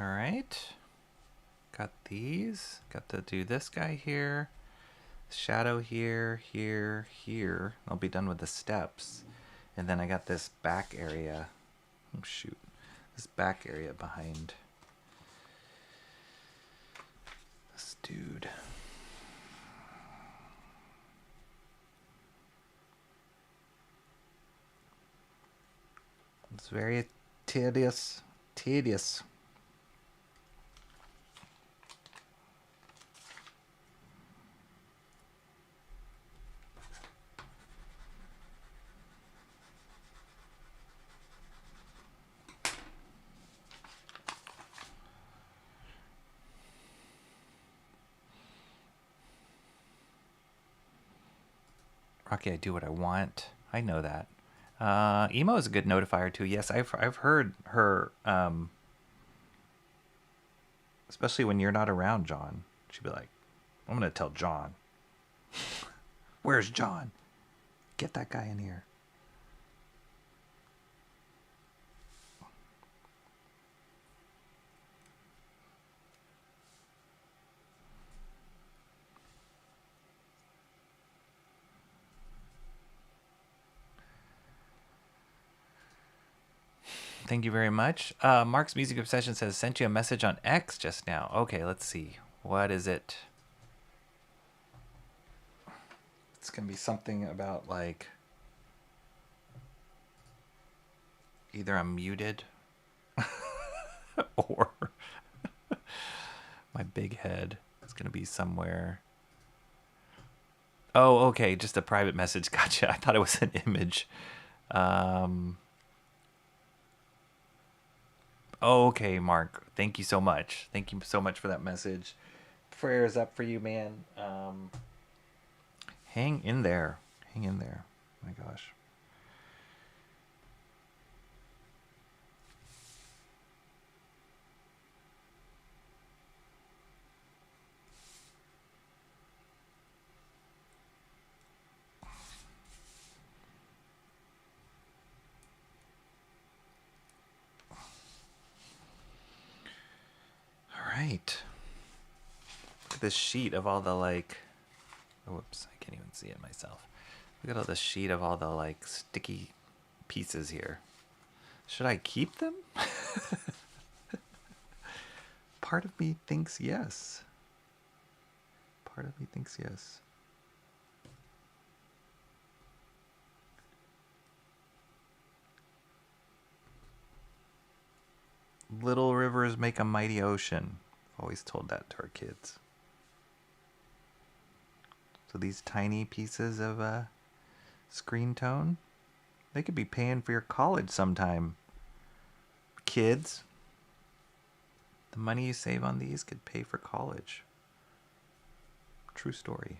S1: All right. Got these. Got to do this guy here. Shadow here, here, here. I'll be done with the steps. And then I got this back area. Oh, shoot. This back area behind this dude. It's very tedious. Tedious. Rocky, I do what I want. I know that. Emo is a good notifier too. Yes, I've heard her. Especially when you're not around, John. She'd be like, "I'm gonna tell John. Where's John? Get that guy in here." Thank you very much. Mark's Music Obsession says, sent you a message on X just now. Okay, let's see. What is it? It's going to be something about, like, either I'm muted or my big head is going to be somewhere. Oh, okay, just a private message. Gotcha. I thought it was an image. Okay, Mark. Thank you so much. Thank you so much for that message. Prayers up for you, man. Hang in there. Hang in there. My gosh. right. Look at this sheet of all the like. Oh, whoops! I can't even see it myself. Look at all the sheet of all the like sticky pieces here. Should I keep them? Part of me thinks yes. Part of me thinks yes. Little rivers make a mighty ocean. I've always told that to our kids. So these tiny pieces of Screentone, they could be paying for your college sometime. Kids, the money you save on these could pay for college. True story.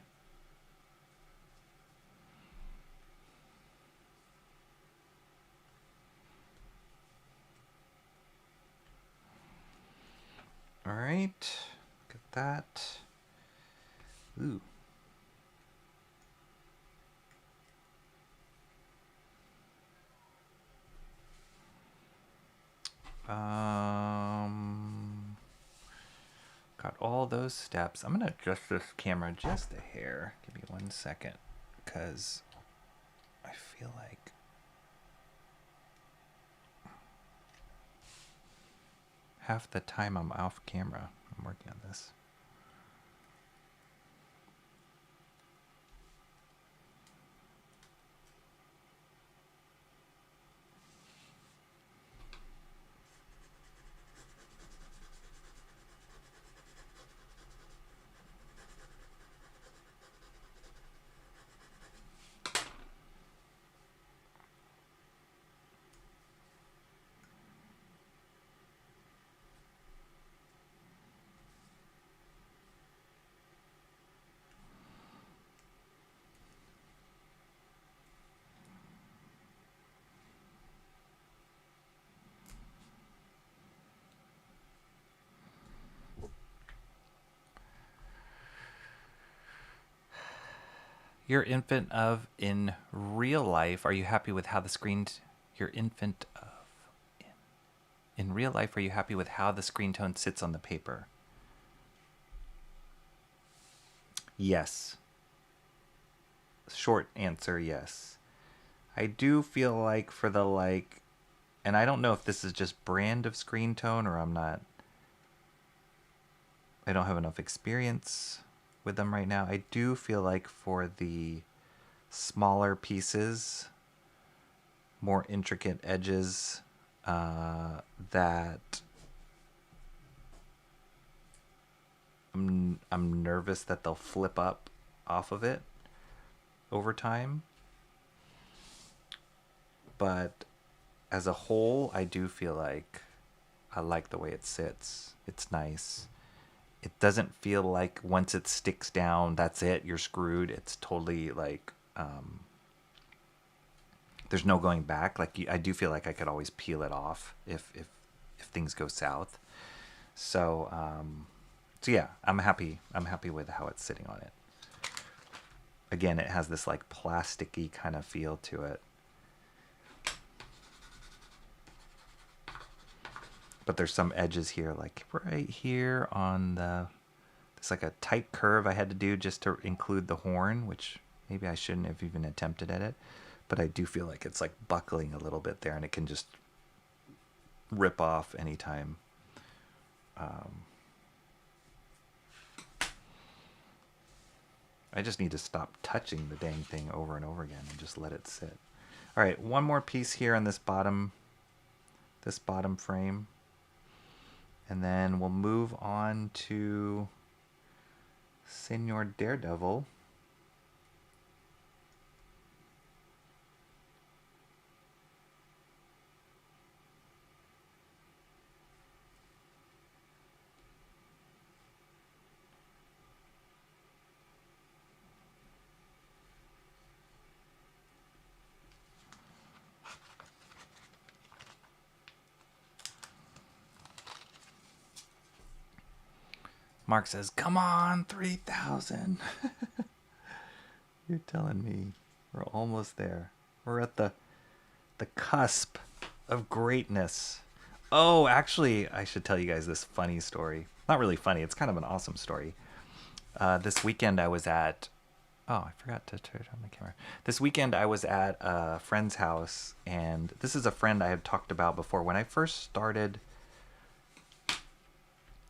S1: All right, look at that. Ooh. Got all those steps. I'm gonna adjust this camera just a hair. Give me 1 second, because I feel like half the time I'm off camera. I'm working on this. Your infant of in real life, are you happy with how the screen your infant of in real life, are you happy with how the Screentone sits on the paper? Yes. Short answer, yes. I do feel like for the like, and I don't know if this is just brand of Screentone or I don't have enough experience with them right now. I do feel like for the smaller pieces, more intricate edges, that I'm nervous that they'll flip up off of it over time. But as a whole, I do feel like I like the way it sits. It's nice. It doesn't feel like once it sticks down, that's it, you're screwed. It's totally like there's no going back. Like I do feel like I could always peel it off if things go south. So so yeah, I'm happy with how it's sitting on it. Again, it has this like plasticky kind of feel to it. But there's some edges here, like right here on it's like a tight curve I had to do just to include the horn, which maybe I shouldn't have even attempted at it. But I do feel like it's like buckling a little bit there, and it can just rip off anytime. I just need to stop touching the dang thing over and over again and just let it sit. All right, one more piece here on this bottom frame. And then we'll move on to Senor Daredevil. Mark says, come on, 3,000. You're telling me we're almost there. We're at the cusp of greatness. Oh, actually, I should tell you guys this funny story. not really funny. It's kind of an awesome story. This weekend I was at. Oh, I forgot to turn on the camera. This weekend I was at a friend's house, and this is a friend I had talked about before. When I first started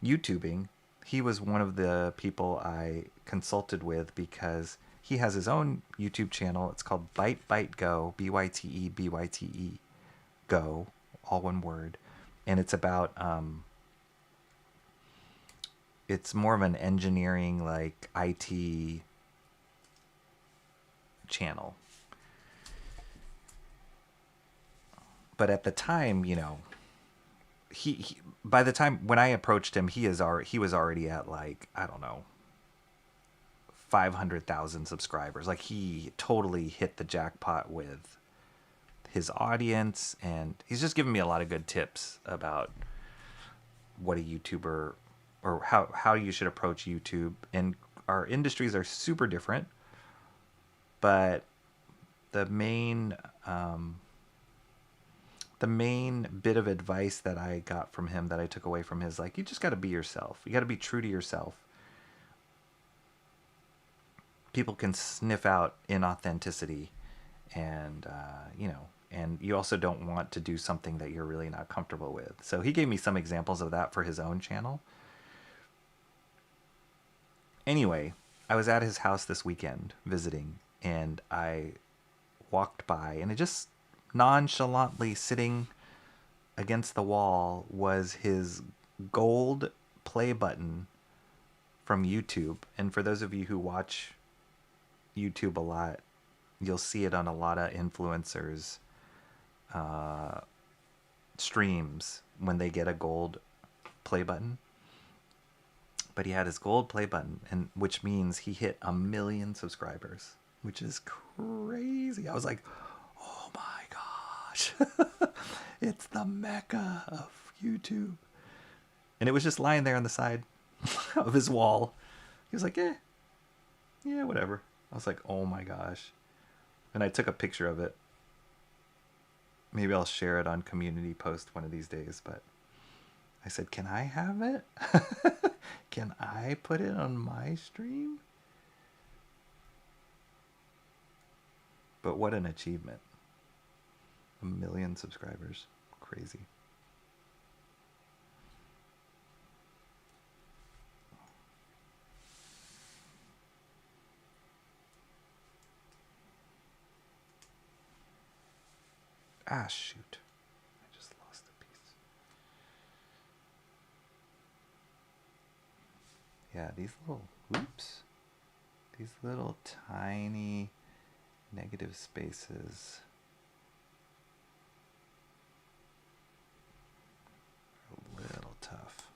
S1: YouTubing, he was one of the people I consulted with because he has his own YouTube channel. It's called Byte Byte Go, BYTE Go, all one word, and it's about it's more of an engineering, like IT channel. But at the time, you know, he by the time when I approached him, he was already at, like, I don't know, 500,000 subscribers. Like, he totally hit the jackpot with his audience, and he's just given me a lot of good tips about what a YouTuber, or how you should approach YouTube. And our industries are super different, but the main bit of advice that I got from him, that I took away from his, like, you just got to be yourself. You got to be true to yourself. People can sniff out inauthenticity, and you know, and you also don't want to do something that you're really not comfortable with. So he gave me some examples of that for his own channel. Anyway, I was at his house this weekend visiting, and I walked by, and it just nonchalantly sitting against the wall was his gold play button from YouTube. And for those of you who watch YouTube a lot, you'll see it on a lot of influencers streams when they get a gold play button. But he had his gold play button, and which means he hit 1 million subscribers, which is crazy. I was like, oh my gosh, it's the mecca of YouTube. And it was just lying there on the side of his wall. He was like, yeah, whatever. I was like, oh my gosh. And I took a picture of it. Maybe I'll share it on community post one of these days, but I said, can I have it? Can I put it on my stream? But what an achievement. 1 million subscribers. Crazy. Ah, shoot. I just lost a piece. Yeah, these little tiny negative spaces are a little tough.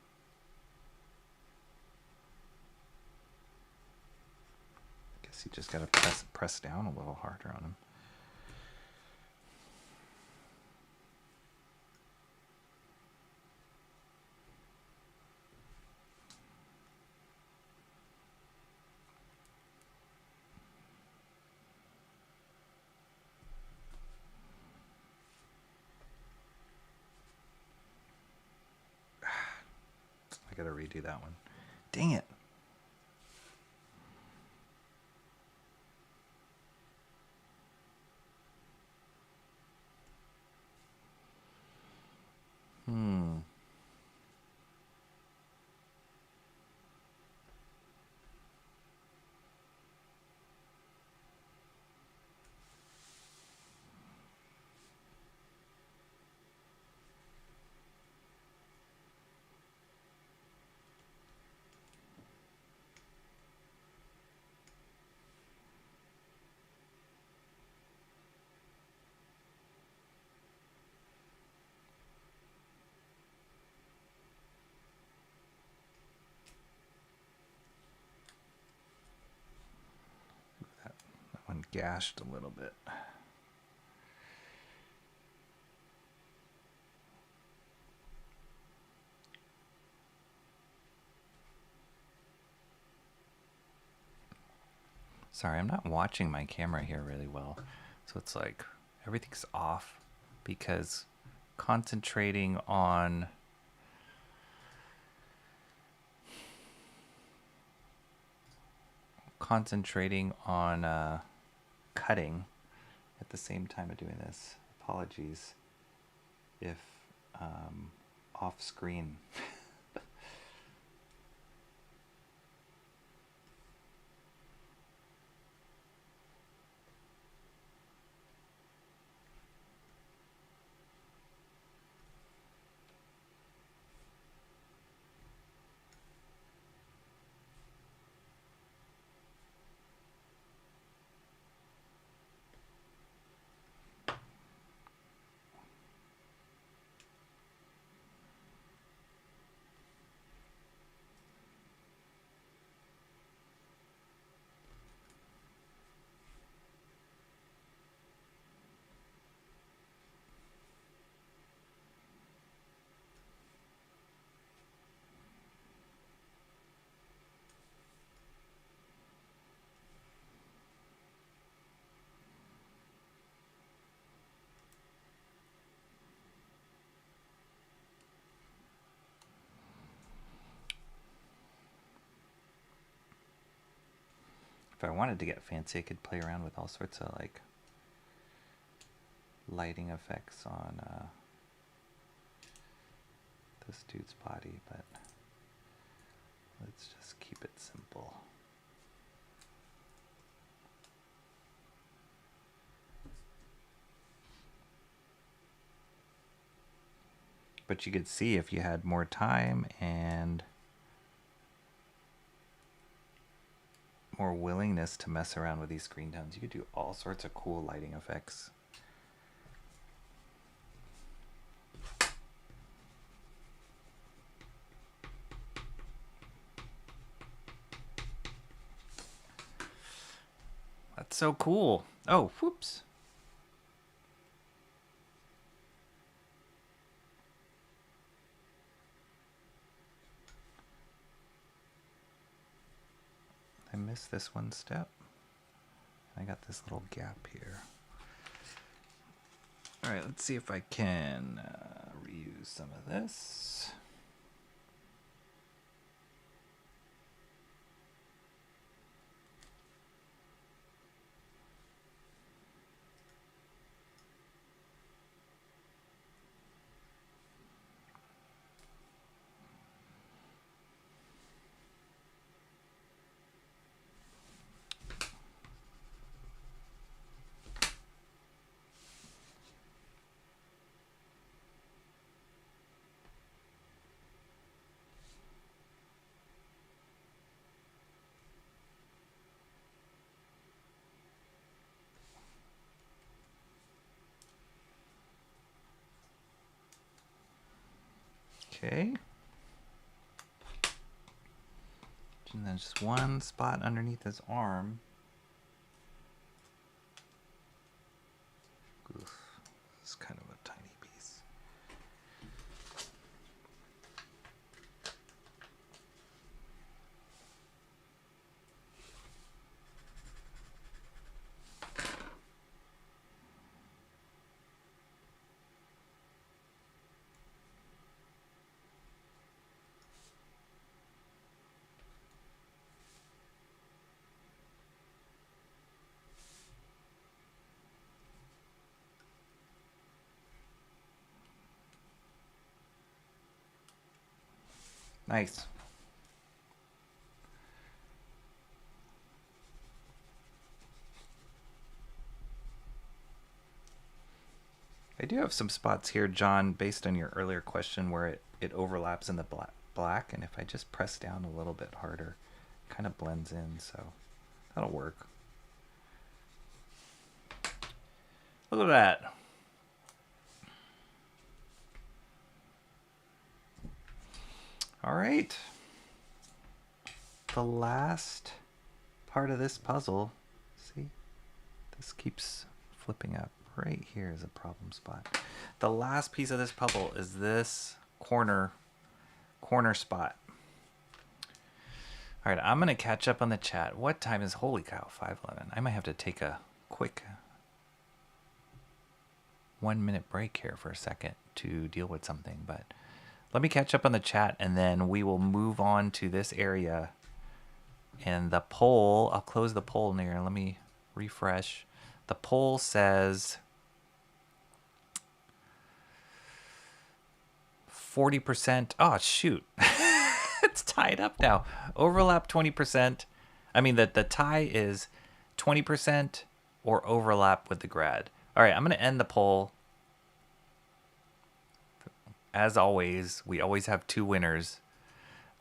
S1: Guess you just gotta press down a little harder on them. I gotta redo that one. Dang it. That one gashed a little bit. Sorry, I'm not watching my camera here really well. So it's like everything's off because concentrating on concentrating on cutting at the same time of doing this. Apologies if off screen. If I wanted to get fancy, I could play around with all sorts of like lighting effects on this dude's body, but let's just keep it simple. But you could see if you had more time and more willingness to mess around with these screen tones, you could do all sorts of cool lighting effects. That's so cool. Oh, whoops. I missed this one step. I got this little gap here. All right, let's see if I can reuse some of this. Okay. And then just one spot underneath his arm. Oof, it's kind of a tiny piece. Nice. I do have some spots here, John, based on your earlier question where it overlaps in the black, and if I just press down a little bit harder, it kind of blends in, so that'll work. Look at that. All right. The last part of this puzzle, see, this keeps flipping up. Right here is a problem spot. The last piece of this puzzle is this corner spot. All right, I'm gonna catch up on the chat. What time is, holy cow, 5:11. I might have to take a quick 1-minute break here for a second to deal with something, but let me catch up on the chat and then we will move on to this area And the poll, I'll close the poll here. Let me refresh. The poll says 40%. Oh, shoot. It's tied up now. Overlap 20%. I mean, the tie is 20% or overlap with the grad. All right, I'm going to end the poll. As always, we always have two winners.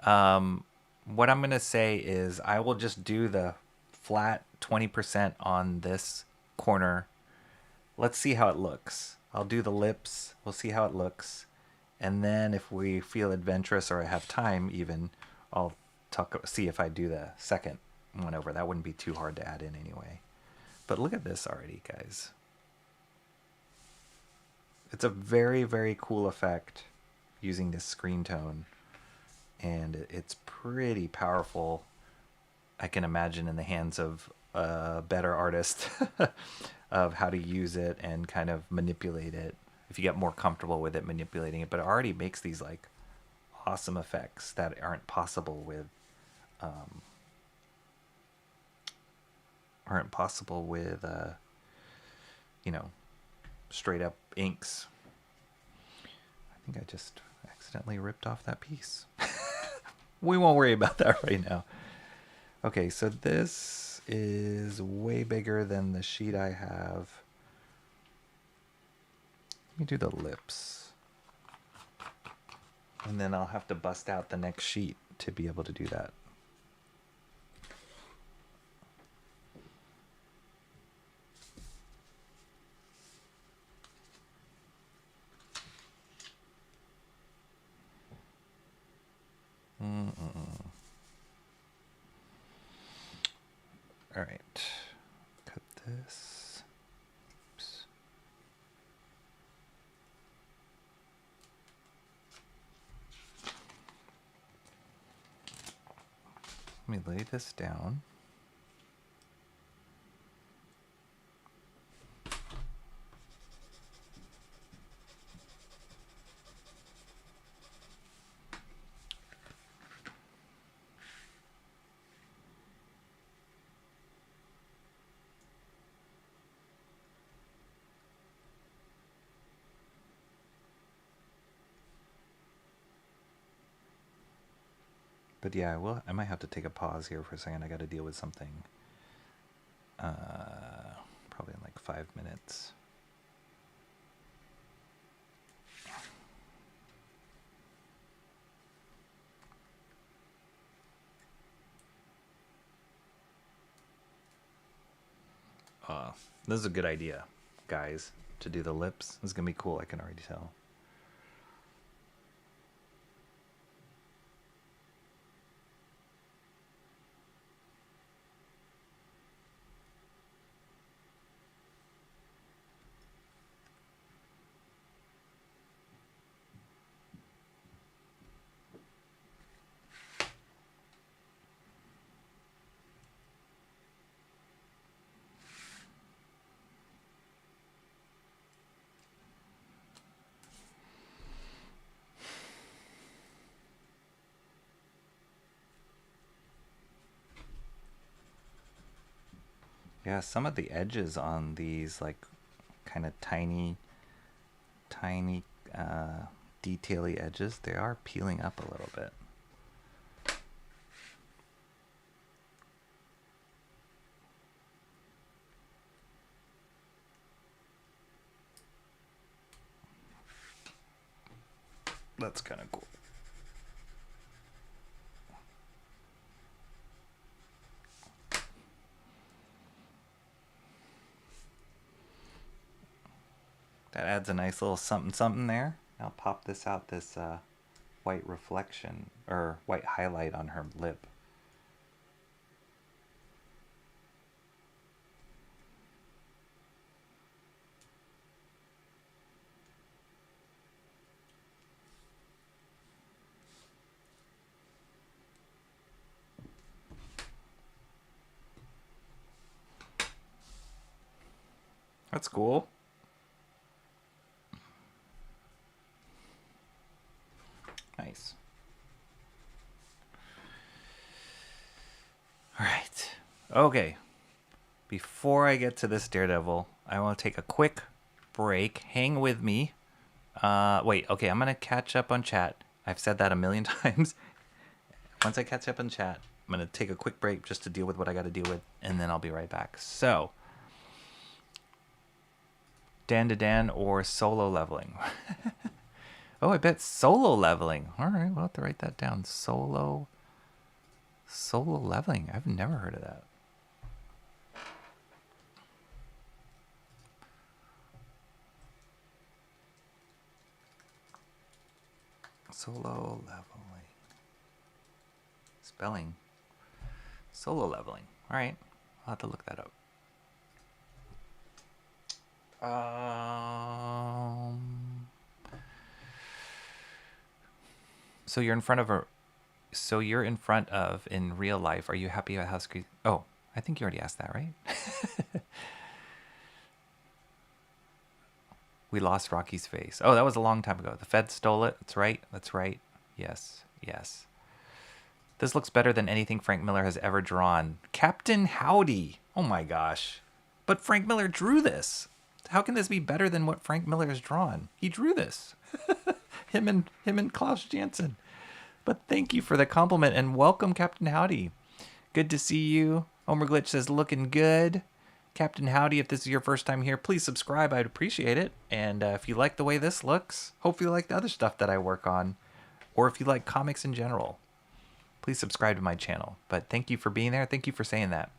S1: What I'm going to say is I will just do the flat 20% on this corner. Let's see how it looks. I'll do the lips. We'll see how it looks. And then if we feel adventurous or I have time even, I'll see if I do the second one over. That wouldn't be too hard to add in anyway. But look at this already, guys. It's a very, very cool effect using this Screentone. And it's pretty powerful. I can imagine in the hands of a better artist of how to use it and kind of manipulate it. If you get more comfortable with it, manipulating it. But it already makes these like awesome effects that aren't possible with you know, straight up inks. I think I just accidentally ripped off that piece. We won't worry about that right now. Okay, so this is way bigger than the sheet I have. Let me do the lips. And then I'll have to bust out the next sheet to be able to do that. All right, cut this. Oops. Let me lay this down. But yeah, I might have to take a pause here for a second. I got to deal with something. Probably in like 5 minutes. This is a good idea, guys, to do the lips. This is going to be cool, I can already tell. Yeah, some of the edges on these, like, kind of tiny, detaily edges, they are peeling up a little bit. That's kind of cool. That adds a nice little something something there. I'll pop this out, this white reflection or white highlight on her lip. That's cool. Nice. Okay. Before I get to this Daredevil, I want to take a quick break. Hang with me. Wait, okay, I'm going to catch up on chat. I've said that a million times. Once I catch up on chat, I'm going to take a quick break just to deal with what I got to deal with, and then I'll be right back. So, Dan to Dan or solo leveling? Oh, I bet solo leveling. All right, we'll have to write that down. Solo leveling. I've never heard of that. Solo leveling. Spelling. Solo leveling. All right, I'll have to look that up. So you're in front of in real life. Are you happy about how Screen? Oh, I think you already asked that, right? We lost Rocky's face. Oh, that was a long time ago. The Fed stole it. That's right. That's right. Yes. Yes. This looks better than anything Frank Miller has ever drawn. Captain Howdy. Oh my gosh. But Frank Miller drew this. How can this be better than what Frank Miller has drawn? He drew this. him and Klaus Janson. But thank you for the compliment and welcome, Captain Howdy. Good to see you. Homer Glitch says looking good. Captain Howdy, if this is your first time here, please subscribe. I'd appreciate it. And if you like the way this looks, hopefully you like the other stuff that I work on. Or if you like comics in general, please subscribe to my channel. But thank you for being there. Thank you for saying that.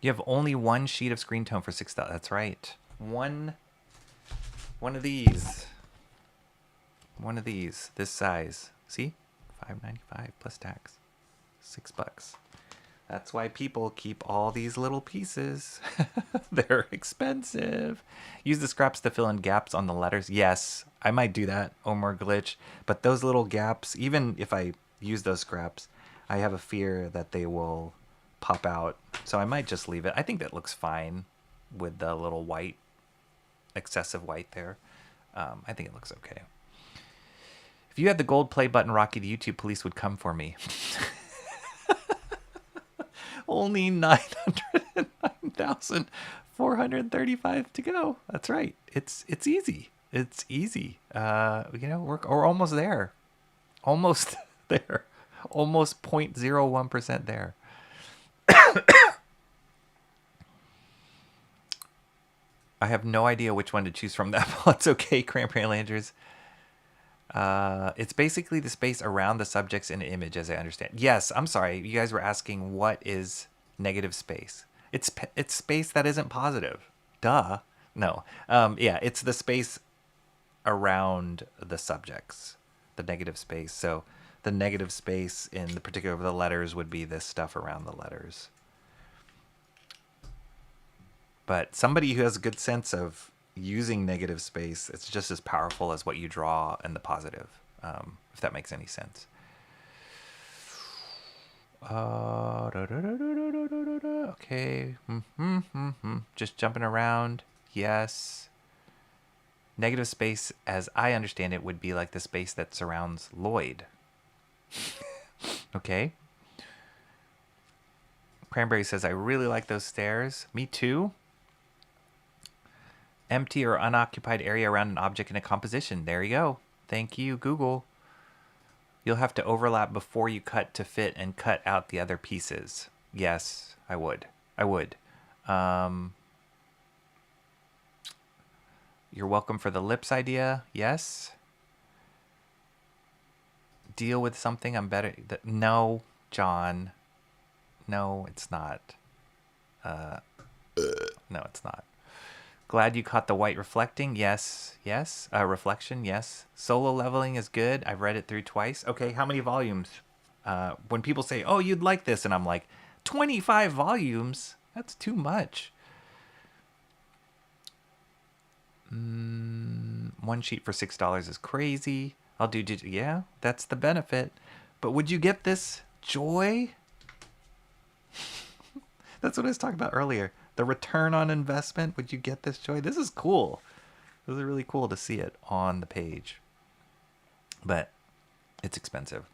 S1: You have only one sheet of Screentone for $6. That's right. One of these. One of these. This size. See? $5.95 plus tax. $6. That's why people keep all these little pieces. They're expensive. Use the scraps to fill in gaps on the letters. Yes, I might do that, Omar Glitch. But those little gaps, even if I use those scraps, I have a fear that they will pop out. So I might just leave it. I think that looks fine with the little white, excessive white there. I think it looks okay. If you had the gold play button, Rocky, the YouTube police would come for me. Only 909,435 to go. That's right. It's easy. It's easy. We're almost there. Almost there. Almost 0.01% there. I have no idea which one to choose from that. It's okay, Cranberry Landers. It's basically the space around the subjects in an image, as I understand. Yes, I'm sorry. You guys were asking what is negative space. It's space that isn't positive. Duh. No. Yeah, it's the space around the subjects, the negative space. So the negative space in the particular of the letters would be this stuff around the letters. But somebody who has a good sense of using negative space, it's just as powerful as what you draw in the positive, if that makes any sense. Okay. Just jumping around. Yes. Negative space, as I understand it, would be like the space that surrounds Lloyd. Okay. Cranberry says, I really like those stairs. Me too. Empty or unoccupied area around an object in a composition. There you go. Thank you, Google. You'll have to overlap before you cut to fit and cut out the other pieces. Yes, I would. You're welcome for the lips idea. Yes. Deal with something I'm better. No, John. No, it's not. No, it's not. Glad you caught the white reflecting. Yes. Reflection. Yes. Solo leveling is good. I've read it through twice. Okay, how many volumes? When people say, oh, you'd like this, and I'm like, 25 volumes? That's too much. One sheet for $6 is crazy. I'll do, yeah, that's the benefit. But would you get this joy? That's what I was talking about earlier. The return on investment. Would you get this joy? This is cool. This is really cool to see it on the page. But it's expensive.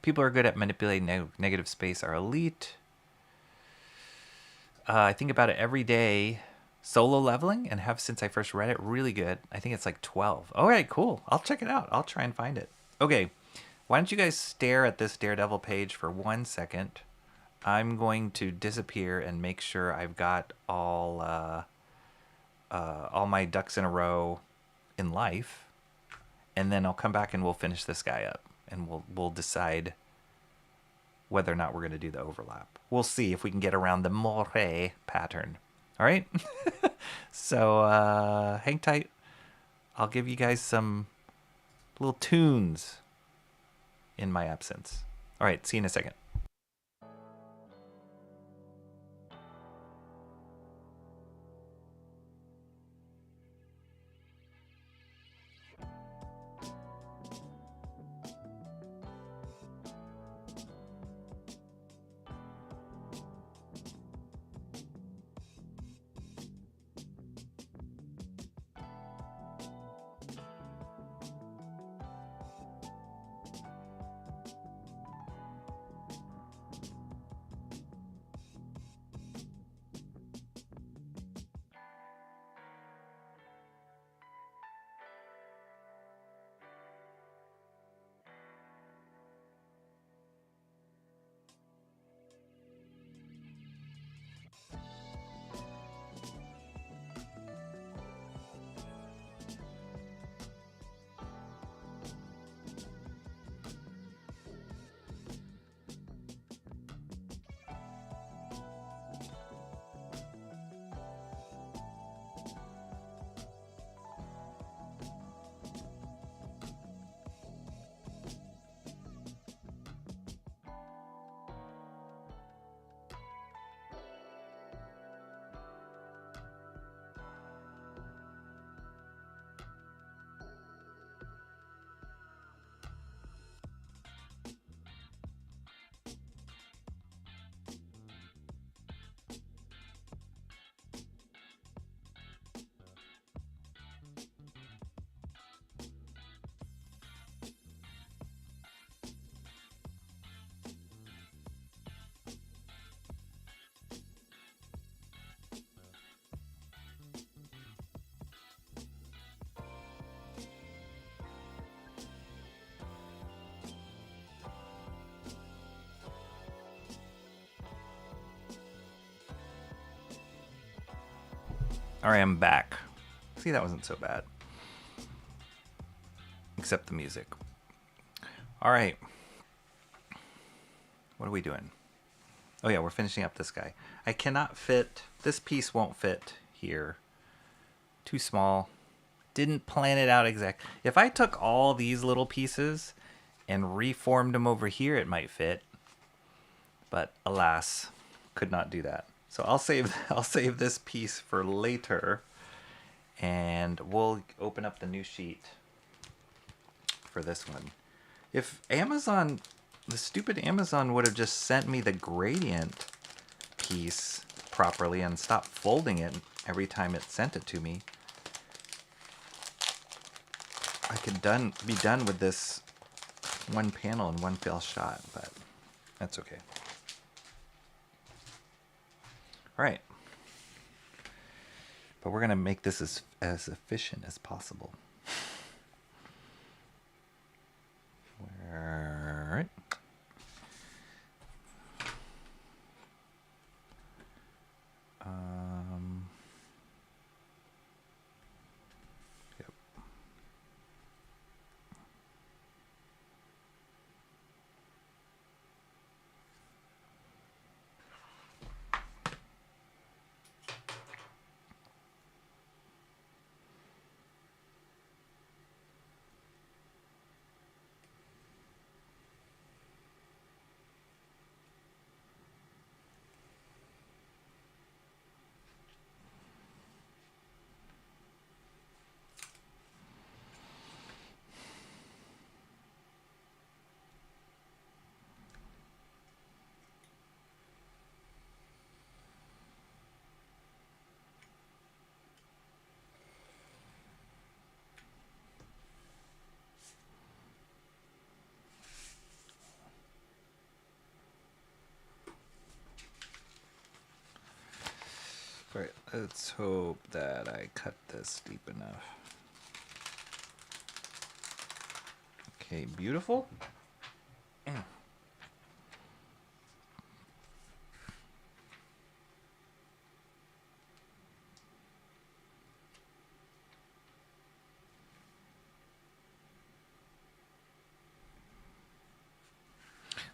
S1: People are good at manipulating negative space are elite. I think about it every day. Solo leveling and have since I first read it. Really good. I think it's like 12. All right, cool. I'll check it out. I'll try and find it. Okay, why don't you guys stare at this Daredevil page for 1 second? I'm going to disappear and make sure I've got all my ducks in a row in life, and then I'll come back and we'll finish this guy up, and we'll decide whether or not we're going to do the overlap. We'll see if we can get around the Moray pattern. All right? So hang tight. I'll give you guys some little tunes in my absence. All right, see you in a second. All right, I'm back. See, that wasn't so bad. Except the music. All right. What are we doing? Oh yeah, we're finishing up this guy. I cannot fit, this piece won't fit here. Too small. Didn't plan it out exact. If I took all these little pieces and reformed them over here, it might fit. But alas, could not do that. So I'll save this piece for later, and we'll open up the new sheet for this one. If Amazon, the stupid Amazon would have just sent me the gradient piece properly and stopped folding it every time it sent it to me, I could be done with this one panel in one fell shot, but that's okay. All right. But we're going to make this as efficient as possible. All right. Yep. Let's hope that I cut this deep enough. Okay, beautiful.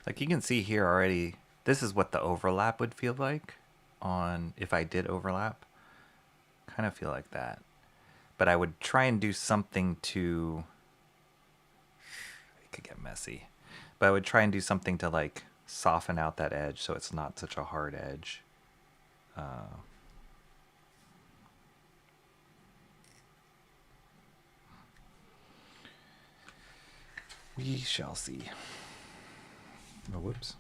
S1: Like you can see here already, this is what the overlap would feel like on if I did overlap. Kind of feel like that. But I would try and do something to, it could get messy, but I would try and do something to like soften out that edge so it's not such a hard edge. We shall see. Oh, whoops.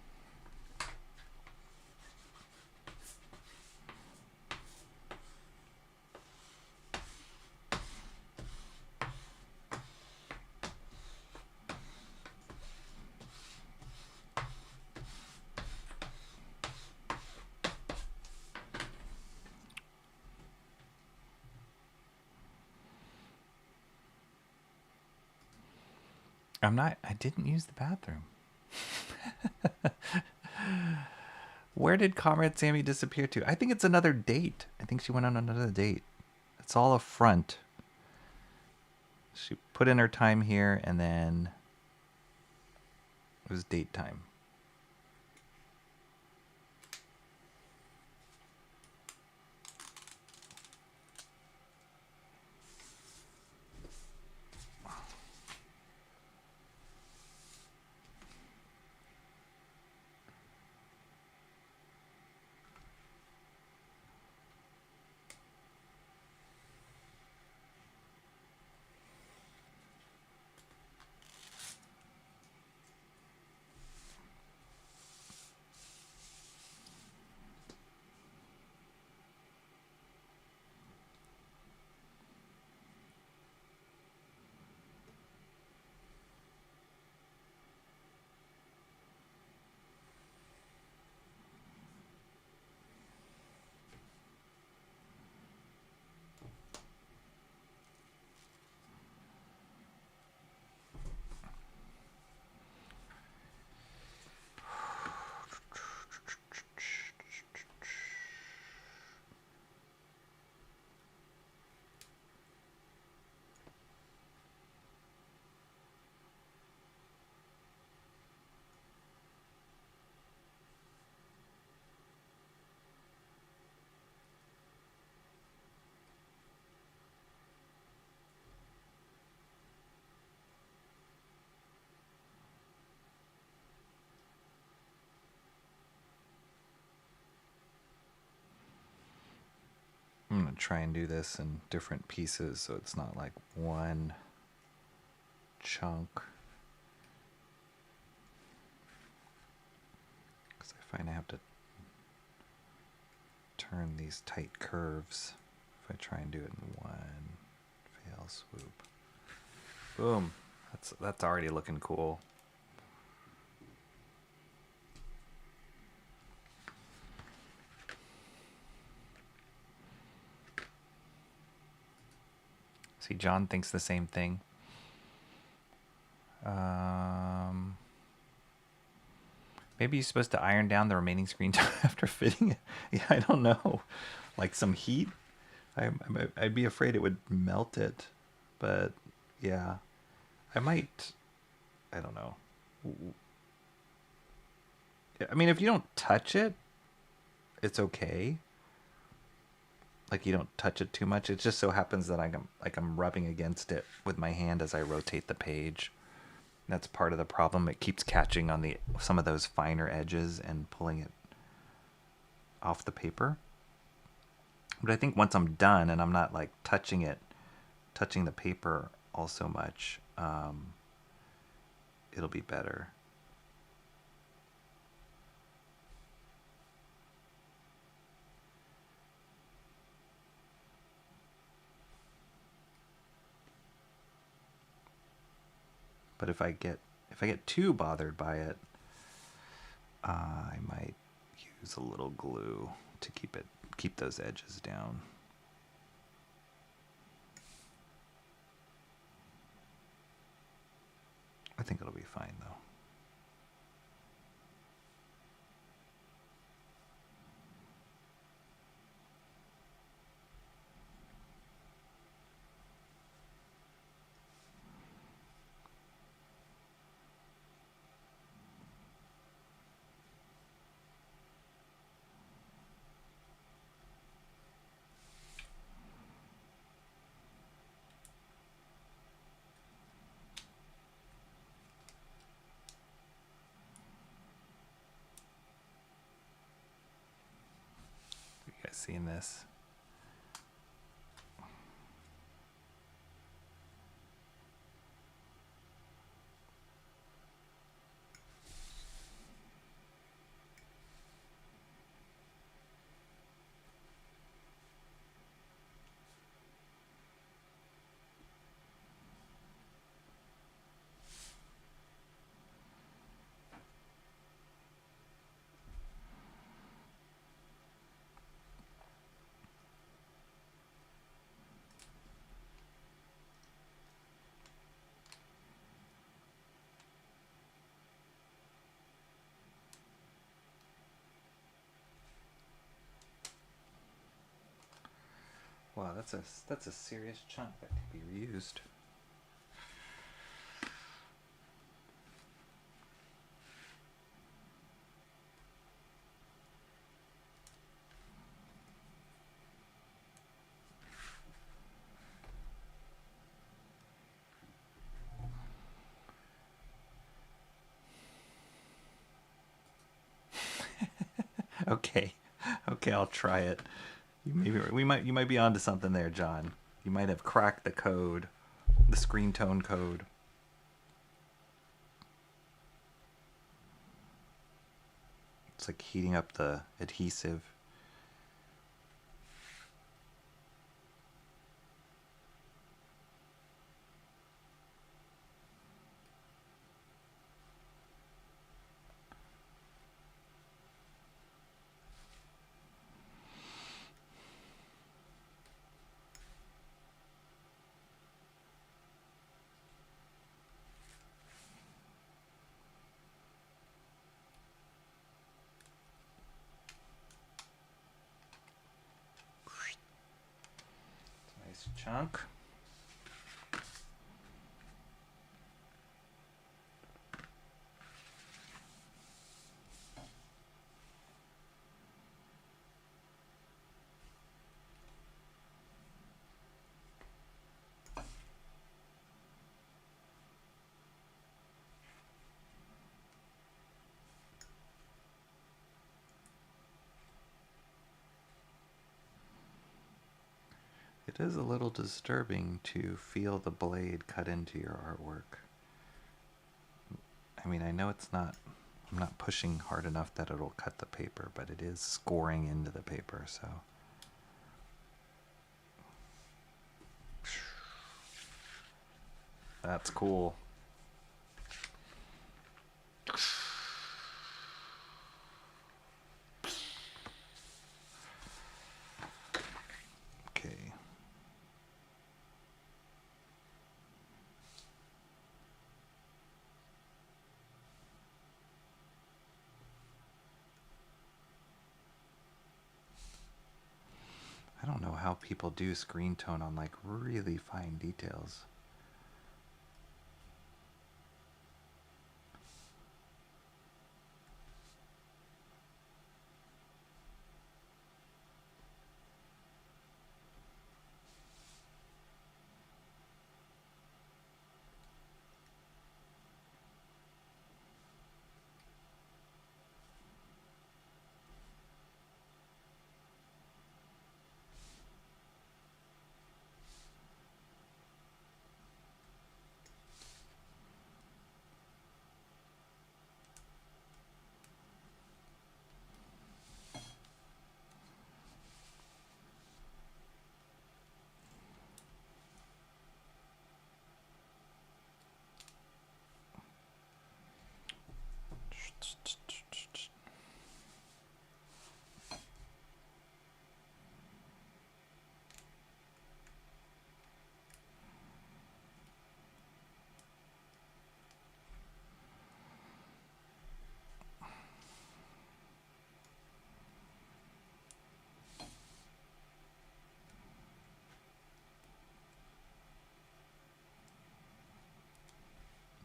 S1: I didn't use the bathroom. Where did Comrade Sammy disappear to? I think it's another date. I think she went on another date. It's all a front. She put in her time here and then it was date time. I'm going to try and do this in different pieces so it's not like one chunk. Because I find I have to turn these tight curves if I try and do it in one fell swoop. Boom. That's already looking cool. See, John thinks the same thing. Maybe you're supposed to iron down the remaining screen time after fitting it. Yeah, I don't know. Like some heat. I'd be afraid it would melt it. But yeah, I might. I don't know. I mean, if you don't touch it, it's okay. Like you don't touch it too much. It just so happens that I'm rubbing against it with my hand as I rotate the page. That's part of the problem. It keeps catching on some of those finer edges and pulling it off the paper. But I think once I'm done and I'm not like touching the paper all so much, it'll be better. But if I get too bothered by it, I might use a little glue to keep those edges down. I think it'll be fine though. You guys seeing this? Wow, that's a serious chunk that could be reused. Okay, okay, I'll try it. You might be onto something there, John. You might have cracked the code, the Screentone code. It's like heating up the adhesive. Nice chunk. It is a little disturbing to feel the blade cut into your artwork. I mean, I know I'm not pushing hard enough that it'll cut the paper, but it is scoring into the paper, so. That's cool. Okay. I don't know how people do Screentone on like really fine details.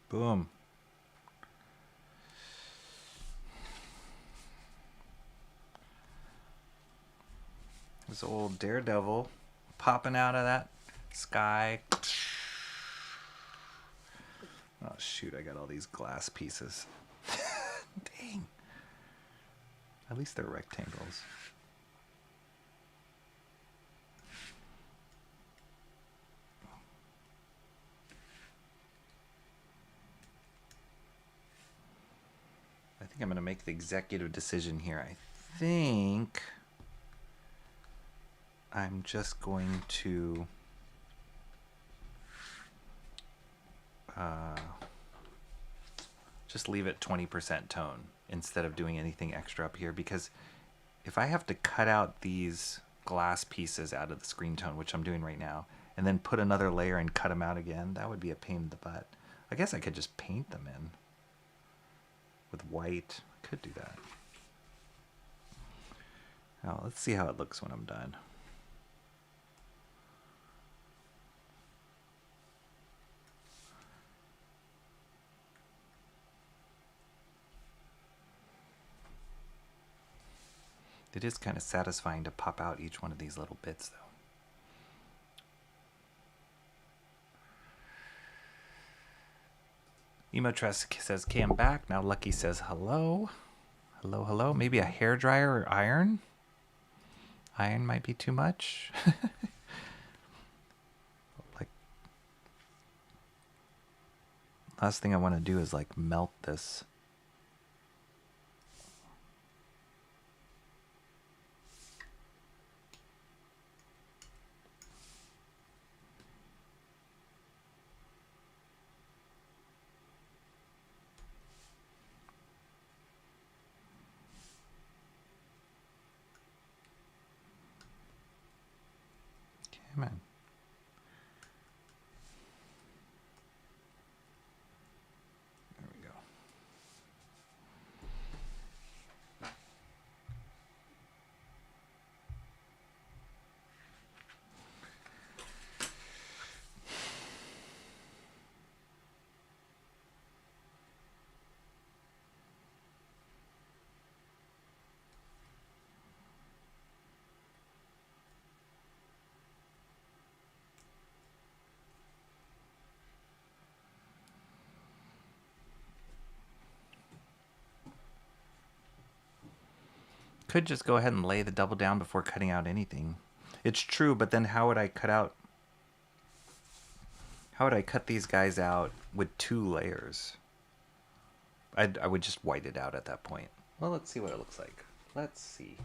S1: Boom. This old Daredevil popping out of that sky. Oh shoot, I got all these glass pieces. Dang. At least they're rectangles. I think I'm going to make the executive decision here. I think I'm just going to just leave it 20% tone instead of doing anything extra up here, because if I have to cut out these glass pieces out of the Screentone, which I'm doing right now, and then put another layer and cut them out again, that would be a pain in the butt. I guess I could just paint them in with white. I could do that. Now let's see how it looks when I'm done. It is kind of satisfying to pop out each one of these little bits, though. Emotresk says, "Okay, I'm back." Now Lucky says, "Hello." Hello, hello. Maybe a hairdryer or iron? Iron might be too much. Like, last thing I want to do is like melt this. Come on. There we go. Could just go ahead and lay the double down before cutting out anything. It's true, but then how would I cut out? How would I cut these guys out with 2 layers? I would just white it out at that point. Well, let's see what it looks like. Let's see.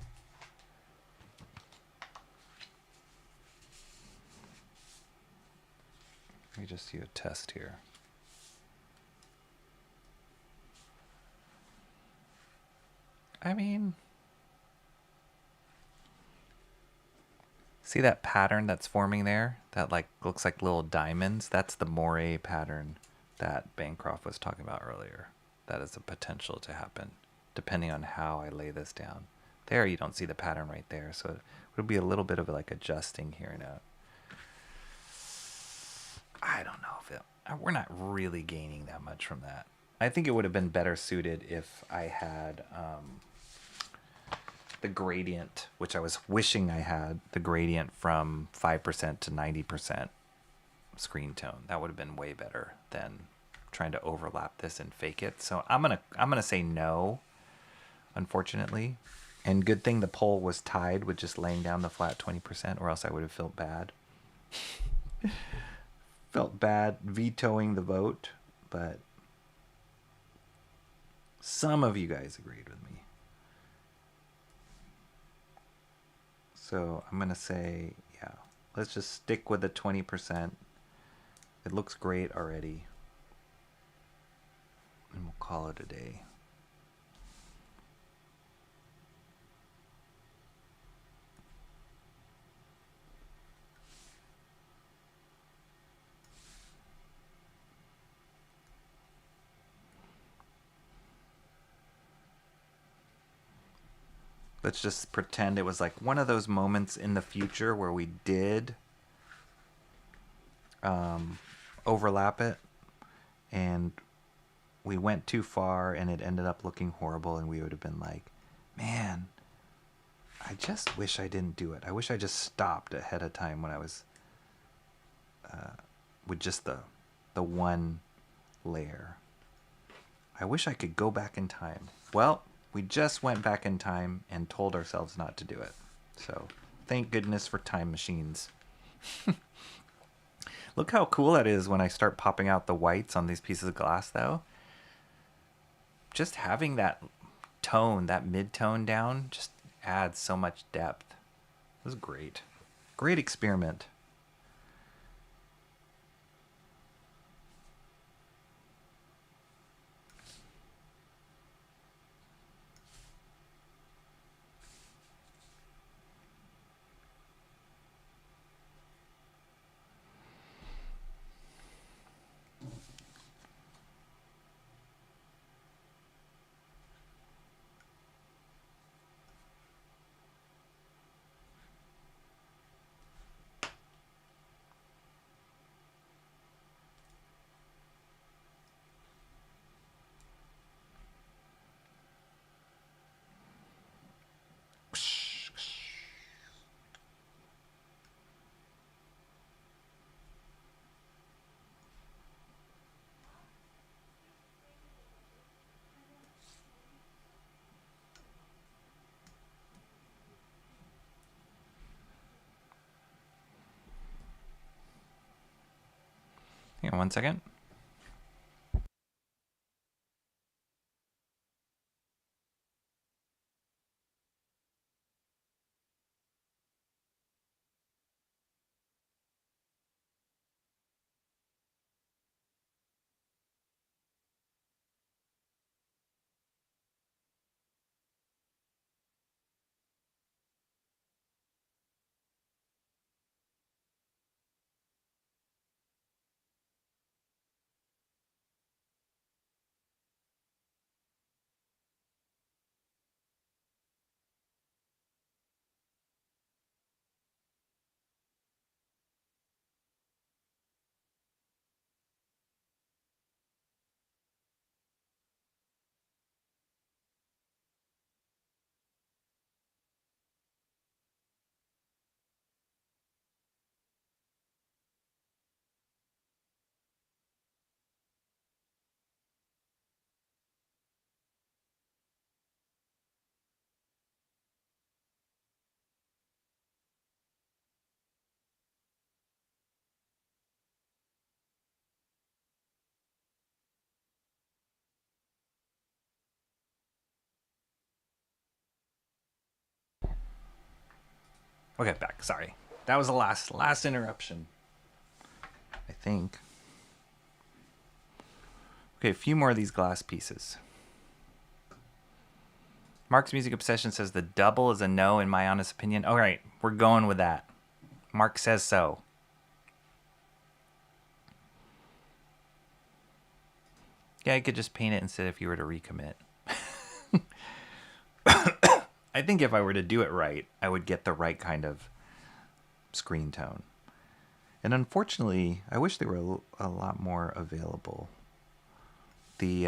S1: Let me just do a test here. I mean, see that pattern that's forming there? That like looks like little diamonds? That's the moire pattern that Bancroft was talking about earlier. That is a potential to happen, depending on how I lay this down. There you don't see the pattern right there, so it would be a little bit of like adjusting here now. I don't know if we're not really gaining that much from that. I think it would have been better suited if I had the gradient, which I was wishing I had, the gradient from 5% to 90% Screentone. That would have been way better than trying to overlap this and fake it. So I'm gonna say no, unfortunately. And good thing the poll was tied with just laying down the flat 20%, or else I would have felt bad. Felt bad vetoing the vote, but some of you guys agreed with me. So I'm gonna say, yeah, let's just stick with the 20%. It looks great already. And we'll call it a day. Let's just pretend it was like one of those moments in the future where we did overlap it, and we went too far and it ended up looking horrible, and we would have been like, man, I just wish I didn't do it. I wish I just stopped ahead of time when I was with just the one layer. I wish I could go back in time. Well, we just went back in time and told ourselves not to do it. So thank goodness for time machines. Look how cool that is when I start popping out the whites on these pieces of glass, though. Just having that tone, that mid-tone down, just adds so much depth. It was great. Great experiment. Hang on one second. Okay, back. Sorry. That was the last interruption, I think. Okay, a few more of these glass pieces. Mark's Music Obsession says the double is a no in my honest opinion. All right, we're going with that. Mark says so. Yeah, I could just paint it instead if you were to recommit. I think if I were to do it right, I would get the right kind of screen tone. And unfortunately, I wish they were a lot more available. The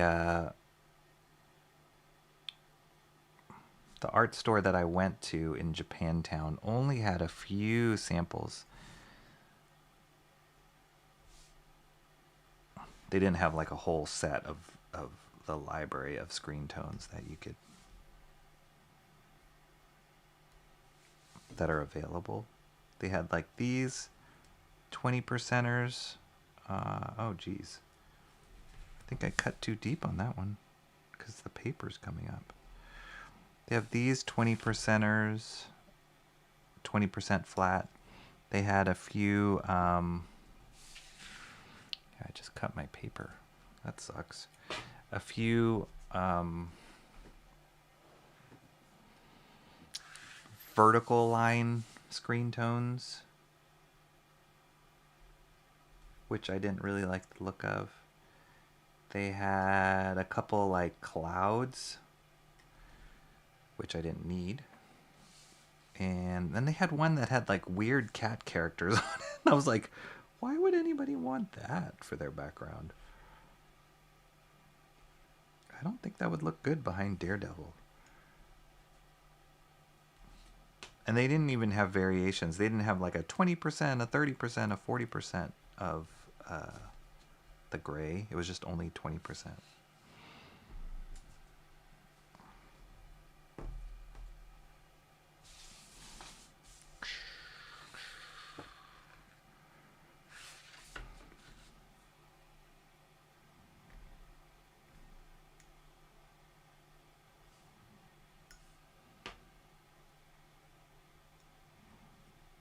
S1: art store that I went to in Japantown only had a few samples. They didn't have like a whole set of the library of screen tones that you could that are available. They had like these 20%ers. Oh geez, I think I cut too deep on that one because the paper's coming up. They have these 20%ers, 20% flat. They had a few, I just cut my paper. That sucks. A few vertical line screen tones, which I didn't really like the look of. They had a couple like clouds, which I didn't need. And then they had one that had like weird cat characters on it. And I was like, why would anybody want that for their background? I don't think that would look good behind Daredevil. And they didn't even have variations. They didn't have like a 20%, a 30%, a 40% of the gray. It was just only 20%.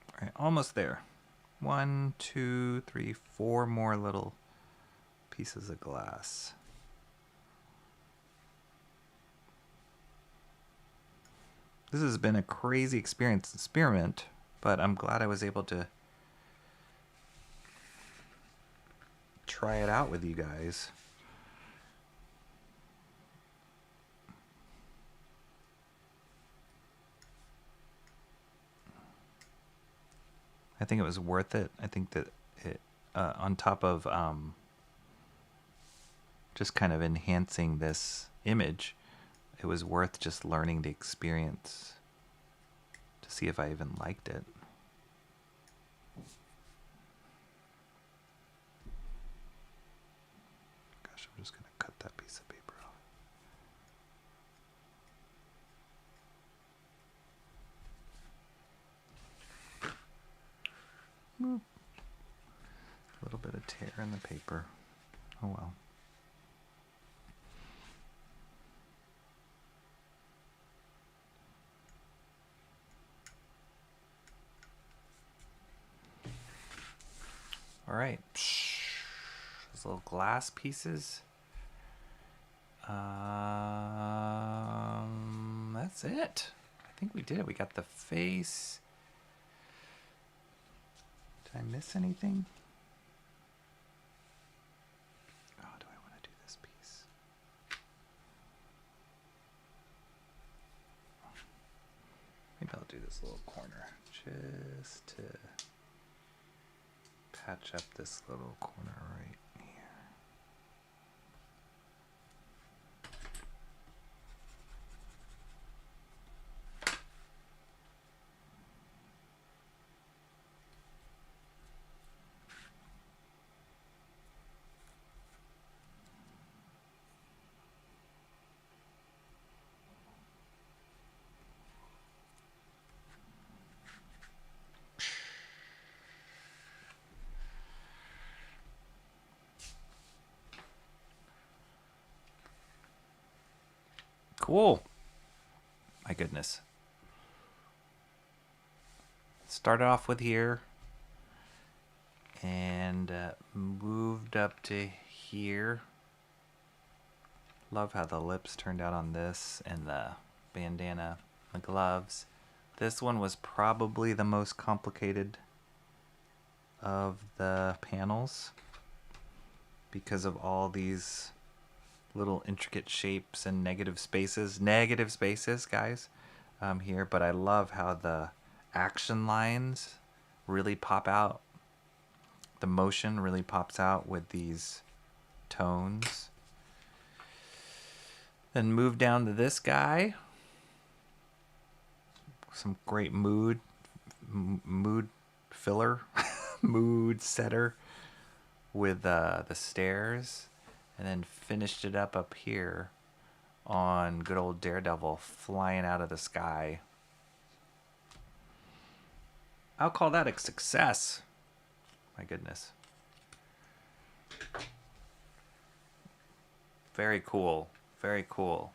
S1: All right, almost there. 1, 2, 3, 4 more little pieces of glass. This has been a crazy experiment, but I'm glad I was able to try it out with you guys. I think it was worth it. I think that it, on top of just kind of enhancing this image, it was worth just learning the experience to see if I even liked it. Gosh, I'm just going to cut that piece of paper off. A little bit of tear in the paper. Oh well. All right. Those little glass pieces. That's it. I think we did it. We got the face. Did I miss anything? Oh, do I want to do this piece? Maybe I'll do this little corner just to patch up this little corner right here. Cool. My goodness. Started off with here and moved up to here. Love how the lips turned out on this and the bandana, the gloves. This one was probably the most complicated of the panels because of all these little intricate shapes and negative spaces, guys, here. But I love how the action lines really pop out. The motion really pops out with these tones. Then move down to this guy. Some great mood filler, mood setter with the stairs. And then finished it up here on good old Daredevil flying out of the sky. I'll call that a success. My goodness. Very cool. Very cool.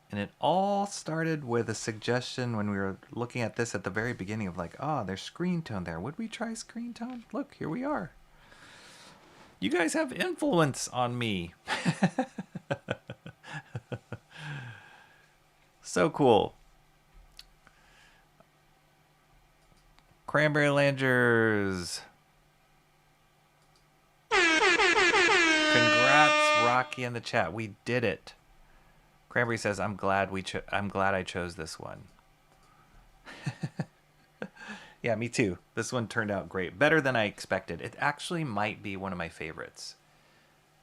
S1: And it all started with a suggestion when we were looking at this at the very beginning of like, oh, there's Screentone there. Would we try Screentone? Look, here we are. You guys have influence on me. So cool. Cranberry Langers. Congrats, Rocky in the chat. We did it. Cranberry says, "I'm glad I chose this one." Yeah, me too. This one turned out great. Better than I expected. It actually might be one of my favorites.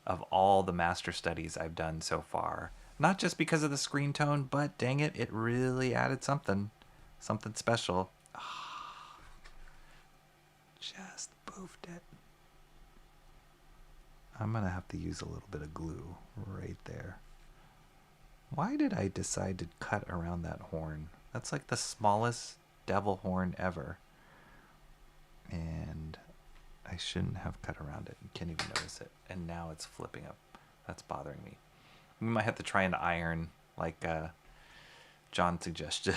S1: of all the master studies I've done so far. Not just because of the screen tone, but dang it, it really added something special. Just boofed it. I'm gonna have to use a little bit of glue right there. Why did I decide to cut around that horn? That's like the smallest devil horn ever. And I shouldn't have cut around it. You can't even notice it. And now it's flipping up. That's bothering me. We might have to try an iron like John suggested.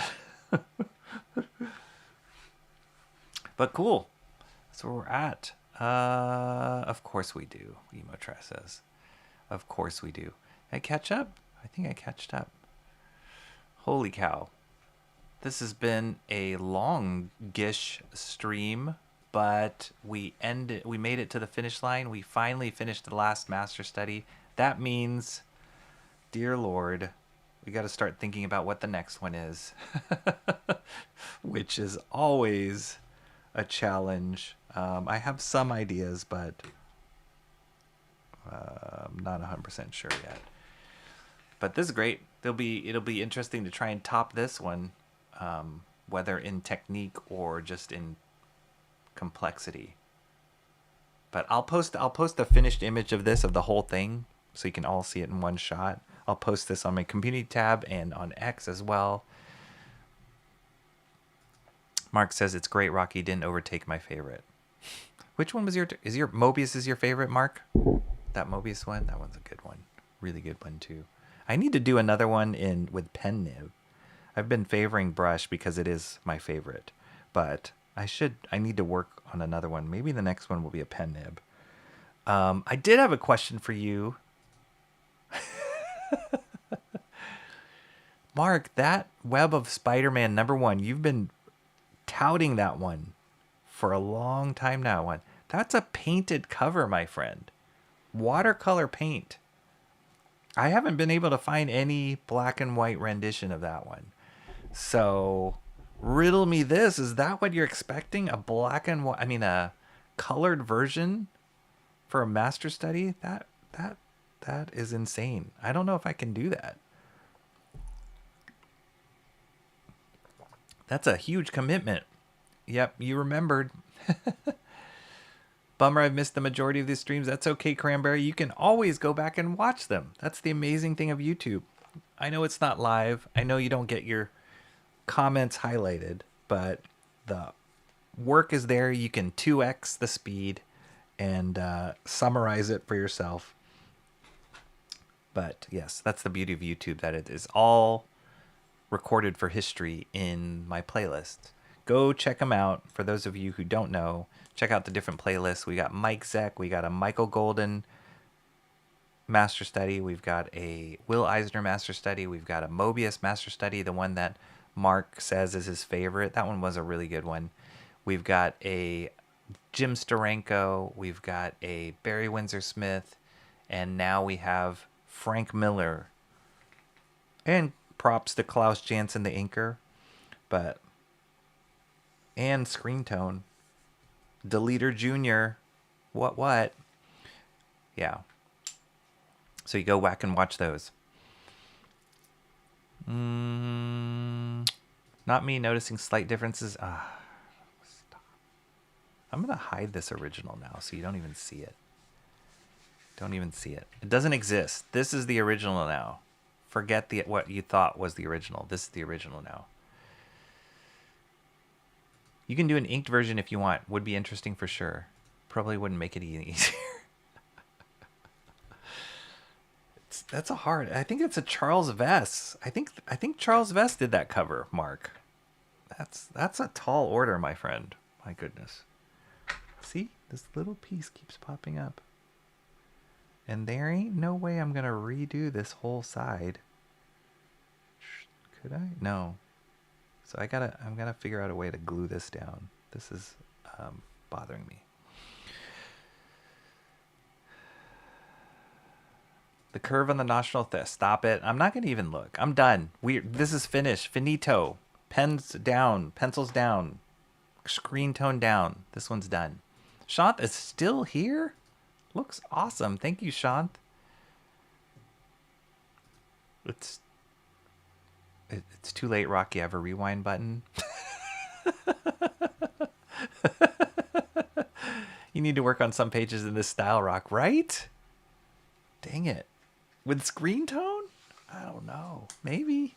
S1: But cool. That's where we're at. Of course we do, Emotra says. Of course we do. I catch up? I think I catched up. Holy cow. This has been a long-ish stream, but we made it to the finish line. We finally finished the last master study. That means, dear Lord, we got to start thinking about what the next one is, which is always a challenge. I have some ideas, but I'm not 100% sure yet. But this is great. It'll be interesting to try and top this one, whether in technique or just in complexity. But I'll post a finished image of this, of the whole thing, so you can all see it in one shot. I'll post this on my community tab and on X as well. Mark says it's great. Rocky didn't overtake my favorite. Which one was your Mobius is your favorite, Mark? That Mobius one? That one's a good one. Really good one too. I need to do another one with pen nib. I've been favoring brush because it is my favorite, but I need to work on another one. Maybe the next one will be a pen nib. I did have a question for you. Mark, that Web of Spider-Man #1, you've been touting that one for a long time now. That's a painted cover, my friend. Watercolor paint. I haven't been able to find any black and white rendition of that one. So, riddle me this. Is that what you're expecting? A black and white, a colored version for a master study? That is insane. I don't know if I can do that. That's a huge commitment. Yep, you remembered. Bummer I've missed the majority of these streams. That's okay, Cranberry. You can always go back and watch them. That's the amazing thing of YouTube. I know it's not live. I know you don't get your comments highlighted, but the work is there. You can 2x the speed and summarize it for yourself. But yes, that's the beauty of YouTube, that it is all recorded for history in my playlist. Go check them out. For those of you who don't know, check out the different playlists. We got Mike Zeck. We got a Michael Golden Master Study. We've got a Will Eisner Master Study. We've got a Mobius Master Study, the one that Mark says is his favorite. That one was a really good one. We've got a Jim Steranko. We've got a Barry Windsor Smith. And now we have Frank Miller. And props to Klaus Janson, the inker. And Screentone. Deleter Jr. What? Yeah. So you go back and watch those. Not me noticing slight differences. Stop. I'm going to hide this original now so you don't even see it. Don't even see it. It doesn't exist. This is the original now. Forget what you thought was the original. This is the original now. You can do an inked version if you want. Would be interesting for sure. Probably wouldn't make it any easier. That's a hard. I think it's a Charles Vess. I think Charles Vess did that cover, Mark. That's a tall order, my friend. My goodness. See? This little piece keeps popping up. And there ain't no way I'm going to redo this whole side. Could I? No. So I'm gonna figure out a way to glue this down. This is bothering me. The curve on the nostril. Stop it. I'm not gonna even look. I'm done. This is finished. Finito. Pens down. Pencils down. Screen tone down. This one's done. Shant is still here? Looks awesome. Thank you, Shant. It's too late, Rocky. I have a rewind button. You need to work on some pages in this style, Rock, right? Dang it. With Screentone? I don't know. Maybe.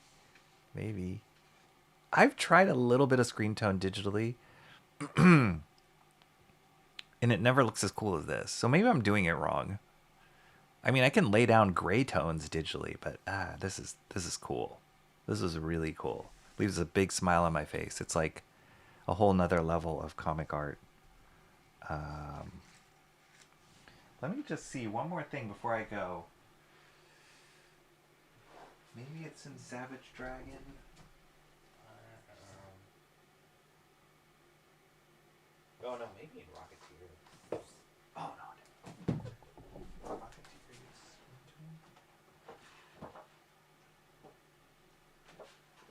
S1: I've tried a little bit of Screentone digitally, and it never looks as cool as this. So maybe I'm doing it wrong. I mean, I can lay down gray tones digitally, but this is cool. This is really cool. Leaves a big smile on my face. It's like a whole nother level of comic art. Let me just see one more thing before I go. Maybe it's in Savage Dragon. Oh no, maybe in Rocketeer. Oh no, Rocketeer is no.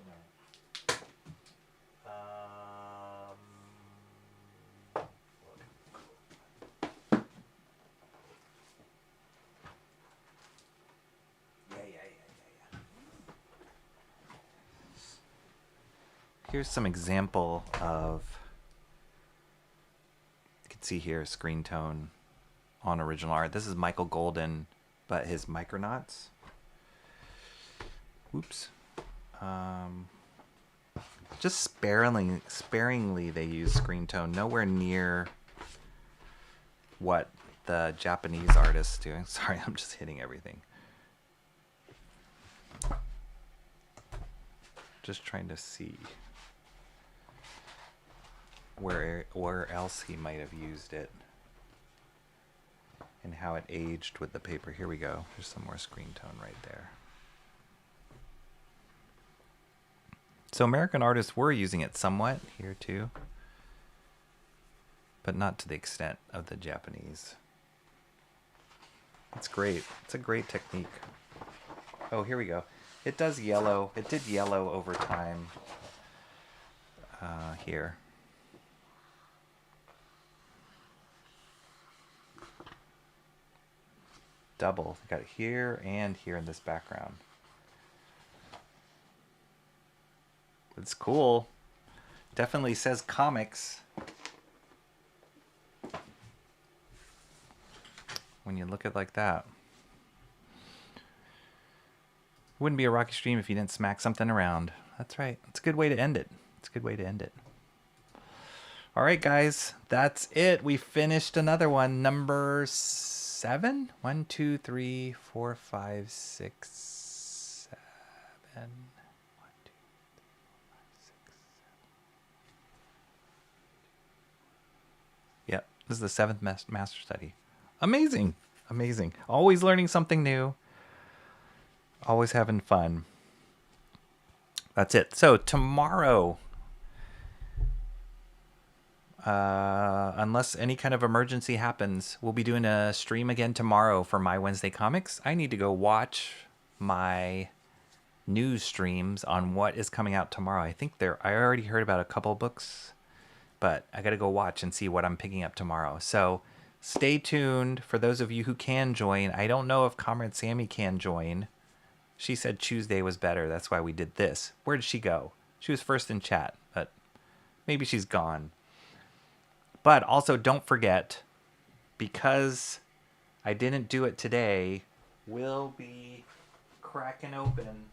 S1: Yeah. Here's some example of, you can see here, Screentone on original art. This is Michael Golden, but his Micronauts. Oops. Just sparingly they use Screentone. Nowhere near what the Japanese artists doing. Sorry, I'm just hitting everything. Just trying to see where else he might have used it and how it aged with the paper. Here we go. There's some more Screentone right there. So American artists were using it somewhat here too, but not to the extent of the Japanese. It's great. It's a great technique. Oh, here we go. It does yellow. It did yellow over time here. Double. Got it here and here in this background. It's cool. Definitely says comics when you look at it like that. Wouldn't be a Rocky stream if you didn't smack something around. That's right. It's a good way to end it. All right, guys. That's it. We finished another one. Number 7? 1, 2, 3, 4, 5, 6, 7. Yep, this is the 7th master study. Amazing. Always learning something new. Always having fun. That's it. So tomorrow, unless any kind of emergency happens, we'll be doing a stream again tomorrow for My Wednesday Comics. I need to go watch my news streams on what is coming out tomorrow. I already heard about a couple books, but I got to go watch and see what I'm picking up tomorrow. So stay tuned for those of you who can join. I don't know if Comrade Sammy can join. She said Tuesday was better. That's why we did this. Where did she go? She was first in chat, but maybe she's gone. But also don't forget, because I didn't do it today, we'll be cracking open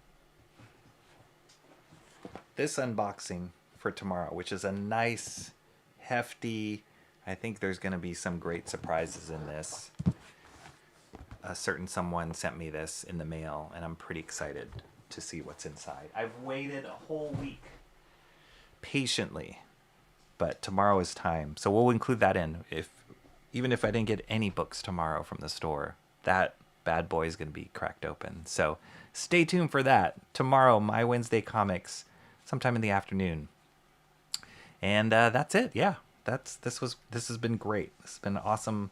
S1: this unboxing for tomorrow, which is a nice, hefty, I think there's going to be some great surprises in this. A certain someone sent me this in the mail, and I'm pretty excited to see what's inside. I've waited a whole week patiently, but tomorrow is time. So we'll include that in. Even if I didn't get any books tomorrow from the store, that bad boy is going to be cracked open. So stay tuned for that. Tomorrow, My Wednesday Comics, sometime in the afternoon. And that's it. Yeah, this has been great. This has been an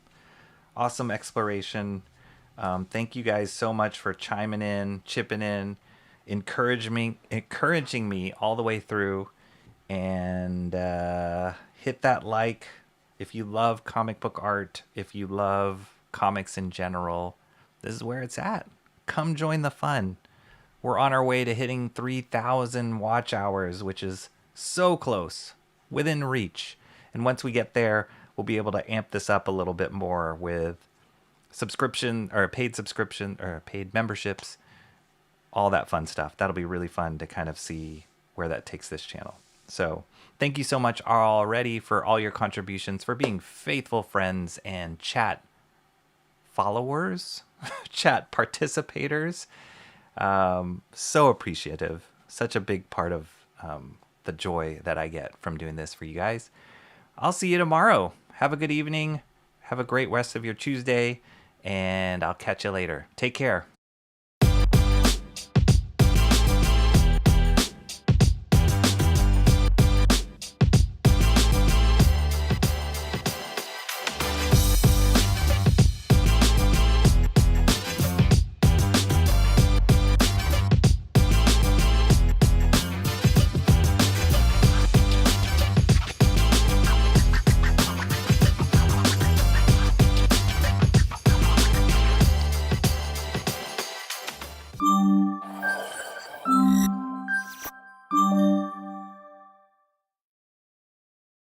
S1: awesome exploration. Thank you guys so much for chipping in, encouraging me all the way through, and hit that like if you love comic book art, if you love comics in general, this is where it's at. Come join the fun. We're on our way to hitting 3,000 watch hours, which is so close, within reach. And once we get there, we'll be able to amp this up a little bit more with subscription or paid subscription or paid memberships, all that fun stuff. That'll be really fun to kind of see where that takes this channel. So thank you so much already for all your contributions, for being faithful friends and chat followers, chat participators. So appreciative. Such a big part of the joy that I get from doing this for you guys. I'll see you tomorrow. Have a good evening. Have a great rest of your Tuesday, and I'll catch you later. Take care.